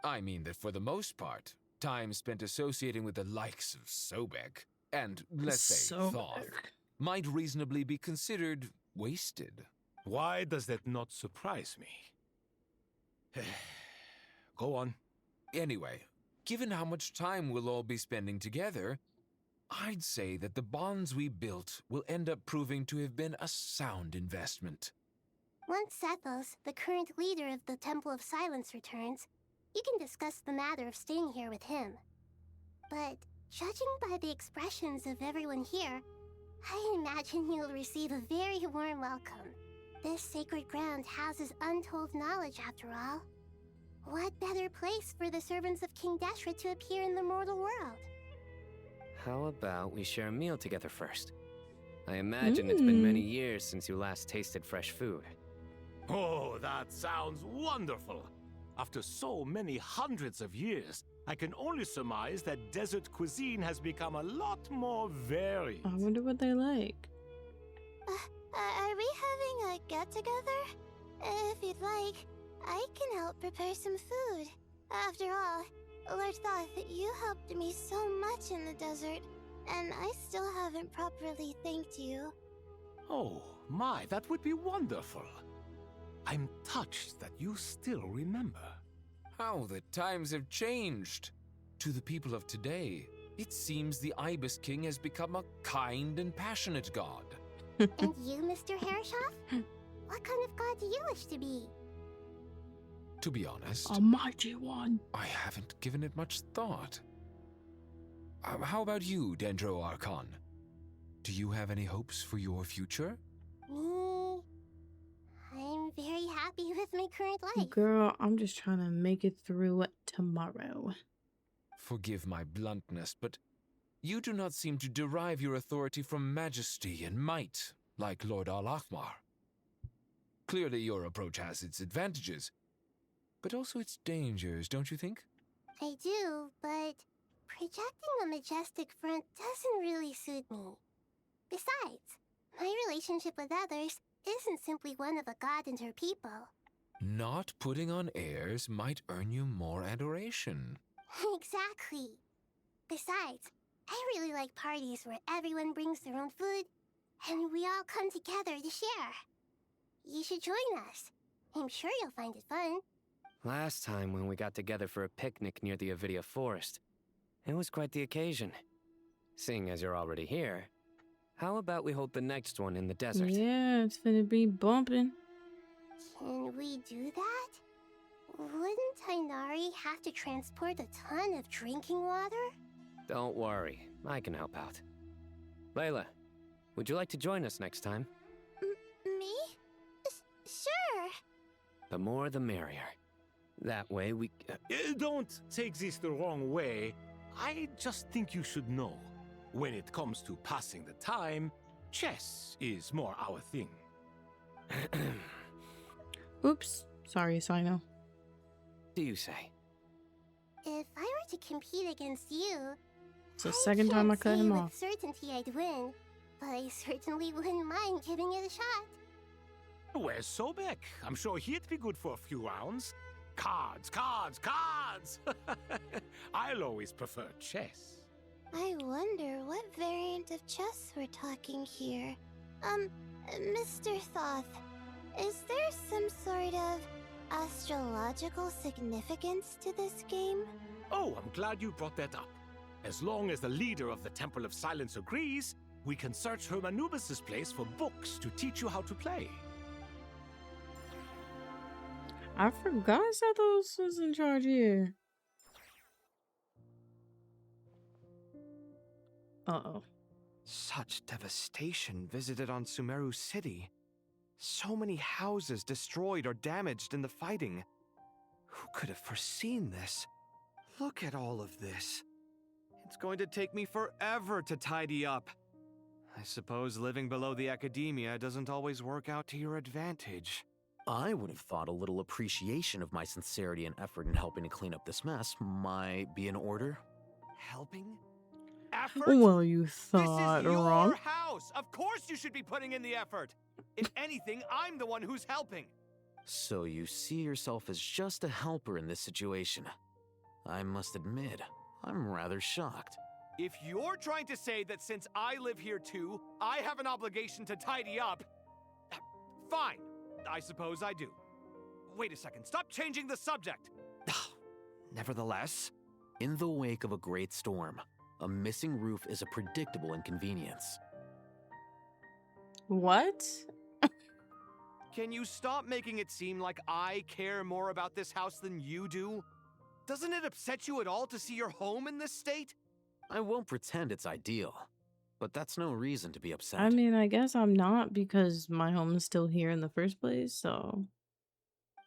I mean that for the most part, time spent associating with the likes of Sobek, and, let's say, Thoth, might reasonably be considered wasted. Why does that not surprise me? Go on. Anyway, given how much time we'll all be spending together, I'd say that the bonds we built will end up proving to have been a sound investment. Once Sethos, the current leader of the Temple of Silence, returns, you can discuss the matter of staying here with him. But judging by the expressions of everyone here, I imagine you'll receive a very warm welcome. This sacred ground houses untold knowledge, after all. What better place for the servants of King Deshret to appear in the mortal world? How about we share a meal together first? I imagine it's been many years since you last tasted fresh food. Oh, that sounds wonderful. After so many hundreds of years, I can only surmise that desert cuisine has become a lot more varied. I wonder what they like. Are we having a get-together? If you'd like, I can help prepare some food. After all, Lord Thoth, you helped me so much in the desert, and I still haven't properly thanked you. Oh, my, that would be wonderful. I'm touched that you still remember. How the times have changed. To the people of today, it seems the Ibis King has become a kind and passionate god. And you, Mr. Herreshoff? What kind of god do you wish to be? To be honest, a mighty one. I haven't given it much thought. How about you, Dendro Archon? Do you have any hopes for your future? Me? I'm very happy with my current life. Girl, I'm just trying to make it through tomorrow. Forgive my bluntness, but you do not seem to derive your authority from majesty and might, like Lord Al-Akhmar. Clearly your approach has its advantages, but also its dangers, don't you think? I do, but projecting a majestic front doesn't really suit me. Besides, my relationship with others isn't simply one of a god and her people. Not putting on airs might earn you more adoration. Exactly. Besides, I really like parties where everyone brings their own food and we all come together to share. You should join us. I'm sure you'll find it fun. Last time when we got together for a picnic near the Avidia Forest, it was quite the occasion. Seeing as you're already here, how about we hold the next one in the desert? Yeah, it's gonna be bumping. Can we do that? Wouldn't Tainari have to transport a ton of drinking water? Don't worry, I can help out. Layla, would you like to join us next time? Me? Sure. The more the merrier. That way we... Don't take this the wrong way. I just think you should know. When it comes to passing the time, chess is more our thing. Oops. Sorry, Sino. Do you say? If I were to compete against you, It's the second time I cut him with off. certainty I'd win, but I certainly wouldn't mind giving it a shot. Where's Sobek? I'm sure he'd be good for a few rounds. Cards, cards, cards! I'll always prefer chess. I wonder what variant of chess we're talking here. Mr. Thoth, is there some sort of astrological significance to this game? Oh, I'm glad you brought that up. As long as the leader of the Temple of Silence agrees, we can search Hermanubis' place for books to teach you how to play. I forgot Sethos was in charge here. Uh-oh. Such devastation visited on Sumeru City. So many houses destroyed or damaged in the fighting. Who could have foreseen this? Look at all of this. It's going to take me forever to tidy up. I suppose living below the academia doesn't always work out to your advantage. I would have thought a little appreciation of my sincerity and effort in helping to clean up this mess might be in order. Helping? Effort? Well, you thought This is your wrong. house! Of course you should be putting in the effort! If anything, I'm the one who's helping! So you see yourself as just a helper in this situation. I must admit, I'm rather shocked. If you're trying to say that since I live here too, I have an obligation to tidy up, fine. I suppose I do. Wait a second, stop changing the subject! Nevertheless, in the wake of a great storm, a missing roof is a predictable inconvenience. What? Can you stop making it seem like I care more about this house than you do? Doesn't it upset you at all to see your home in this state? I won't pretend it's ideal, but that's no reason to be upset. I mean, I guess I'm not because my home is still here in the first place, so...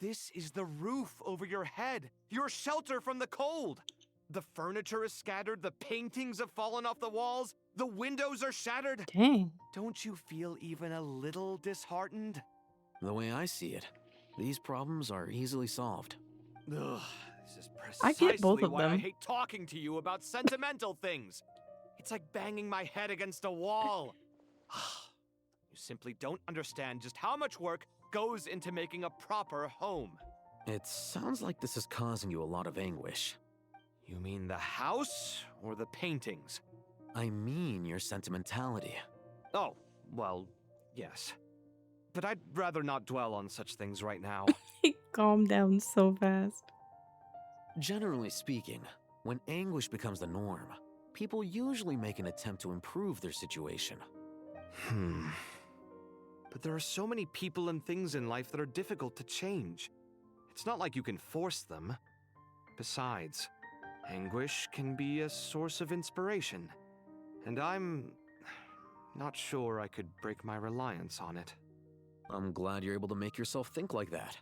This is the roof over your head, your shelter from the cold. The furniture is scattered, the paintings have fallen off the walls, the windows are shattered. Dang. Don't you feel even a little disheartened? The way I see it, these problems are easily solved. Ugh, this is I get both precisely of why I them. hate talking to you about sentimental things. It's like banging my head against a wall. You simply don't understand just how much work goes into making a proper home. It sounds like this is causing you a lot of anguish. You mean the house or the paintings? I mean your sentimentality. Oh, well, yes. But I'd rather not dwell on such things right now. Calm down so fast. Generally speaking, when anguish becomes the norm, people usually make an attempt to improve their situation. But there are so many people and things in life that are difficult to change. It's not like you can force them. Besides, anguish can be a source of inspiration. And I'm not sure I could break my reliance on it. I'm glad you're able to make yourself think like that.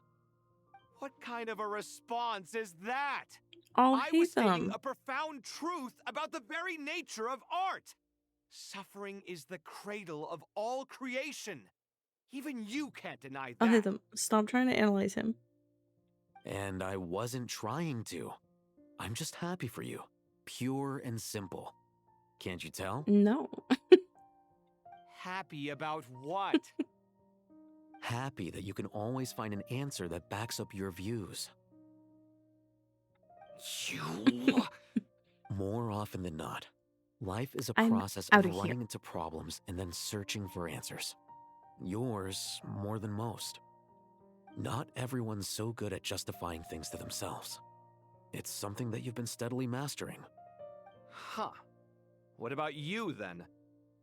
What kind of a response is that? I was hate them. stating a profound truth about the very nature of art. Suffering is the cradle of all creation. Even you can't deny that. I'll hit them. Stop trying to analyze him. And I wasn't trying to. I'm just happy for you. Pure and simple. Can't you tell? No. Happy about what? Happy that you can always find an answer that backs up your views. You... More often than not, life is a I'm process outta of here. running into problems and then searching for answers. Yours more than most. Not everyone's so good at justifying things to themselves. It's something that you've been steadily mastering. Huh. What about you, then?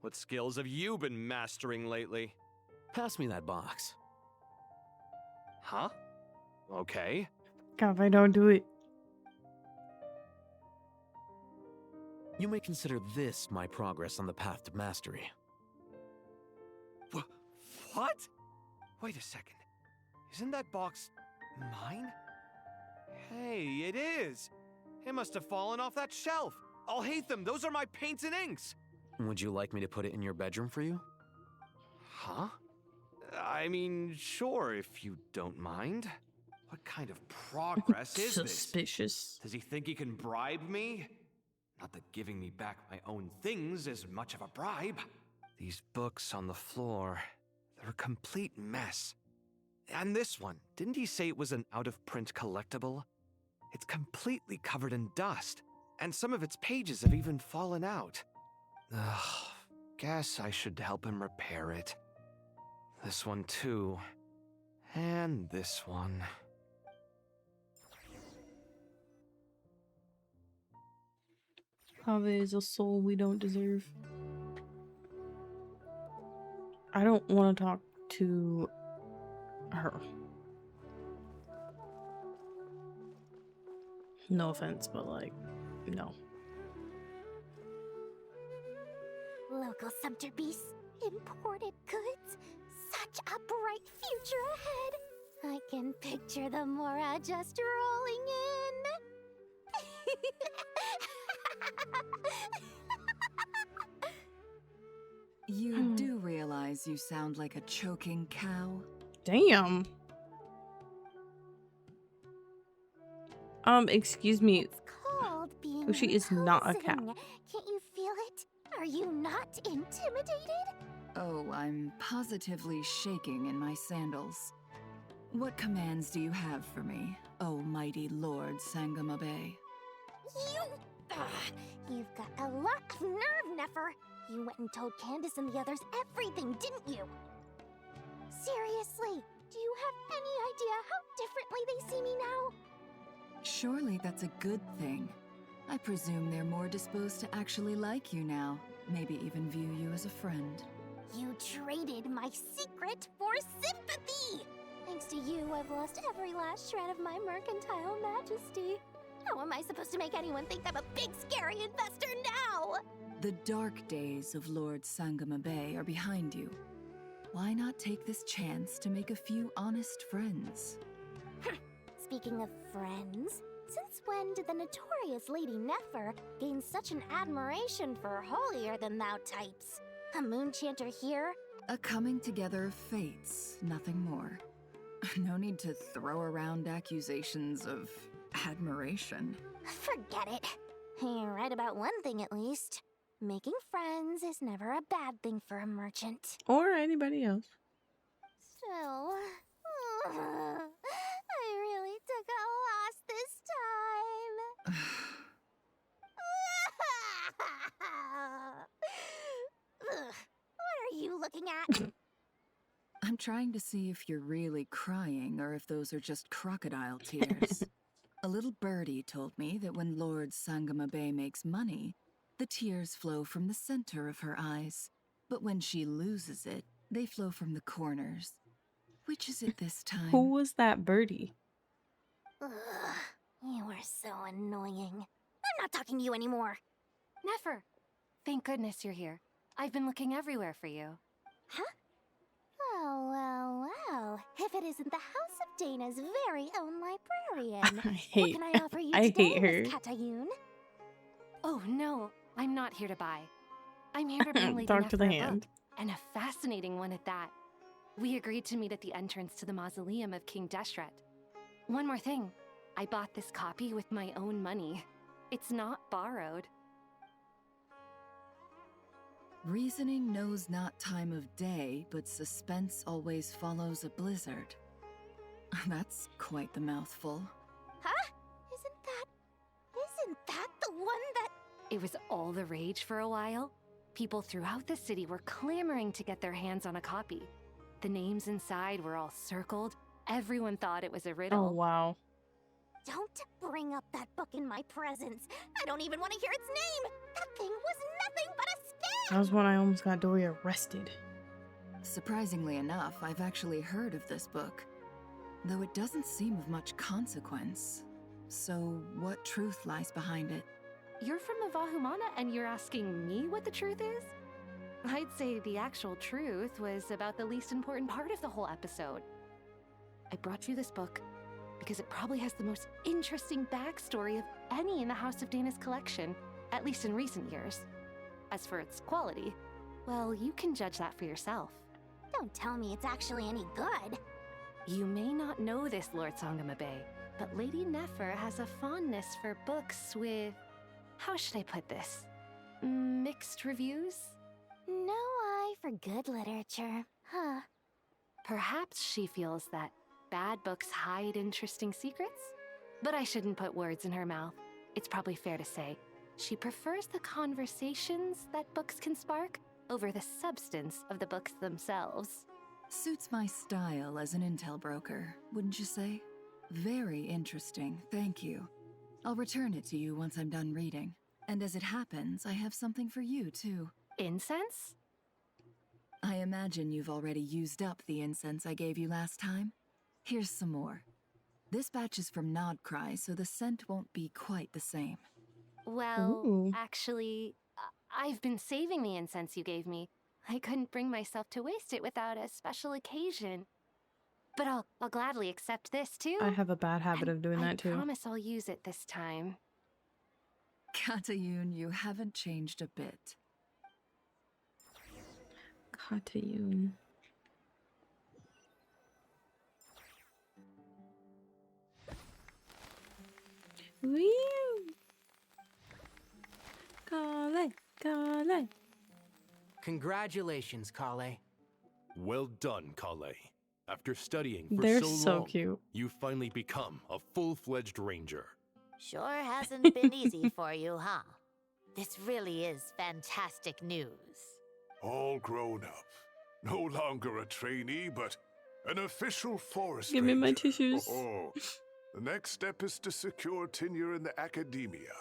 What skills have you been mastering lately? Pass me that box. Huh? Okay. God, if I don't do it. You may consider this my progress on the path to mastery. What? Wait a second. Isn't that box mine? Hey, it is. It must have fallen off that shelf. I'll hate them. Those are my paints and inks. Would you like me to put it in your bedroom for you? Huh? I mean, sure, if you don't mind. What kind of progress is this? Suspicious. Does he think he can bribe me? Not that giving me back my own things is much of a bribe. These books on the floor, they're a complete mess. And this one, didn't he say it was an out-of-print collectible? It's completely covered in dust, and some of its pages have even fallen out. Ugh, guess I should help him repair it. This one too. And this one. Pave is a soul we don't deserve. I don't want to talk to her. No offense, but like, no. Local subterbeast, imported goods, such a bright future ahead. I can picture the Mora just rolling in. You do realize you sound like a choking cow? Damn. Excuse me. Called being Oh, she is not a cow. imposing. Can't you feel it? Are you not intimidated? Oh, I'm positively shaking in my sandals. What commands do you have for me, oh mighty Lord Sangamabe? You've got a lot of nerve, Nefer. You went and told Candace and the others everything, didn't you? Seriously, do you have any idea how differently they see me now? Surely that's a good thing. I presume they're more disposed to actually like you now, maybe even view you as a friend. You traded my secret for sympathy! Thanks to you, I've lost every last shred of my mercantile majesty. How am I supposed to make anyone think I'm a big, scary investor now? The dark days of Lord Sangamabe are behind you. Why not take this chance to make a few honest friends? Speaking of friends, Since when did the notorious Lady Nefer gain such an admiration for holier-than-thou types? A moon chanter here? A coming together of fates, nothing more. No need to throw around accusations of admiration. Forget it. You're right about one thing at least. Making friends is never a bad thing for a merchant. Or anybody else. So, I really took a loss this time. What are you looking at? I'm trying to see if you're really crying or if those are just crocodile tears. A little birdie told me that when Lord Sangamabe makes money, the tears flow from the center of her eyes. But when she loses it, they flow from the corners. Which is it this time? Who was that birdie? You are so annoying. I'm not talking to you anymore. Nefer, thank goodness you're here. I've been looking everywhere for you. Huh? Well. If it isn't the House of Dana's very own librarian. What can I offer you I today, hate her. Miss Katayun? Oh no, I'm not here to buy. I'm here to bring Lady Talk to Nefer the a hand. book, and a fascinating one at that. We agreed to meet at the entrance to the mausoleum of King Deshret. One more thing, I bought this copy with my own money. It's not borrowed. Reasoning knows not time of day, but suspense always follows a blizzard. That's quite the mouthful. Huh? Isn't that the one that... It was all the rage for a while. People throughout the city were clamoring to get their hands on a copy. The names inside were all circled. Everyone thought it was a riddle. Oh, wow. Don't bring up that book in my presence. I don't even want to hear its name. That thing was nothing but a scam. That was when I almost got Dory arrested. Surprisingly enough, I've actually heard of this book, though it doesn't seem of much consequence. So, what truth lies behind it? You're from the Vahumana and you're asking me what the truth is? I'd say the actual truth was about the least important part of the whole episode. I brought you this book because it probably has the most interesting backstory of any in the House of Dana's collection, at least in recent years. As for its quality, well, you can judge that for yourself. Don't tell me it's actually any good. You may not know this, Lord Sangamabe, but Lady Nefer has a fondness for books with... how should I put this? Mixed reviews? No eye for good literature, huh? Perhaps she feels that bad books hide interesting secrets? But I shouldn't put words in her mouth. It's probably fair to say she prefers the conversations that books can spark over the substance of the books themselves. Suits my style as an intel broker, wouldn't you say? Very interesting, thank you. I'll return it to you once I'm done reading. And as it happens, I have something for you, too. Incense? I imagine you've already used up the incense I gave you last time. Here's some more. This batch is from Nodcry, so the scent won't be quite the same. Well, Ooh. actually, I've been saving the incense you gave me. I couldn't bring myself to waste it without a special occasion. But I'll gladly accept this, too. I have a bad habit of doing that, too. I promise I'll use it this time. Katayun, you haven't changed a bit. Katayun. Woo! Kale. Congratulations, Kale. Well done, Kale. After studying for They're so so long, cute. you've finally become a full-fledged ranger. Sure hasn't been easy for you, huh? This really is fantastic news. All grown up. No longer a trainee, but an official forest Give me my ranger. tissues. Oh, the next step is to secure tenure in the academia.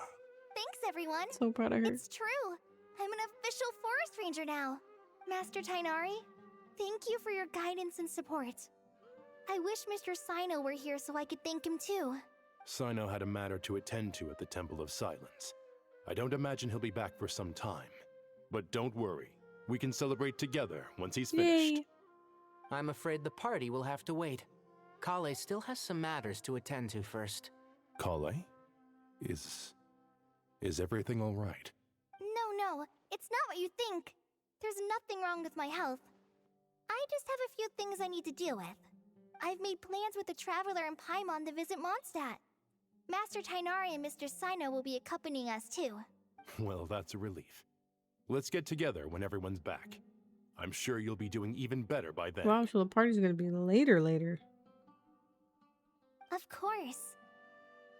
Thanks, everyone. So proud of her. It's true. I'm an official forest ranger now. Master Tainari, thank you for your guidance and support. I wish Mr. Sino were here so I could thank him too. Sino had a matter to attend to at the Temple of Silence. I don't imagine he'll be back for some time. But don't worry, we can celebrate together once he's finished. Yay. I'm afraid the party will have to wait. Kale still has some matters to attend to first. Kale, Is everything all right? No, it's not what you think. There's nothing wrong with my health. I just have a few things I need to deal with. I've made plans with the Traveler and Paimon to visit Mondstadt. Master Tainari and Mr. Sino will be accompanying us too. Well, that's a relief. Let's get together when everyone's back. I'm sure you'll be doing even better by then. Wow, so the party's gonna be later. Of course.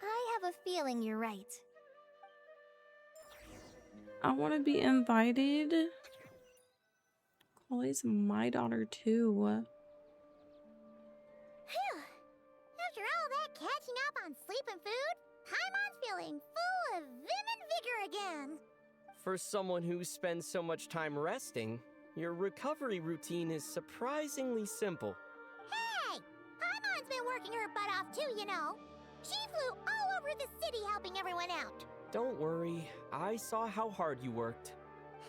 I have a feeling you're right. I want to be invited. Chloe's my daughter too. Phew! After all that catching up on sleep and food, Paimon's feeling full of vim and vigor again. For someone who spends so much time resting, your recovery routine is surprisingly simple. Hey! Paimon's been working her butt off too, you know. She flew all over the city helping everyone out. Don't worry, I saw how hard you worked.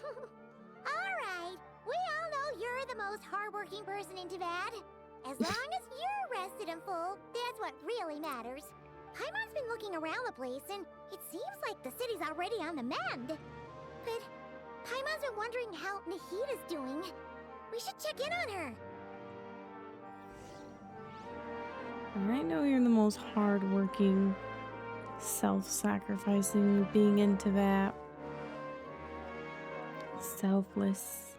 Alright, we all know you're the most hardworking person in Tavad. As long as you're rested and full, that's what really matters. Paimon's been looking around the place, and it seems like the city's already on the mend. But Paimon's been wondering how Nahida's doing. We should check in on her. I know you're the most hardworking, self-sacrificing being into that. Selfless.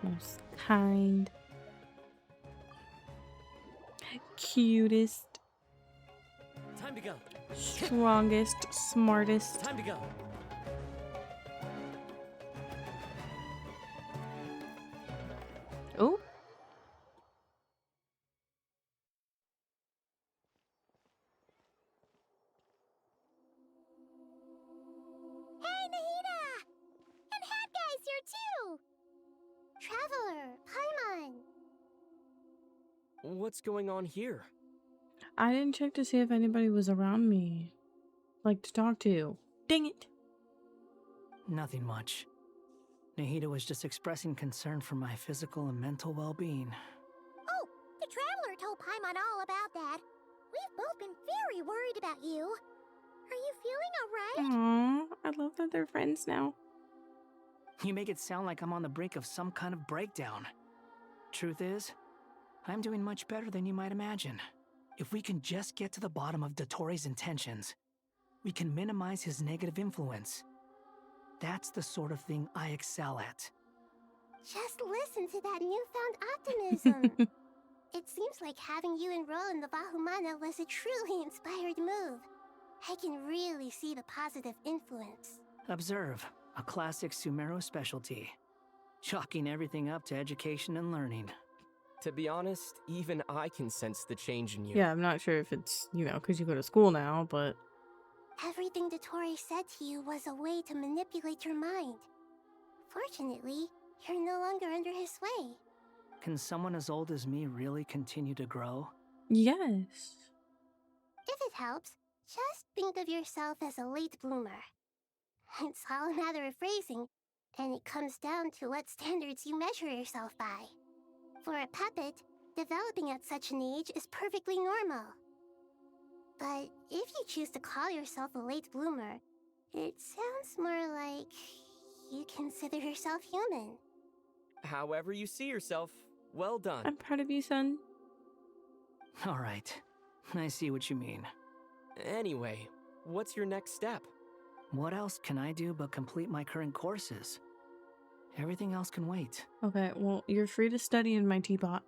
Most kind. Cutest. Time to go. Strongest, smartest. Time to go. Oh. Hey, Nahida! And Hat Guy's here too! Traveler, Paimon! What's going on here? I didn't check to see if anybody was around me. Like to talk to. Dang it. Nothing much. Nahida was just expressing concern for my physical and mental well-being. Oh, the Traveler told Paimon all about that. We've both been very worried about you. Are you feeling alright? Aww, I love that they're friends now. You make it sound like I'm on the brink of some kind of breakdown. Truth is, I'm doing much better than you might imagine. If we can just get to the bottom of Dottoro's intentions, we can minimize his negative influence. That's the sort of thing I excel at. Just listen to that newfound optimism. It seems like having you enroll in the Vahumana was a truly inspired move. I can really see the positive influence. Observe, a classic Sumeru specialty. Chalking everything up to education and learning. To be honest, even I can sense the change in you. Yeah, I'm not sure if it's, because you go to school now, but... Everything Dottori said to you was a way to manipulate your mind. Fortunately, you're no longer under his sway. Can someone as old as me really continue to grow? Yes. If it helps, just think of yourself as a late bloomer. It's all a matter of phrasing, and it comes down to what standards you measure yourself by. For a puppet, developing at such an age is perfectly normal. But if you choose to call yourself a late bloomer, it sounds more like you consider yourself human. However you see yourself, well done. I'm proud of you, son. Alright, I see what you mean. Anyway, what's your next step? What else can I do but complete my current courses? Everything else can wait. Okay, well, you're free to study in my teapot.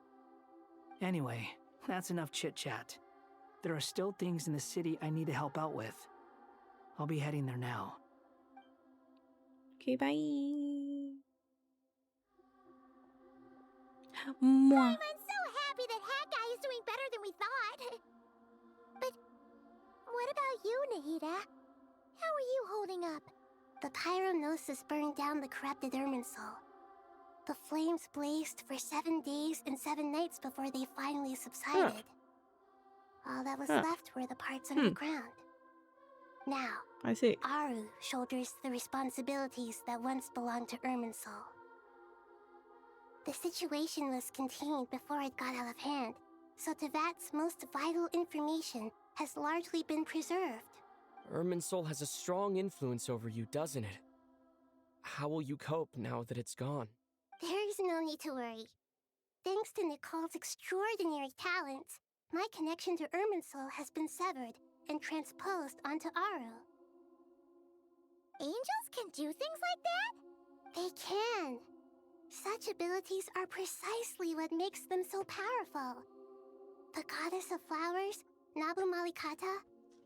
Anyway, that's enough chit-chat. There are still things in the city I need to help out with. I'll be heading there now. Okay, bye. Mwah. I'm so happy that Hat Guy is doing better than we thought. But what about you, Nahida? How are you holding up? The pyronosis burned down the corrupted Irminsul. The flames blazed for 7 days and 7 nights before they finally subsided. All that was left were the parts underground. Now, I see. Aru shoulders the responsibilities that once belonged to Irminsul. The situation was contained before it got out of hand, so Tevat's most vital information has largely been preserved. Irminsul has a strong influence over you, doesn't it? How will you cope now that it's gone? There is no need to worry. Thanks to Nicole's extraordinary talents, my connection to Irminsul has been severed and transposed onto Aru. Angels can do things like that? They can. Such abilities are precisely what makes them so powerful. The goddess of flowers, Nabu Malikata,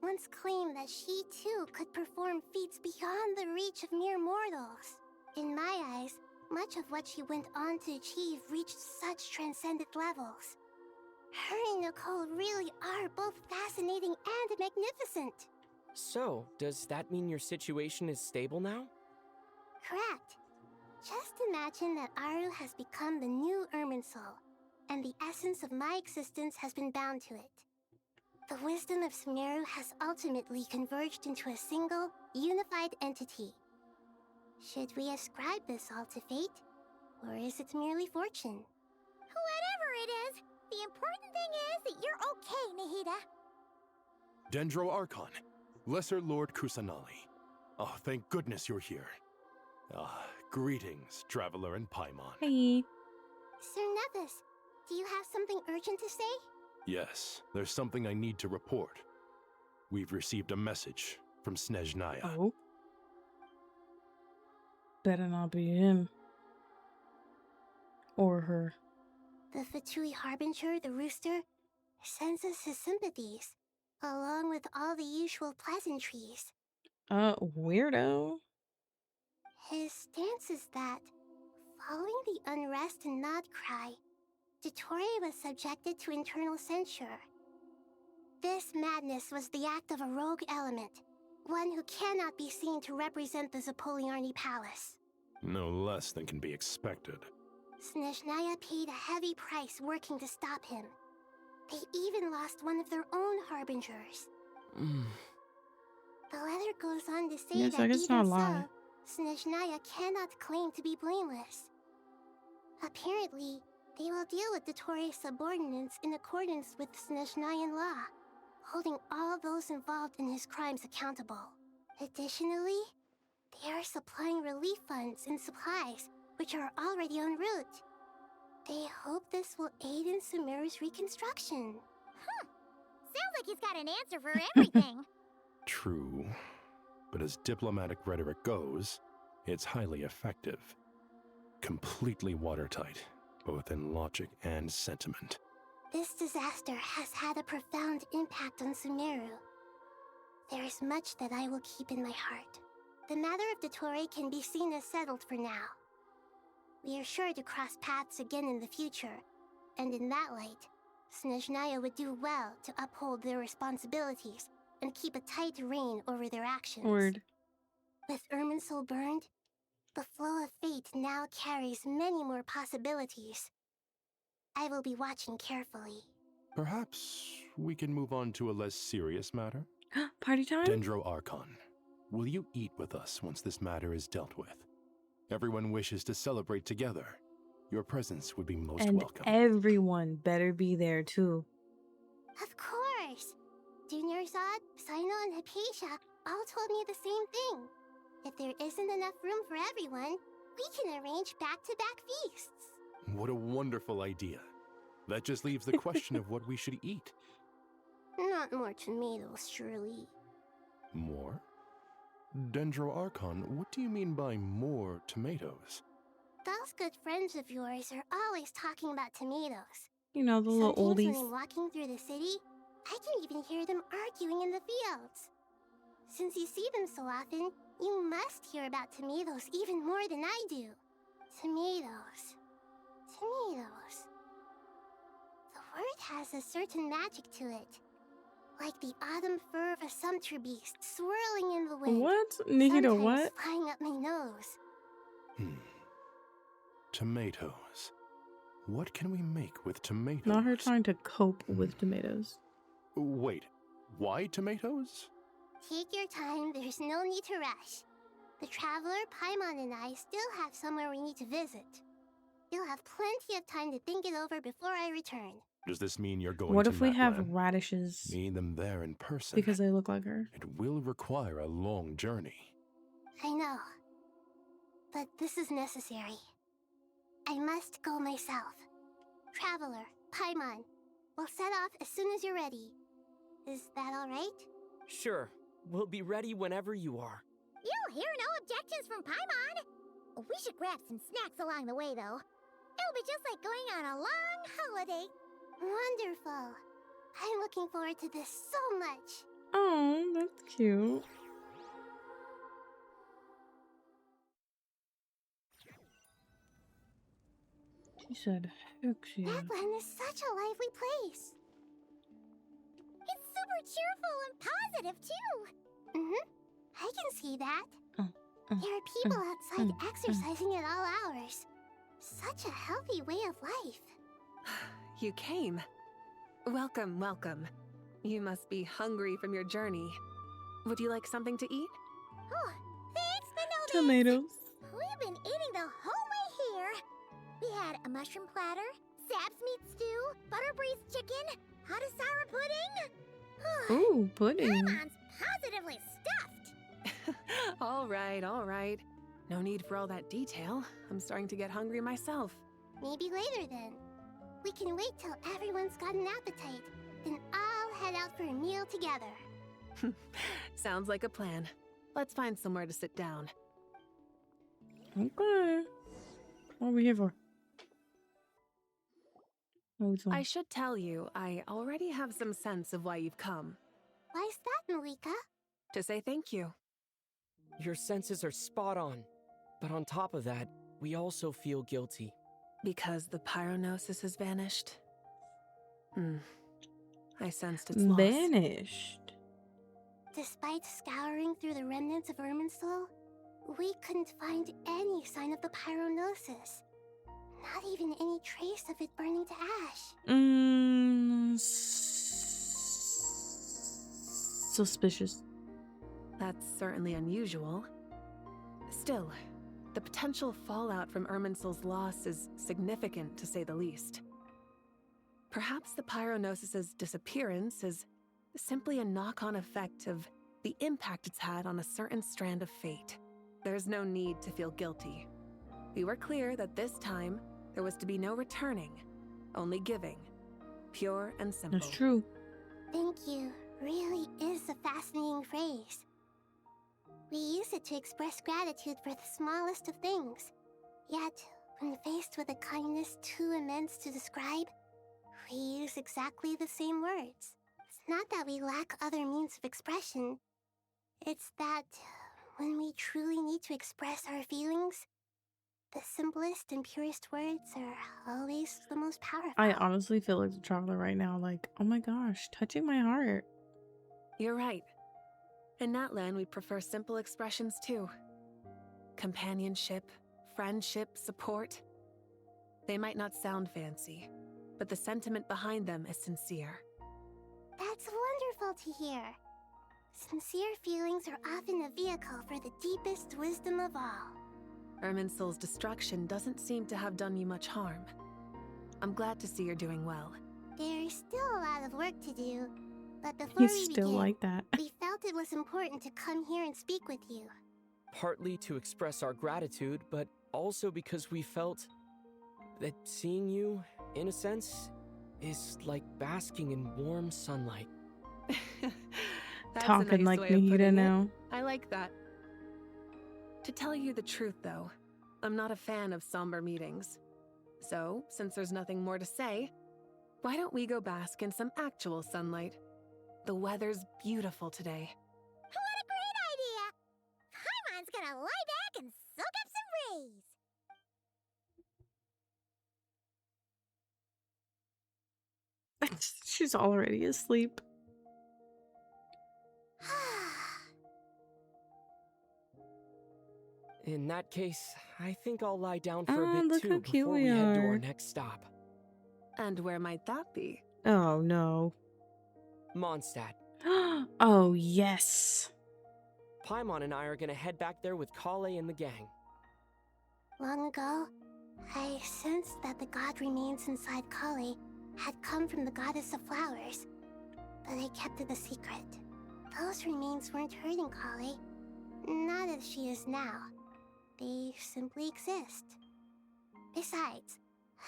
once claimed that she too could perform feats beyond the reach of mere mortals. In my eyes, much of what she went on to achieve reached such transcendent levels. Her and Nicole really are both fascinating and magnificent. So, does that mean your situation is stable now? Correct. Just imagine that Aru has become the new Irminsul, and the essence of my existence has been bound to it. The wisdom of Sumeru has ultimately converged into a single, unified entity. Should we ascribe this all to fate, or is it merely fortune? Whatever it is, the important thing is that you're okay, Nahida. Dendro Archon, Lesser Lord Kusanali. Oh, thank goodness you're here. Greetings, Traveler and Paimon. Hey. Sir Nevis, do you have something urgent to say? Yes, there's something I need to report. We've received a message from Snezhnaya. Oh. Better not be him. Or her. The Fatui Harbinger, the rooster, sends us his sympathies, along with all the usual pleasantries. Weirdo. His stance is that, following the unrest and Nod Cry, Dottore was subjected to internal censure. This madness was the act of a rogue element, one who cannot be seen to represent the Zapoliarni Palace. No less than can be expected. Snezhnaya paid a heavy price working to stop him. They even lost one of their own harbingers. The letter goes on to say that even so, Snezhnaya cannot claim to be blameless. Apparently, they will deal with Dottore's subordinates in accordance with Snezhnayan law, holding all those involved in his crimes accountable. Additionally, they are supplying relief funds and supplies, which are already en route. They hope this will aid in Sumeru's reconstruction. Sounds like he's got an answer for everything. True, but as diplomatic rhetoric goes, it's highly effective. Completely watertight, both in logic and sentiment. This disaster has had a profound impact on Sumeru. There is much that I will keep in my heart. The matter of Dottore can be seen as settled for now. We are sure to cross paths again in the future, and in that light, Snezhnaya would do well to uphold their responsibilities and keep a tight rein over their actions. Word. With Irminsul burned, the flow of fate now carries many more possibilities. I will be watching carefully. Perhaps we can move on to a less serious matter? Party time? Dendro Archon, will you eat with us once this matter is dealt with? Everyone wishes to celebrate together. Your presence would be most welcome. Everyone better be there too. Of course! Junior Zod, Sino, and Hypatia all told me the same thing. If there isn't enough room for everyone, we can arrange back-to-back feasts. What a wonderful idea. That just leaves the question of what we should eat. Not more tomatoes, surely. More? Dendro Archon, what do you mean by more tomatoes? Those good friends of yours are always talking about tomatoes. You know, the little Sometimes oldies. when I'm walking through the city, I can even hear them arguing in the fields. Since you see them so often, you must hear about tomatoes even more than I do. Tomatoes. Tomatoes. The word has a certain magic to it. Like the autumn fur of a sumpter beast swirling in the wind. What? Nahida, sometimes what? flying up my nose. Tomatoes. What can we make with tomatoes? Not her trying to cope with tomatoes. Wait, why tomatoes? Take your time, there's no need to rush. The Traveler, Paimon, and I still have somewhere we need to visit. You'll have plenty of time to think it over before I return. Does this mean you're going What to if we have Natlan? radishes Meet them there in person. because they look like her? It will require a long journey. I know. But this is necessary. I must go myself. Traveler, Paimon, we'll set off as soon as you're ready. Is that all right? Sure, we'll be ready whenever you are. You'll hear no objections from Paimon. We should grab some snacks along the way, though. It'll be just like going on a long holiday. Wonderful. I'm looking forward to this so much. Oh, that's cute. She said, "Hooksy." Natlan is such a lively place. It's super cheerful and positive, too. I can see that. There are people outside exercising at all hours. Such a healthy way of life. You came. Welcome, welcome. You must be hungry from your journey. Would you like something to eat? Oh, thanks, but no thanks. Tomatoes. We've been eating the whole way here. We had a mushroom platter, Sap's meat stew, butter braised chicken, hot sour pudding. Ooh, pudding. Paimon's positively stuffed. All right. No need for all that detail. I'm starting to get hungry myself. Maybe later then. We can wait till everyone's got an appetite. Then I'll head out for a meal together. Sounds like a plan. Let's find somewhere to sit down. Okay. What are we here for? I should tell you, I already have some sense of why you've come. Why's that, Malika? To say thank you. Your senses are spot on. But on top of that, we also feel guilty. Because the pyronosis has vanished? I sensed its loss. Vanished. Despite scouring through the remnants of Irminsul, we couldn't find any sign of the pyronosis. Not even any trace of it burning to ash. Suspicious. That's certainly unusual. Still, the potential fallout from Irminsul's loss is significant, to say the least. Perhaps the pyronosis's disappearance is simply a knock-on effect of the impact it's had on a certain strand of fate. There's no need to feel guilty. We were clear that this time, there was to be no returning, only giving. Pure and simple. That's true. Thank you really is a fascinating phrase. We use it to express gratitude for the smallest of things. Yet, when faced with a kindness too immense to describe, we use exactly the same words. It's not that we lack other means of expression. It's that when we truly need to express our feelings, the simplest and purest words are always the most powerful. I honestly feel like the traveler right now, like, oh my gosh, touching my heart. You're right. In Natlan, we prefer simple expressions too. Companionship, friendship, support. They might not sound fancy, but the sentiment behind them is sincere. That's wonderful to hear. Sincere feelings are often a vehicle for the deepest wisdom of all. Irminsul's destruction doesn't seem to have done you much harm. I'm glad to see you're doing well. There's still a lot of work to do, but before we still begin, like that. we felt it was important to come here and speak with you. Partly to express our gratitude, but also because we felt that seeing you, in a sense, is like basking in warm sunlight. That's Talking a nice like way of Nahida putting it. now. I like that. To tell you the truth, though, I'm not a fan of somber meetings. So, since there's nothing more to say, why don't we go bask in some actual sunlight? The weather's beautiful today. What a great idea! Paimon's gonna lie back and soak up some rays. She's already asleep. In that case, I think I'll lie down for a bit look too how cute before we we head to are. our next stop. And where might that be? Oh no. Mondstadt. Oh yes. Paimon and I are gonna head back there with Kale and the gang. Long ago, I sensed that the god remains inside Kali had come from the goddess of flowers, but I kept it a secret. Those remains weren't hurting Kale, not as she is now. They simply exist. Besides,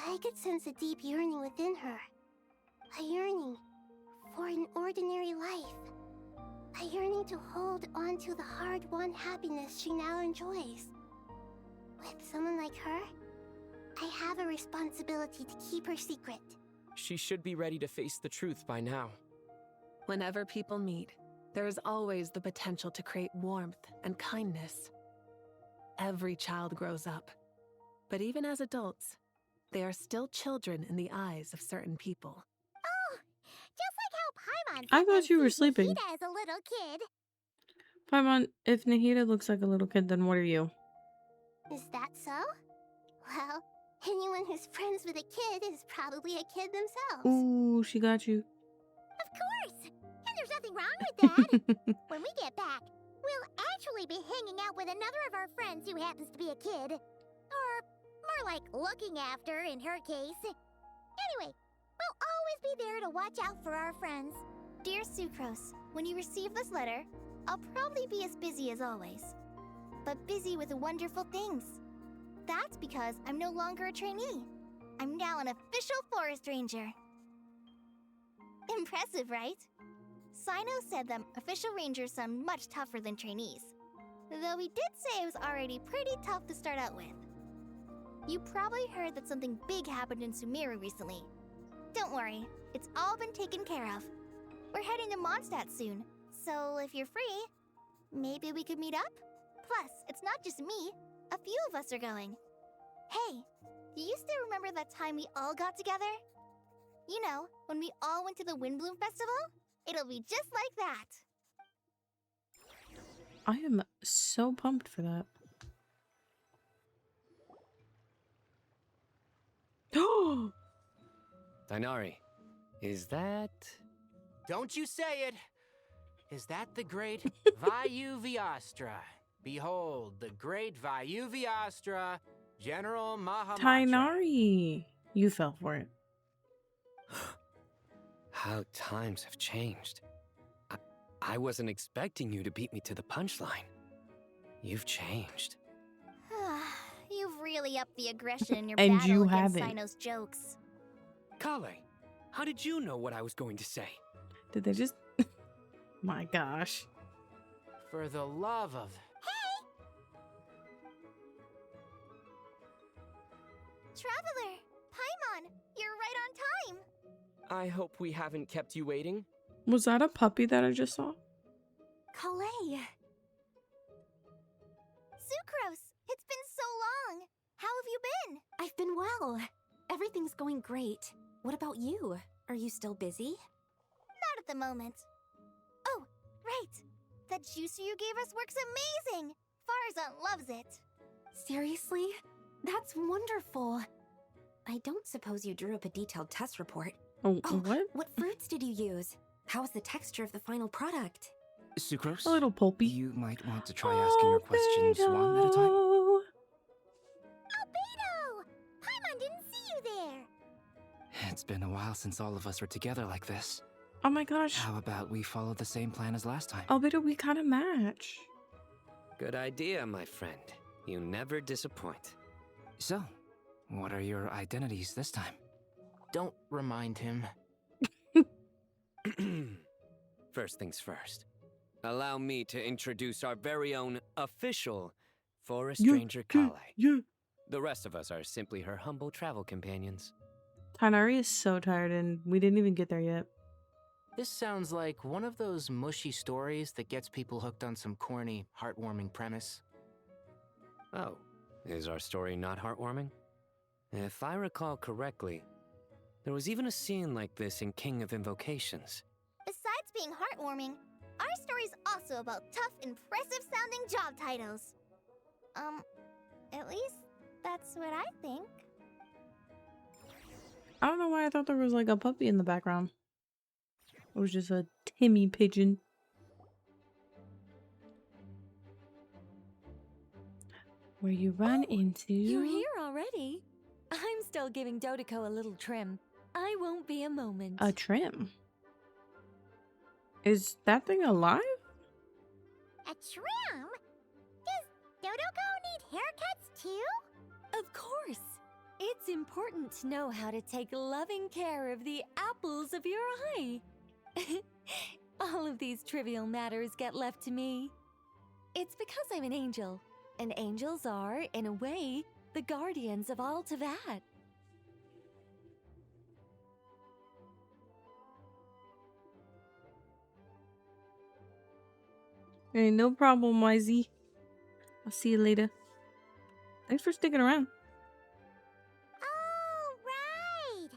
I could sense a deep yearning within her. A yearning for an ordinary life. A yearning to hold on to the hard-won happiness she now enjoys. With someone like her, I have a responsibility to keep her secret. She should be ready to face the truth by now. Whenever people meet, there is always the potential to create warmth and kindness. Every child grows up, but even as adults, they are still children in the eyes of certain people. Oh, just like how Paimon I thought you were sees sleeping. Nahida as a little kid. Paimon, if Nahida looks like a little kid, then what are you? Is that so? Well, anyone who's friends with a kid is probably a kid themselves. Ooh, she got you. Of course! And there's nothing wrong with that. When we get back, we'll actually be hanging out with another of our friends who happens to be a kid. Or more like looking after, in her case. Anyway, we'll always be there to watch out for our friends. Dear Sucrose, when you receive this letter, I'll probably be as busy as always. But busy with wonderful things. That's because I'm no longer a trainee. I'm now an official forest ranger. Impressive, right? Sino said that official rangers sound much tougher than trainees. Though he did say it was already pretty tough to start out with. You probably heard that something big happened in Sumeru recently. Don't worry, it's all been taken care of. We're heading to Mondstadt soon, so if you're free, maybe we could meet up? Plus, it's not just me. A few of us are going. Hey, do you still remember that time we all got together? You know, when we all went to the Windbloom Festival? It'll be just like that. I am so pumped for that. Oh! Dainari, is that... Don't you say it! Is that the great Vayu Viastra? Behold, the great Vayu Viastra, General Mahamatra. Tainari! You fell for it. How times have changed. I wasn't expecting you to beat me to the punchline. You've changed. You've really upped the aggression in your And battle you against haven't. Sino's jokes. Kale, how did you know what I was going to say? Did they just... My gosh. For the love of... Traveler! Paimon! You're right on time! I hope we haven't kept you waiting. Was that a puppy that I just saw? Kale! Sucrose! It's been so long! How have you been? I've been well. Everything's going great. What about you? Are you still busy? Not at the moment. Oh, right! That juicer you gave us works amazing! Farzan loves it! Seriously? That's wonderful. I don't suppose you drew up a detailed test report. Oh, what? What fruits did you use? How was the texture of the final product? Sucrose? A little pulpy. You might want to try asking your questions one at a time. Albedo! Paimon didn't see you there! It's been a while since all of us were together like this. Oh my gosh. How about we follow the same plan as last time? Albedo, we kind of match. Good idea, my friend. You never disappoint. So, what are your identities this time? Don't remind him. First things first. Allow me to introduce our very own official Forest Ranger Kale. The rest of us are simply her humble travel companions. Tainari is so tired and we didn't even get there yet. This sounds like one of those mushy stories that gets people hooked on some corny, heartwarming premise. Oh, is our story not heartwarming? If I recall correctly, there was even a scene like this in King of Invocations. Besides being heartwarming, our story's also about tough, impressive-sounding job titles. At least that's what I think. I don't know why I thought there was like a puppy in the background. It was just a Timmy pigeon. Where you run into... You're here already. I'm still giving Dodiko a little trim. I won't be a moment. A trim? Is that thing alive? A trim? Does Dodoko need haircuts too? Of course. It's important to know how to take loving care of the apples of your eye. All of these trivial matters get left to me. It's because I'm an angel, and angels are, in a way, the guardians of all Teyvat. Hey, no problem, YZ. I'll see you later. Thanks for sticking around. Oh, right!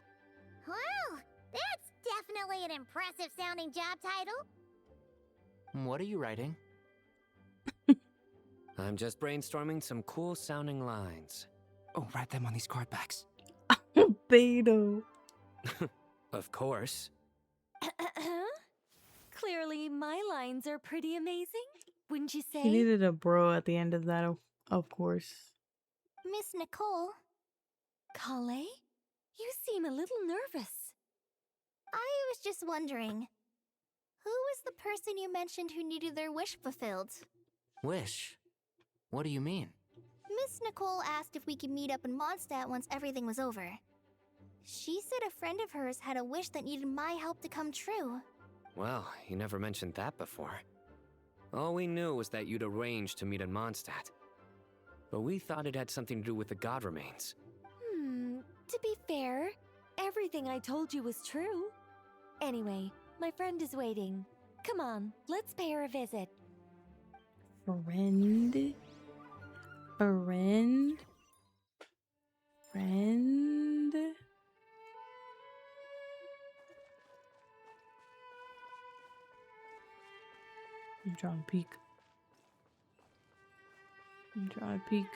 Well, that's definitely an impressive sounding job title. What are you writing? I'm just brainstorming some cool sounding lines. Oh, write them on these card backs. Beto. Of course. Clearly, my lines are pretty amazing, wouldn't you say? He needed a bro at the end of that, of course. Miss Nicole? Kale? You seem a little nervous. I was just wondering, who was the person you mentioned who needed their wish fulfilled? Wish? What do you mean? Miss Nicole asked if we could meet up in Mondstadt once everything was over. She said a friend of hers had a wish that needed my help to come true. Well, you never mentioned that before. All we knew was that you'd arranged to meet in Mondstadt. But we thought it had something to do with the god remains. To be fair, everything I told you was true. Anyway, my friend is waiting. Come on, let's pay her a visit. Friend? Friend? Friend? I'm trying to peek. I'm trying to peek.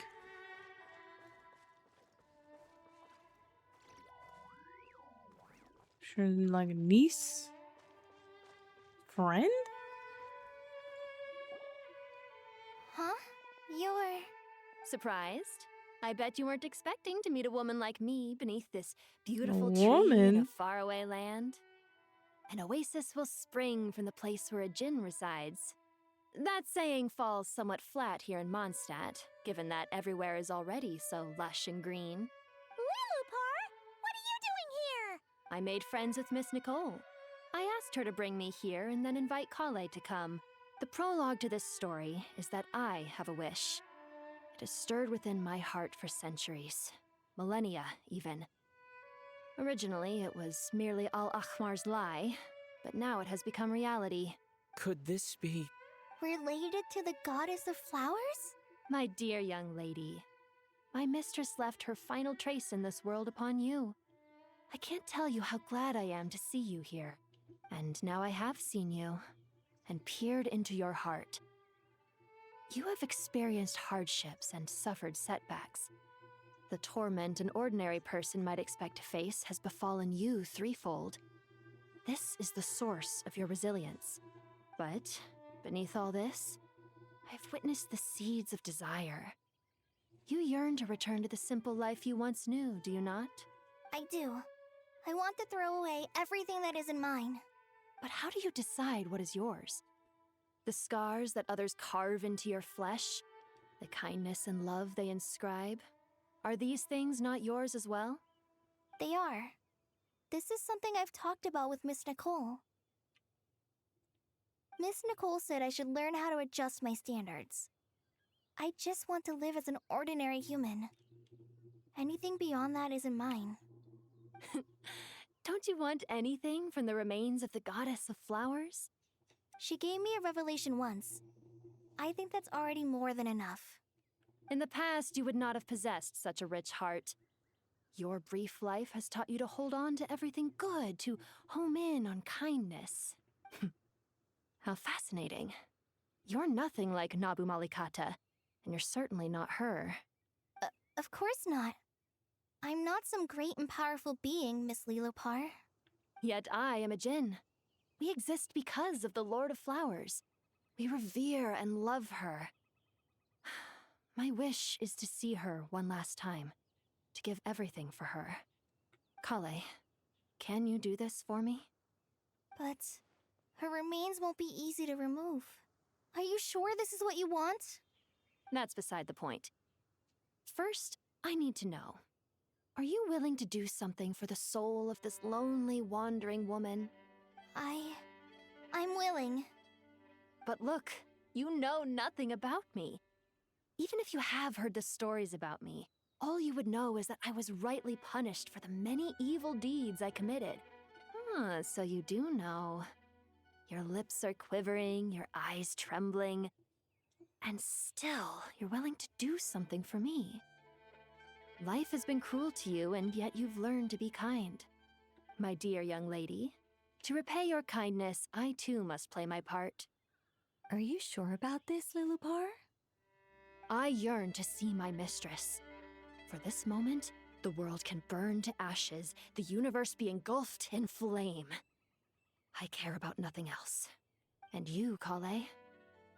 Sure, like a niece? Friend? Huh? You're... Surprised? I bet you weren't expecting to meet a woman like me beneath this beautiful tree in Woman? a faraway land. An oasis will spring from the place where a djinn resides. That saying falls somewhat flat here in Mondstadt, given that everywhere is already so lush and green. Lilupar, what are you doing here? I made friends with Miss Nicole. I asked her to bring me here and then invite Kale to come. The prologue to this story is that I have a wish. It has stirred within my heart for centuries. Millennia, even. Originally, it was merely Al-Ahmar's lie, but now it has become reality. Could this be... related to the goddess of flowers? My dear young lady, my mistress left her final trace in this world upon you. I can't tell you how glad I am to see you here. And now I have seen you, and peered into your heart. You have experienced hardships and suffered setbacks. The torment an ordinary person might expect to face has befallen you threefold. This is the source of your resilience. But beneath all this, I've witnessed the seeds of desire. You yearn to return to the simple life you once knew, do you not? I do. I want to throw away everything that isn't mine. But how do you decide what is yours? The scars that others carve into your flesh? The kindness and love they inscribe? Are these things not yours as well? They are. This is something I've talked about with Miss Nicole. Miss Nicole said I should learn how to adjust my standards. I just want to live as an ordinary human. Anything beyond that isn't mine. Don't you want anything from the remains of the goddess of flowers? She gave me a revelation once. I think that's already more than enough. In the past, you would not have possessed such a rich heart. Your brief life has taught you to hold on to everything good, to home in on kindness. How fascinating. You're nothing like Nabu Malikata, and you're certainly not her. Of course not. I'm not some great and powerful being, Miss Lilopar. Yet I am a djinn. We exist because of the Lord of Flowers. We revere and love her. My wish is to see her one last time, to give everything for her. Kale, Can you do this for me? But her remains won't be easy to remove. Are you sure this is what you want? That's beside the point. First, I need to know. Are you willing to do something for the soul of this lonely, wandering woman? I'm willing. But look, you know nothing about me. Even if you have heard the stories about me, all you would know is that I was rightly punished for the many evil deeds I committed. Ah, so you do know. Your lips are quivering, your eyes trembling, and still you're willing to do something for me. Life has been cruel to you, and yet you've learned to be kind. My dear young lady, to repay your kindness, I too must play my part. Are you sure about this, Lilupar? I yearn to see my mistress. For this moment, the world can burn to ashes, the universe be engulfed in flame. I care about nothing else. And you, Kale,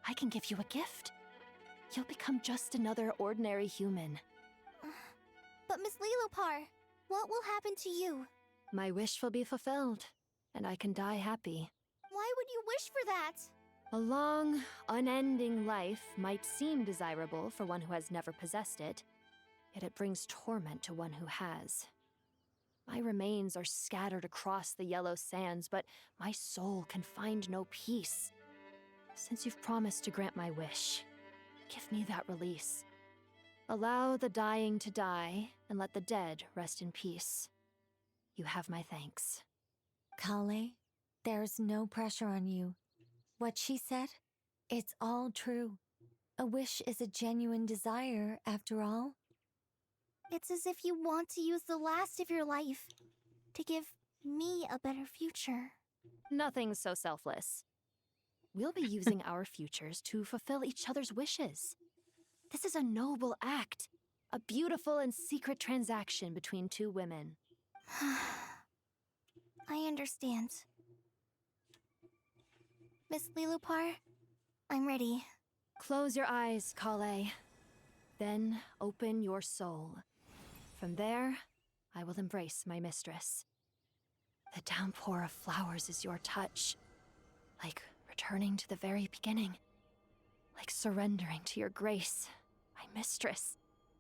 I can give you a gift. You'll become just another ordinary human. But Miss Lilupar, what will happen to you? My wish will be fulfilled, and I can die happy. Why would you wish for that? A long, unending life might seem desirable for one who has never possessed it, yet it brings torment to one who has. My remains are scattered across the yellow sands, but my soul can find no peace. Since you've promised to grant my wish, give me that release. Allow the dying to die, and let the dead rest in peace. You have my thanks. Kale, there's no pressure on you. What she said, it's all true. A wish is a genuine desire, after all. It's as if you want to use the last of your life to give me a better future. Nothing so selfless. We'll be using our futures to fulfill each other's wishes. This is a noble act, a beautiful and secret transaction between two women. I understand. Miss Lilupar, I'm ready. Close your eyes, Kale. Then open your soul. From there, I will embrace my mistress. The downpour of flowers is your touch, like returning to the very beginning, like surrendering to your grace, my mistress.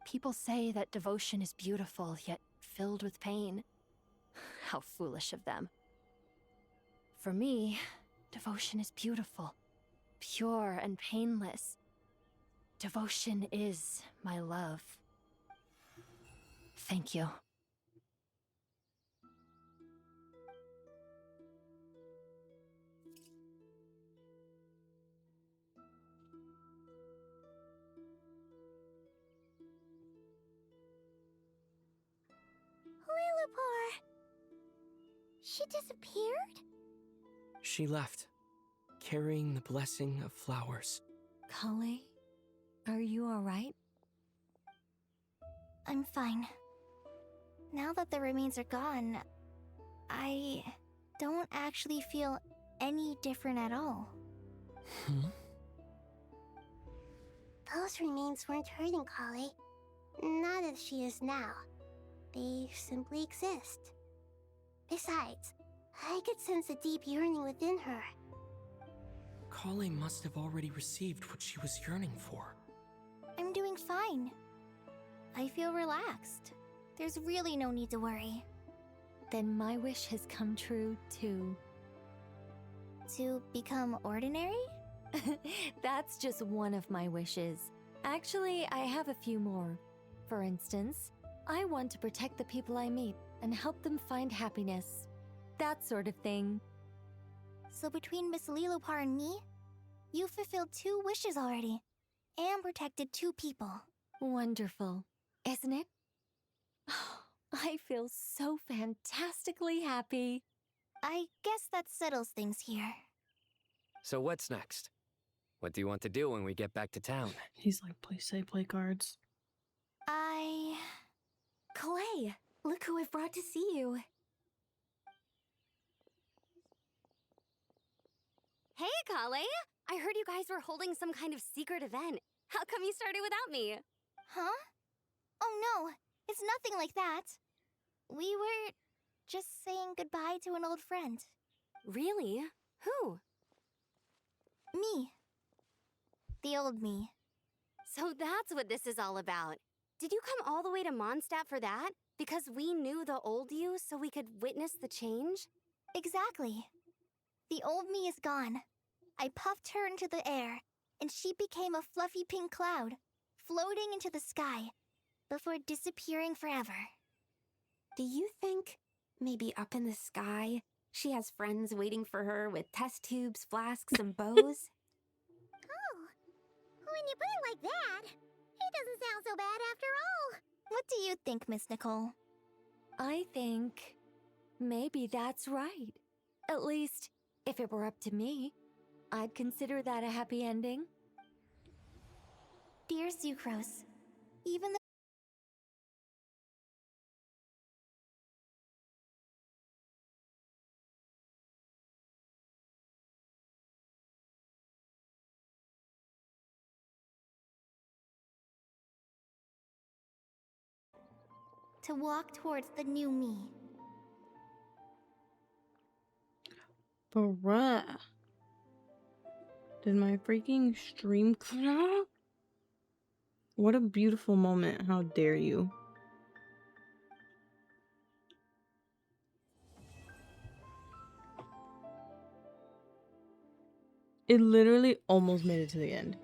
People say that devotion is beautiful, yet filled with pain. How foolish of them. For me, devotion is beautiful, pure and painless. Devotion is my love. Thank you. Lilupar! She disappeared? She left, carrying the blessing of flowers. Kale, are you alright? I'm fine. Now that the remains are gone, I don't actually feel any different at all. Those remains weren't hurting Kale. Not as she is now. They simply exist. Besides, I could sense a deep yearning within her. Kale must have already received what she was yearning for. I'm doing fine. I feel relaxed. There's really no need to worry. Then my wish has come true, too. To become ordinary? That's just one of my wishes. Actually, I have a few more. For instance, I want to protect the people I meet and help them find happiness. That sort of thing. So between Miss Lilupar and me, you've fulfilled 2 wishes already, and protected 2 people. Wonderful, isn't it? I feel so fantastically happy. I guess that settles things here. So what's next? What do you want to do when we get back to town? He's like, please say play cards. Clay, look who I've brought to see you. Hey, Kale! I heard you guys were holding some kind of secret event. How come you started without me? Huh? Oh no, it's nothing like that. We were Just saying goodbye to an old friend. Really? Who? Me. The old me. So that's what this is all about. Did you come all the way to Mondstadt for that? Because we knew the old you so we could witness the change? Exactly. The old me is gone. I puffed her into the air, and she became a fluffy pink cloud, floating into the sky, before disappearing forever. Do you think, maybe up in the sky, she has friends waiting for her with test tubes, flasks, and bows? Oh, when you put it like that, it doesn't sound so bad after all. What do you think, Miss Nicole? I think maybe that's right. At least, if it were up to me, I'd consider that a happy ending. Dear Sucrose, even though to walk towards the new me. Bruh. Did my freaking stream cut off? What a beautiful moment. How dare you? It literally almost made it to the end.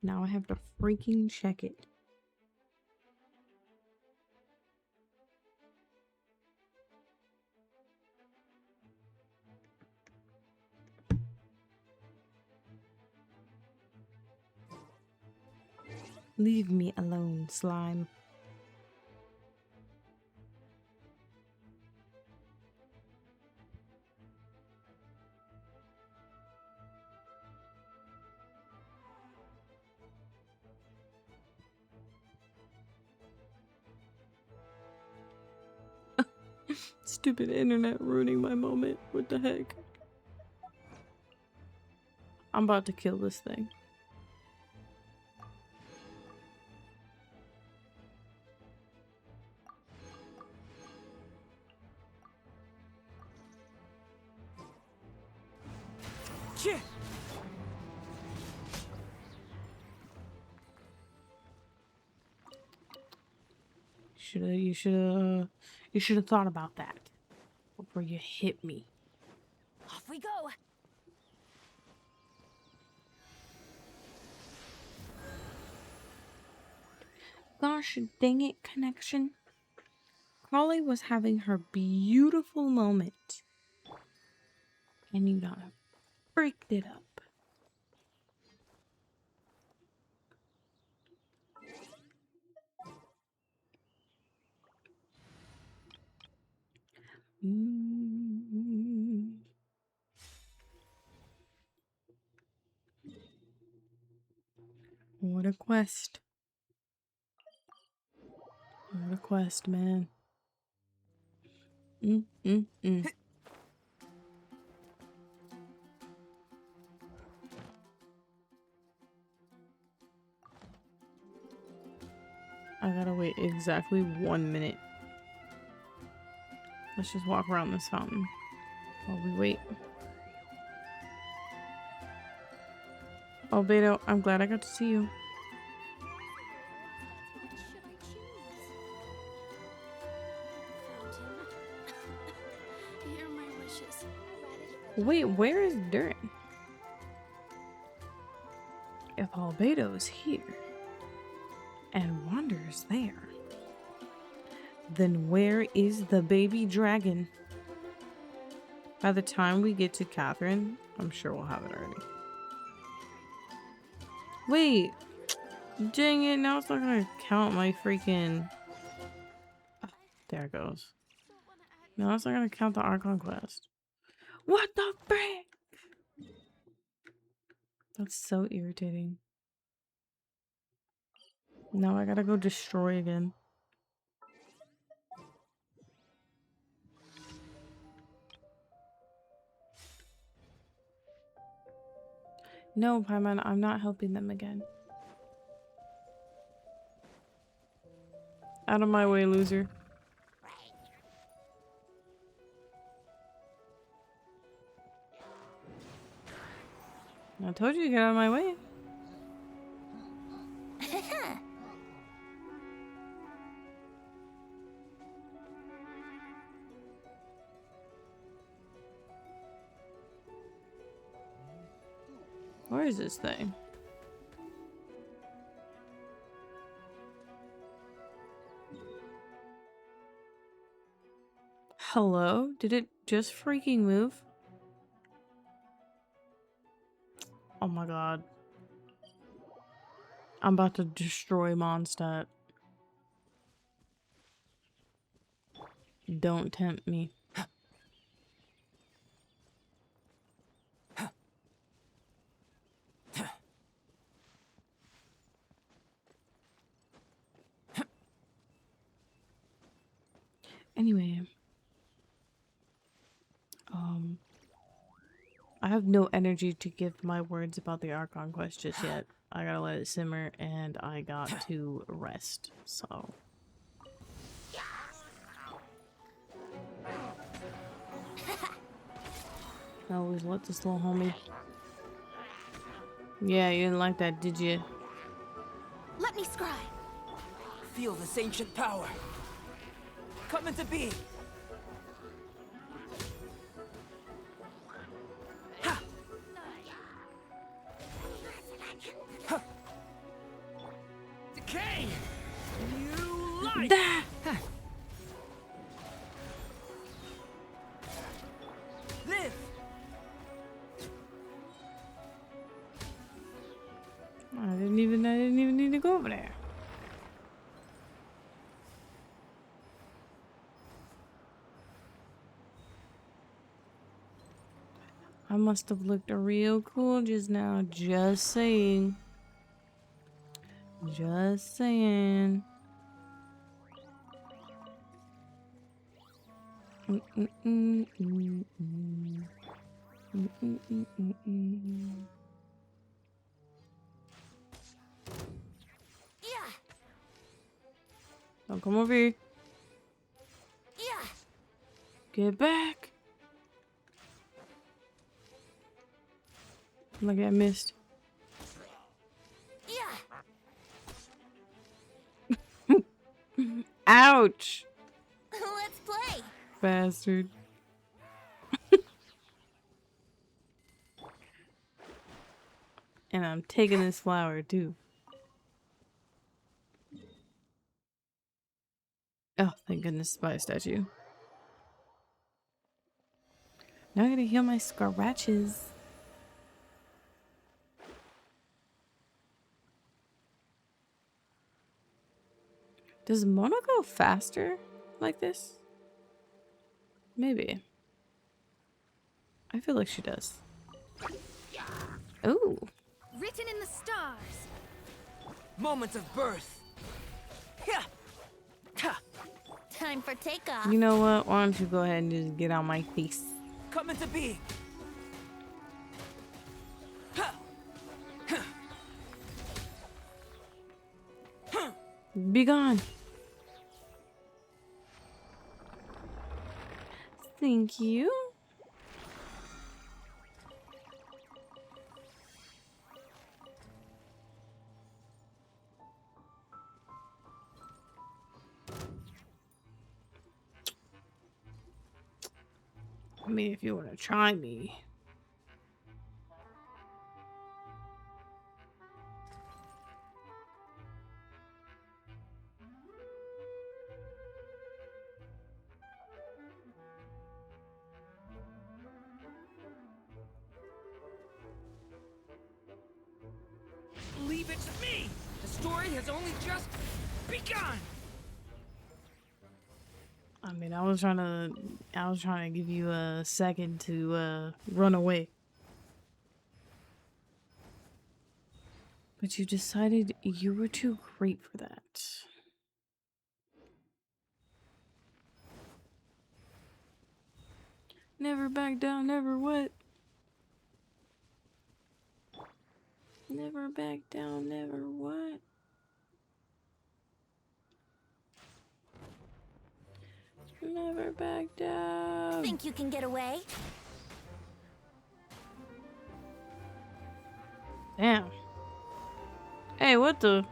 Now I have to freaking check it. Leave me alone, slime. Stupid internet ruining my moment. What the heck? I'm about to kill this thing. Yeah. You should have thought about that before you hit me. Off we go! Gosh dang it, connection. Carly was having her beautiful moment. And you done freaked it up. What a quest. What a quest, man. I gotta wait exactly 1 minute. Let's just walk around this fountain while we wait. Oh, Beto, I'm glad I got to see you. Here are my wishes. Wait, where is Durin? If Albedo is here and Wander's there, then where is the baby dragon? By the time we get to Catherine, I'm sure we'll have it already. Wait, dang it, now it's not gonna count my freaking... Oh, there it goes. No, it's not gonna count the Archon quest. What the frick? That's so irritating. Now I gotta go destroy again. No, Paimon, I'm not helping them again. Out of my way, loser. I told you to get out of my way. Where is this thing? Hello? Did it just freaking move? Oh my god. I'm about to destroy Mondstadt. Don't tempt me. Anyway. I have no energy to give my words about the Archon quest just yet. I gotta let it simmer and I got to rest, so. I always let this little homie. Yeah, you didn't like that, did you? Let me scry. Feel this ancient power. Come into being. Decay! New life! Live! I didn't even need to go over there. I must have looked real cool just now. Just saying. Just saying. Yeah. Don't come over here. Yeah. Get back. Look, I missed. Yeah. Ouch. Let's play. Bastard. And I'm taking this flower too. Oh, thank goodness, by a statue. Now I gotta heal my scratches. Does Mona go faster like this? Maybe. I feel like she does. Ooh. Written in the stars. Moment of birth. Time for takeoff. You know what? Why don't you go ahead and just get on my face? Come into being. Be gone. Thank you. I mean, if you want to try me. Leave it to me. The story has only just begun. I mean, I was trying to give you a second to run away. But you decided you were too great for that. Never back down, never what? Never back down, never what? Never back down. Think you can get away? Damn. Hey, what the?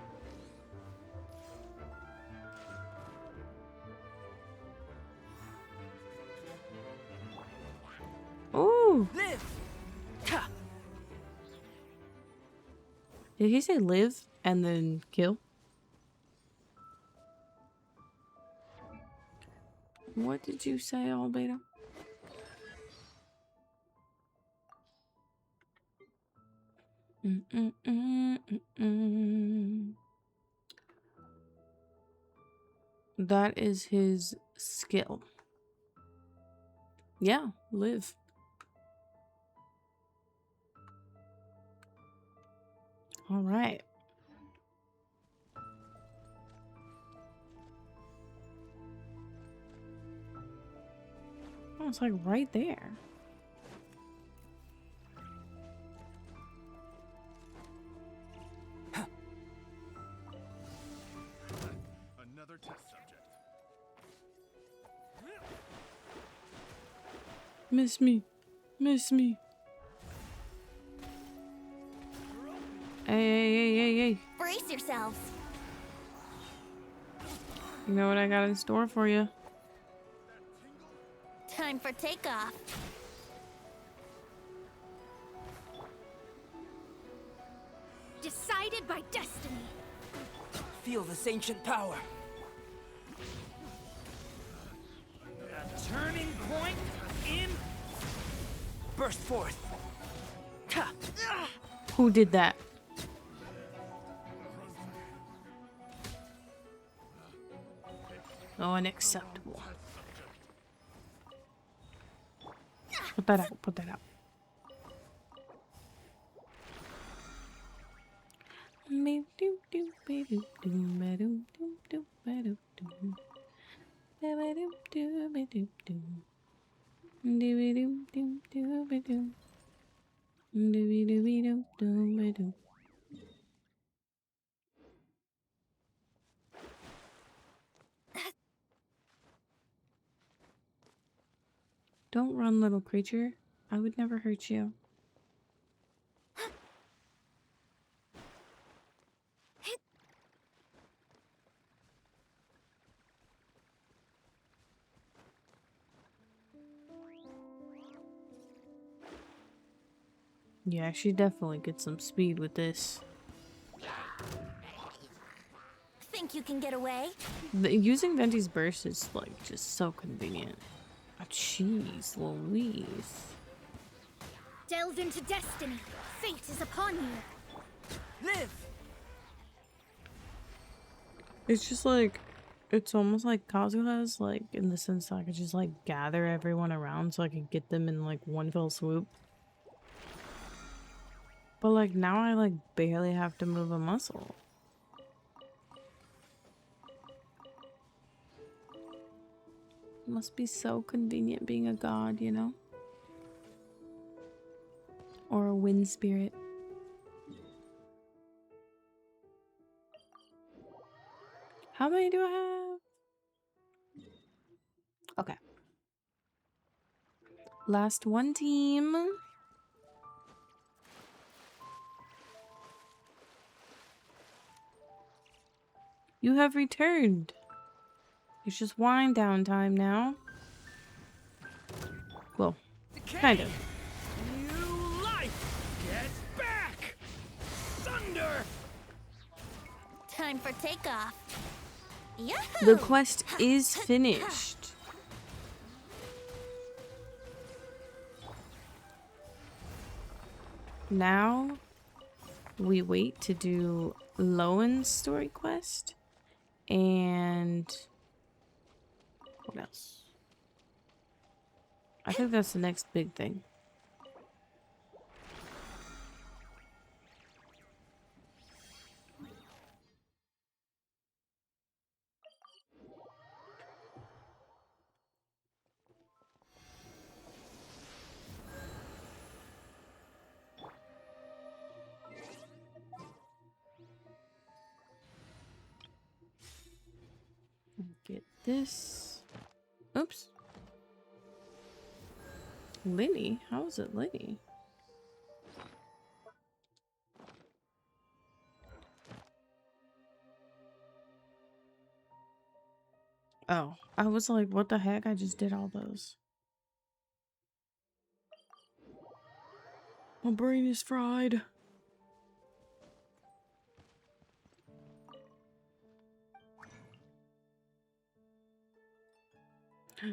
Ooh. Live! Did he say live and then kill? What did you say, Albedo? That is his skill. Yeah, live. All right. Oh, it's like right there. Another test subject. Miss me. Miss me. Hey. Brace yourselves. You know what I got in store for you? Time for takeoff. Decided by destiny. Feel this ancient power. A turning point in... Burst forth. Who did that? Unacceptable. Put that out. Put that out. Don't run, little creature. I would never hurt you. Yeah, she definitely gets some speed with this. Think you can get away? Using Venti's burst is like just so convenient. Oh, jeez, Louise. Delve into destiny. Fate is upon you. Live! It's just like, it's almost like Kazuha's, like, in the sense that I could just like gather everyone around so I could get them in like one fell swoop. But like now I like barely have to move a muscle. Must be so convenient being a god, you know? Or a wind spirit. How many do I have? Okay. Last one team. You have returned. It's just wind down time now. Well, kind of. New life! Get back! Thunder! Time for takeoff. Yahoo! The quest is finished. Now we wait to do Lowen's story quest and what else? I think that's the next big thing. this... Oops. Linny? How is it Linny? Oh, I was like, what the heck? I just did all those. My brain is fried.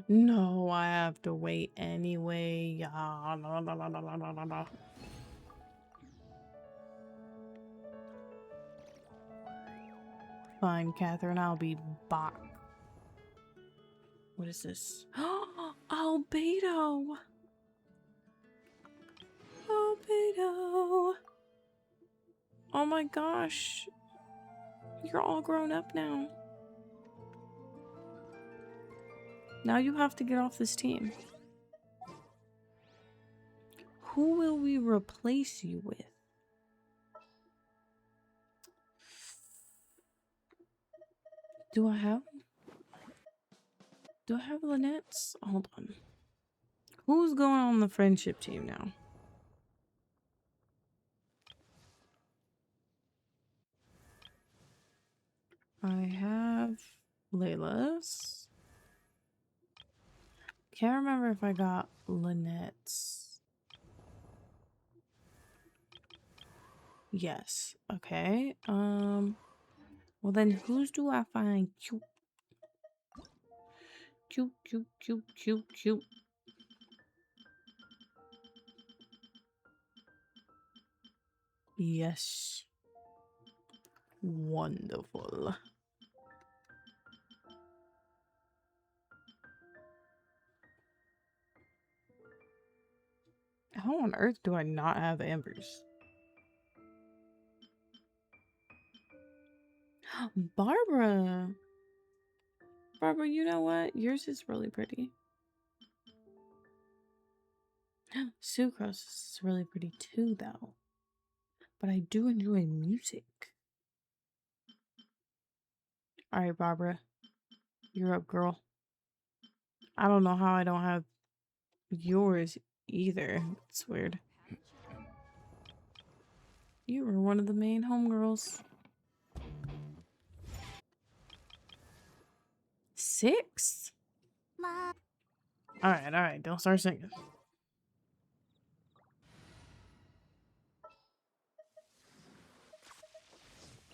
No, I have to wait anyway. Yeah, no. Fine, Catherine, I'll be back. What is this? Albedo! Albedo! Oh my gosh. You're all grown up now. Now you have to get off this team. Who will we replace you with? Do I have Lynette's? Hold on. Who's going on the friendship team now? I have Layla's. Can't remember if I got Lynette's. Yes. Okay. Well then whose do I find cute? Cute. Yes. Wonderful. How on earth do I not have Ambers? Barbara! Barbara, you know what? Yours is really pretty. Sucrose is really pretty too, though. But I do enjoy music. Alright, Barbara. You're up, girl. I don't know how I don't have yours either. It's weird. You were one of the main homegirls. 6? Alright. Don't start singing.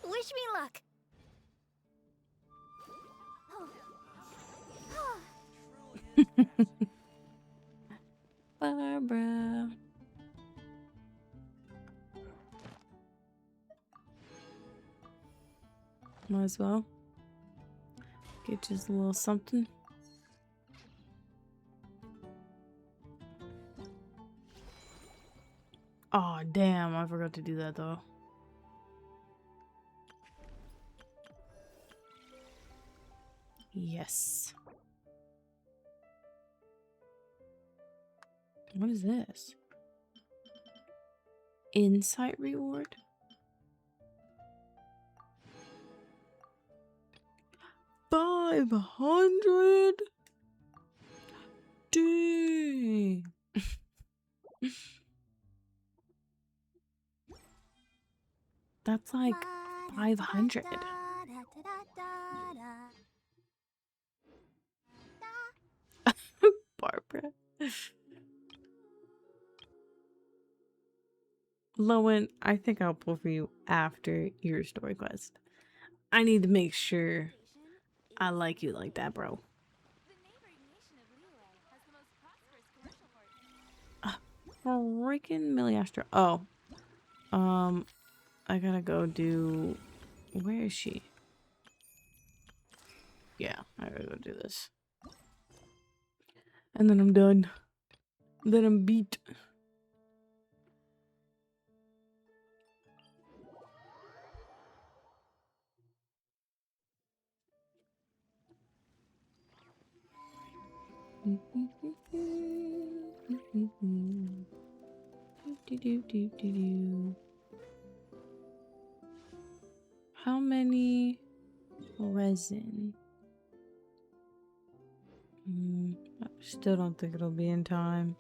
Wish me luck. Barbara. Might as well get just a little something. Oh damn, I forgot to do that though. Yes. What is this? Insight reward? $500? Dang. That's like 500. Barbara. Lowen, I think I'll pull for you after your story quest. I need to make sure I like you like that, bro. Freaking Milliastra. Oh. I gotta go do... Where is she? Yeah, I gotta go do this. And then I'm done. Then I'm beat. How many resin? I still don't think it'll be in time.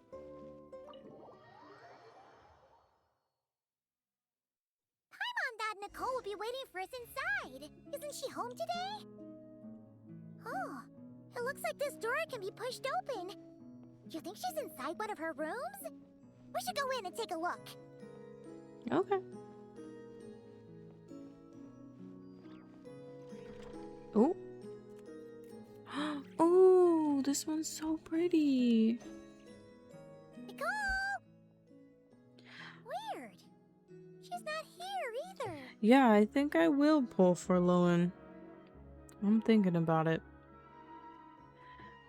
Paimon thought Nicole would be waiting for us inside. Isn't she home today? Oh, it looks like this door can be pushed open. Do you think she's inside one of her rooms? We should go in and take a look. Okay. Oh. Oh, this one's so pretty. Nicole! Weird. She's not here either. Yeah, I think I will pull for Lowen. I'm thinking about it.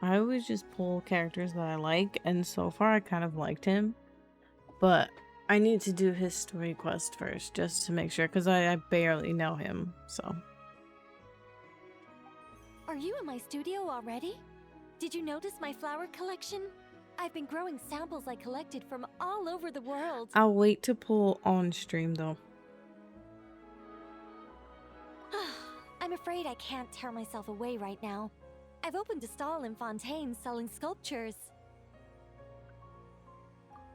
I always just pull characters that I like, and so far I kind of liked him. But I need to do his story quest first, just to make sure, because I barely know him, so. Are you in my studio already? Did you notice my flower collection? I've been growing samples I collected from all over the world. I'll wait to pull on stream, though. I'm afraid I can't tear myself away right now. I've opened a stall in Fontaine selling sculptures.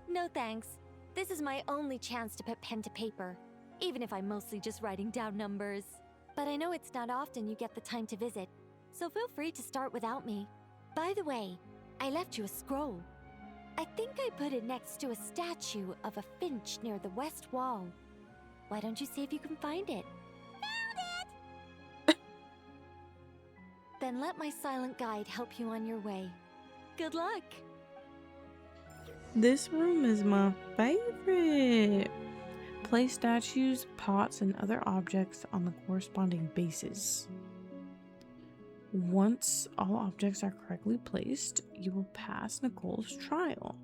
No thanks. This is my only chance to put pen to paper, even if I'm mostly just writing down numbers. But I know it's not often you get the time to visit, so feel free to start without me. By the way, I left you a scroll. I think I put it next to a statue of a finch near the west wall. Why don't you see if you can find it? Then let my silent guide help you on your way. Good luck! This room is my favorite. Place statues, pots, and other objects on the corresponding bases. Once all objects are correctly placed, you will pass Nicole's trial.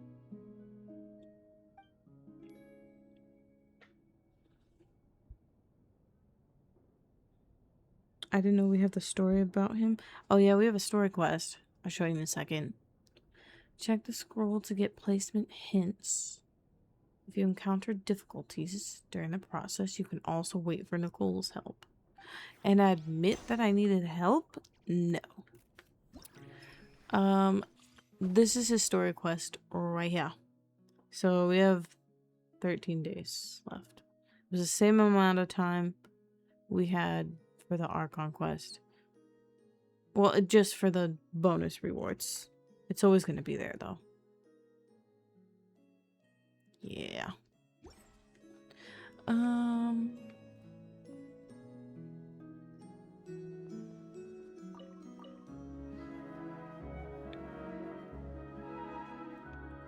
I didn't know we have the story about him. Oh yeah, we have a story quest. I'll show you in a second. Check the scroll to get placement hints. If you encounter difficulties during the process, you can also wait for Nicole's help. And admit that I needed help? No. This is his story quest right here. So we have 13 days left. It was the same amount of time we had for the Archon quest. Well, just for the bonus rewards. It's always going to be there, though. Yeah.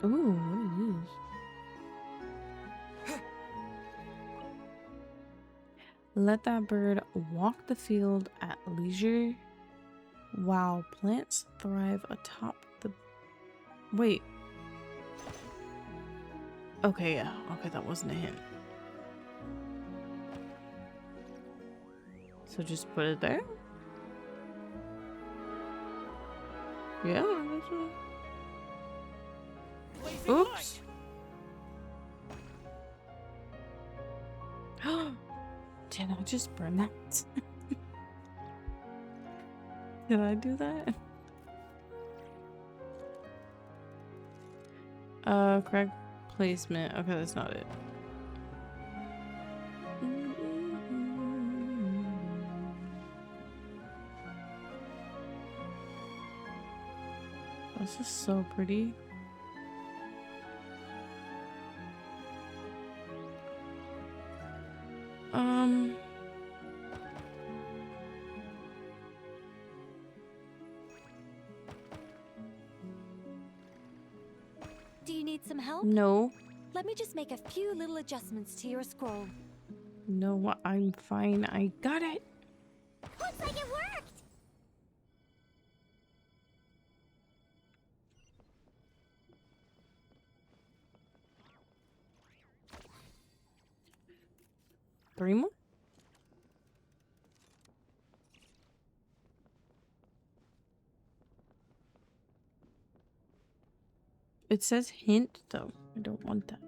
Ooh, what is this? Let that bird walk the field at leisure while plants thrive atop the... Wait. Okay, yeah. Okay, that wasn't a hint. So just put it there? Yeah, that's right. Oops. Did I just burn that? Did I do that? Correct placement. Okay, that's not it. This is so pretty. Do you need some help? No. Let me just make a few little adjustments to your scroll. No, I'm fine. I got it. Looks like it worked! Three more? It says hint, though. I don't want that.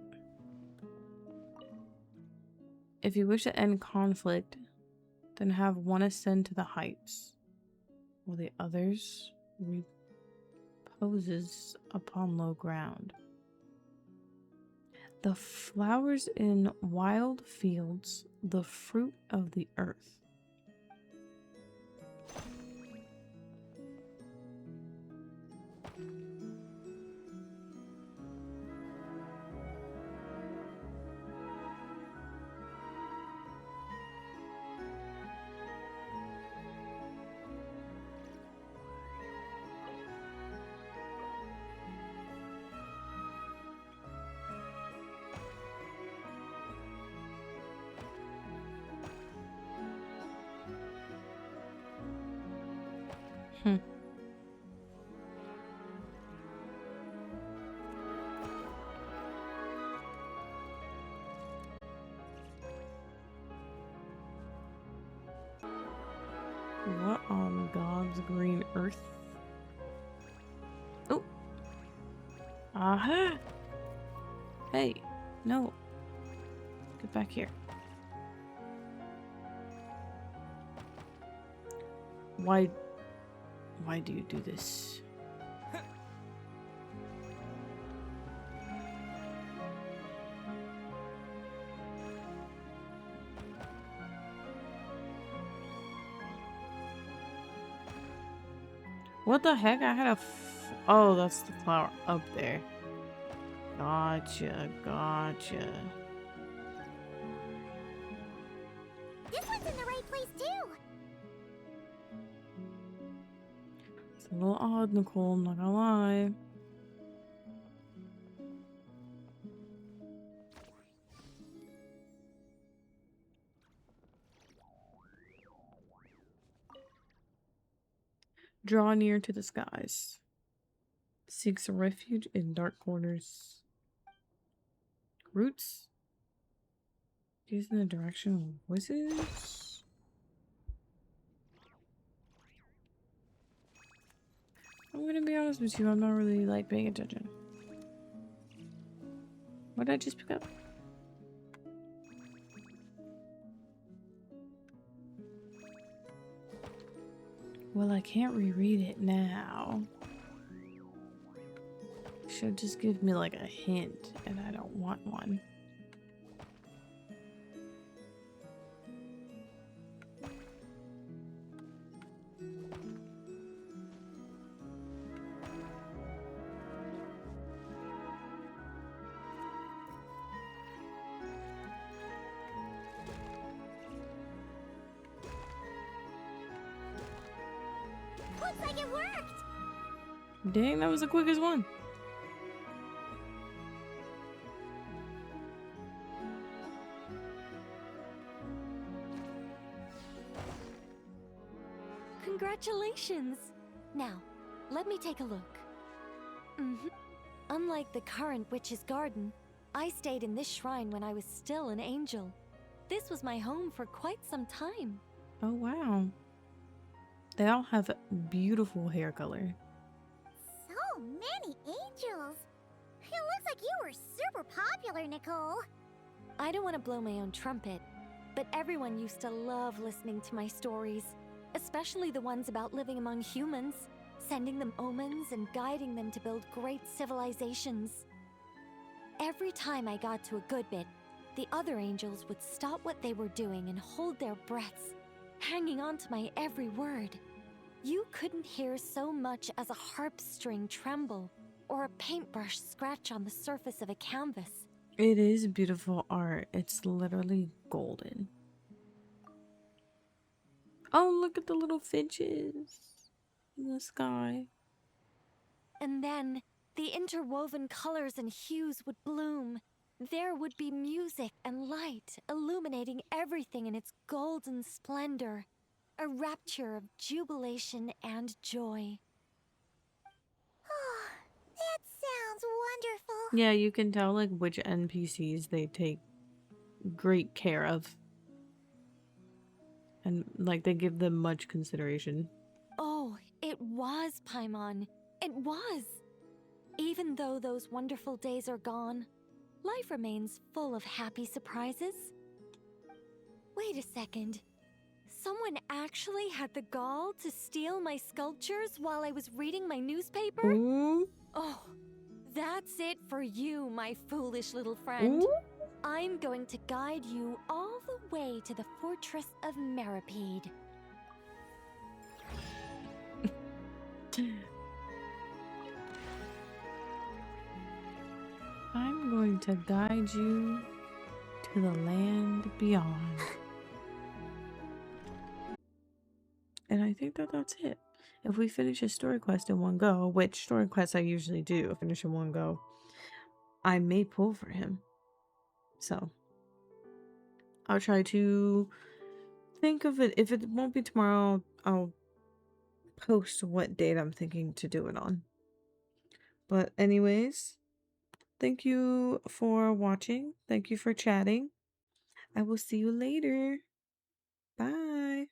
If you wish to end conflict, then have one ascend to the heights, while the others poses upon low ground. The flowers in wild fields, the fruit of the earth. What on God's green earth? Oh. Aha! Hey, no. Get back here. Why do you do this? What the heck? I had a oh, that's the flower up there. Gotcha, gotcha. This one's in the right place too. It's a little odd, Nicole, I'm not gonna lie. Draw near to the skies. Seeks a refuge in dark corners. Roots. Gaze in the direction of voices. I'm gonna be honest with you, I'm not really like paying attention. What did I just pick up? Well, I can't reread it now. Should just give me like a hint, and I don't want one. Looks like it worked. Dang, that was the quickest one. Congratulations! Now, let me take a look. Unlike the current witch's garden, I stayed in this shrine when I was still an angel. This was my home for quite some time. Oh, wow. They all have beautiful hair color. So many angels. It looks like you were super popular, Nicole. I don't want to blow my own trumpet, but everyone used to love listening to my stories, especially the ones about living among humans, sending them omens and guiding them to build great civilizations. Every time I got to a good bit, the other angels would stop what they were doing and hold their breaths, hanging on to my every word. You couldn't hear so much as a harp string tremble or a paintbrush scratch on the surface of a canvas. It is beautiful art. It's literally golden. Oh, look at the little finches in the sky. And then the interwoven colors and hues would bloom. There would be music and light illuminating everything in its golden splendor. A rapture of jubilation and joy. Oh, that sounds wonderful. Yeah, you can tell like which NPCs they take great care of. And like they give them much consideration. Oh, it was, Paimon. It was. Even though those wonderful days are gone, life remains full of happy surprises. Wait a second. Someone actually had the gall to steal my sculptures while I was reading my newspaper? Ooh. Oh, that's it for you, my foolish little friend. Ooh. I'm going to guide you all the way to the fortress of Meripede. I'm going to guide you to the land beyond. And I think that that's it. If we finish a story quest in one go, which story quests I usually do finish in one go, I may pull for him. So I'll try to think of it. If it won't be tomorrow, I'll post what date I'm thinking to do it on. But anyways, thank you for watching. Thank you for chatting. I will see you later. Bye.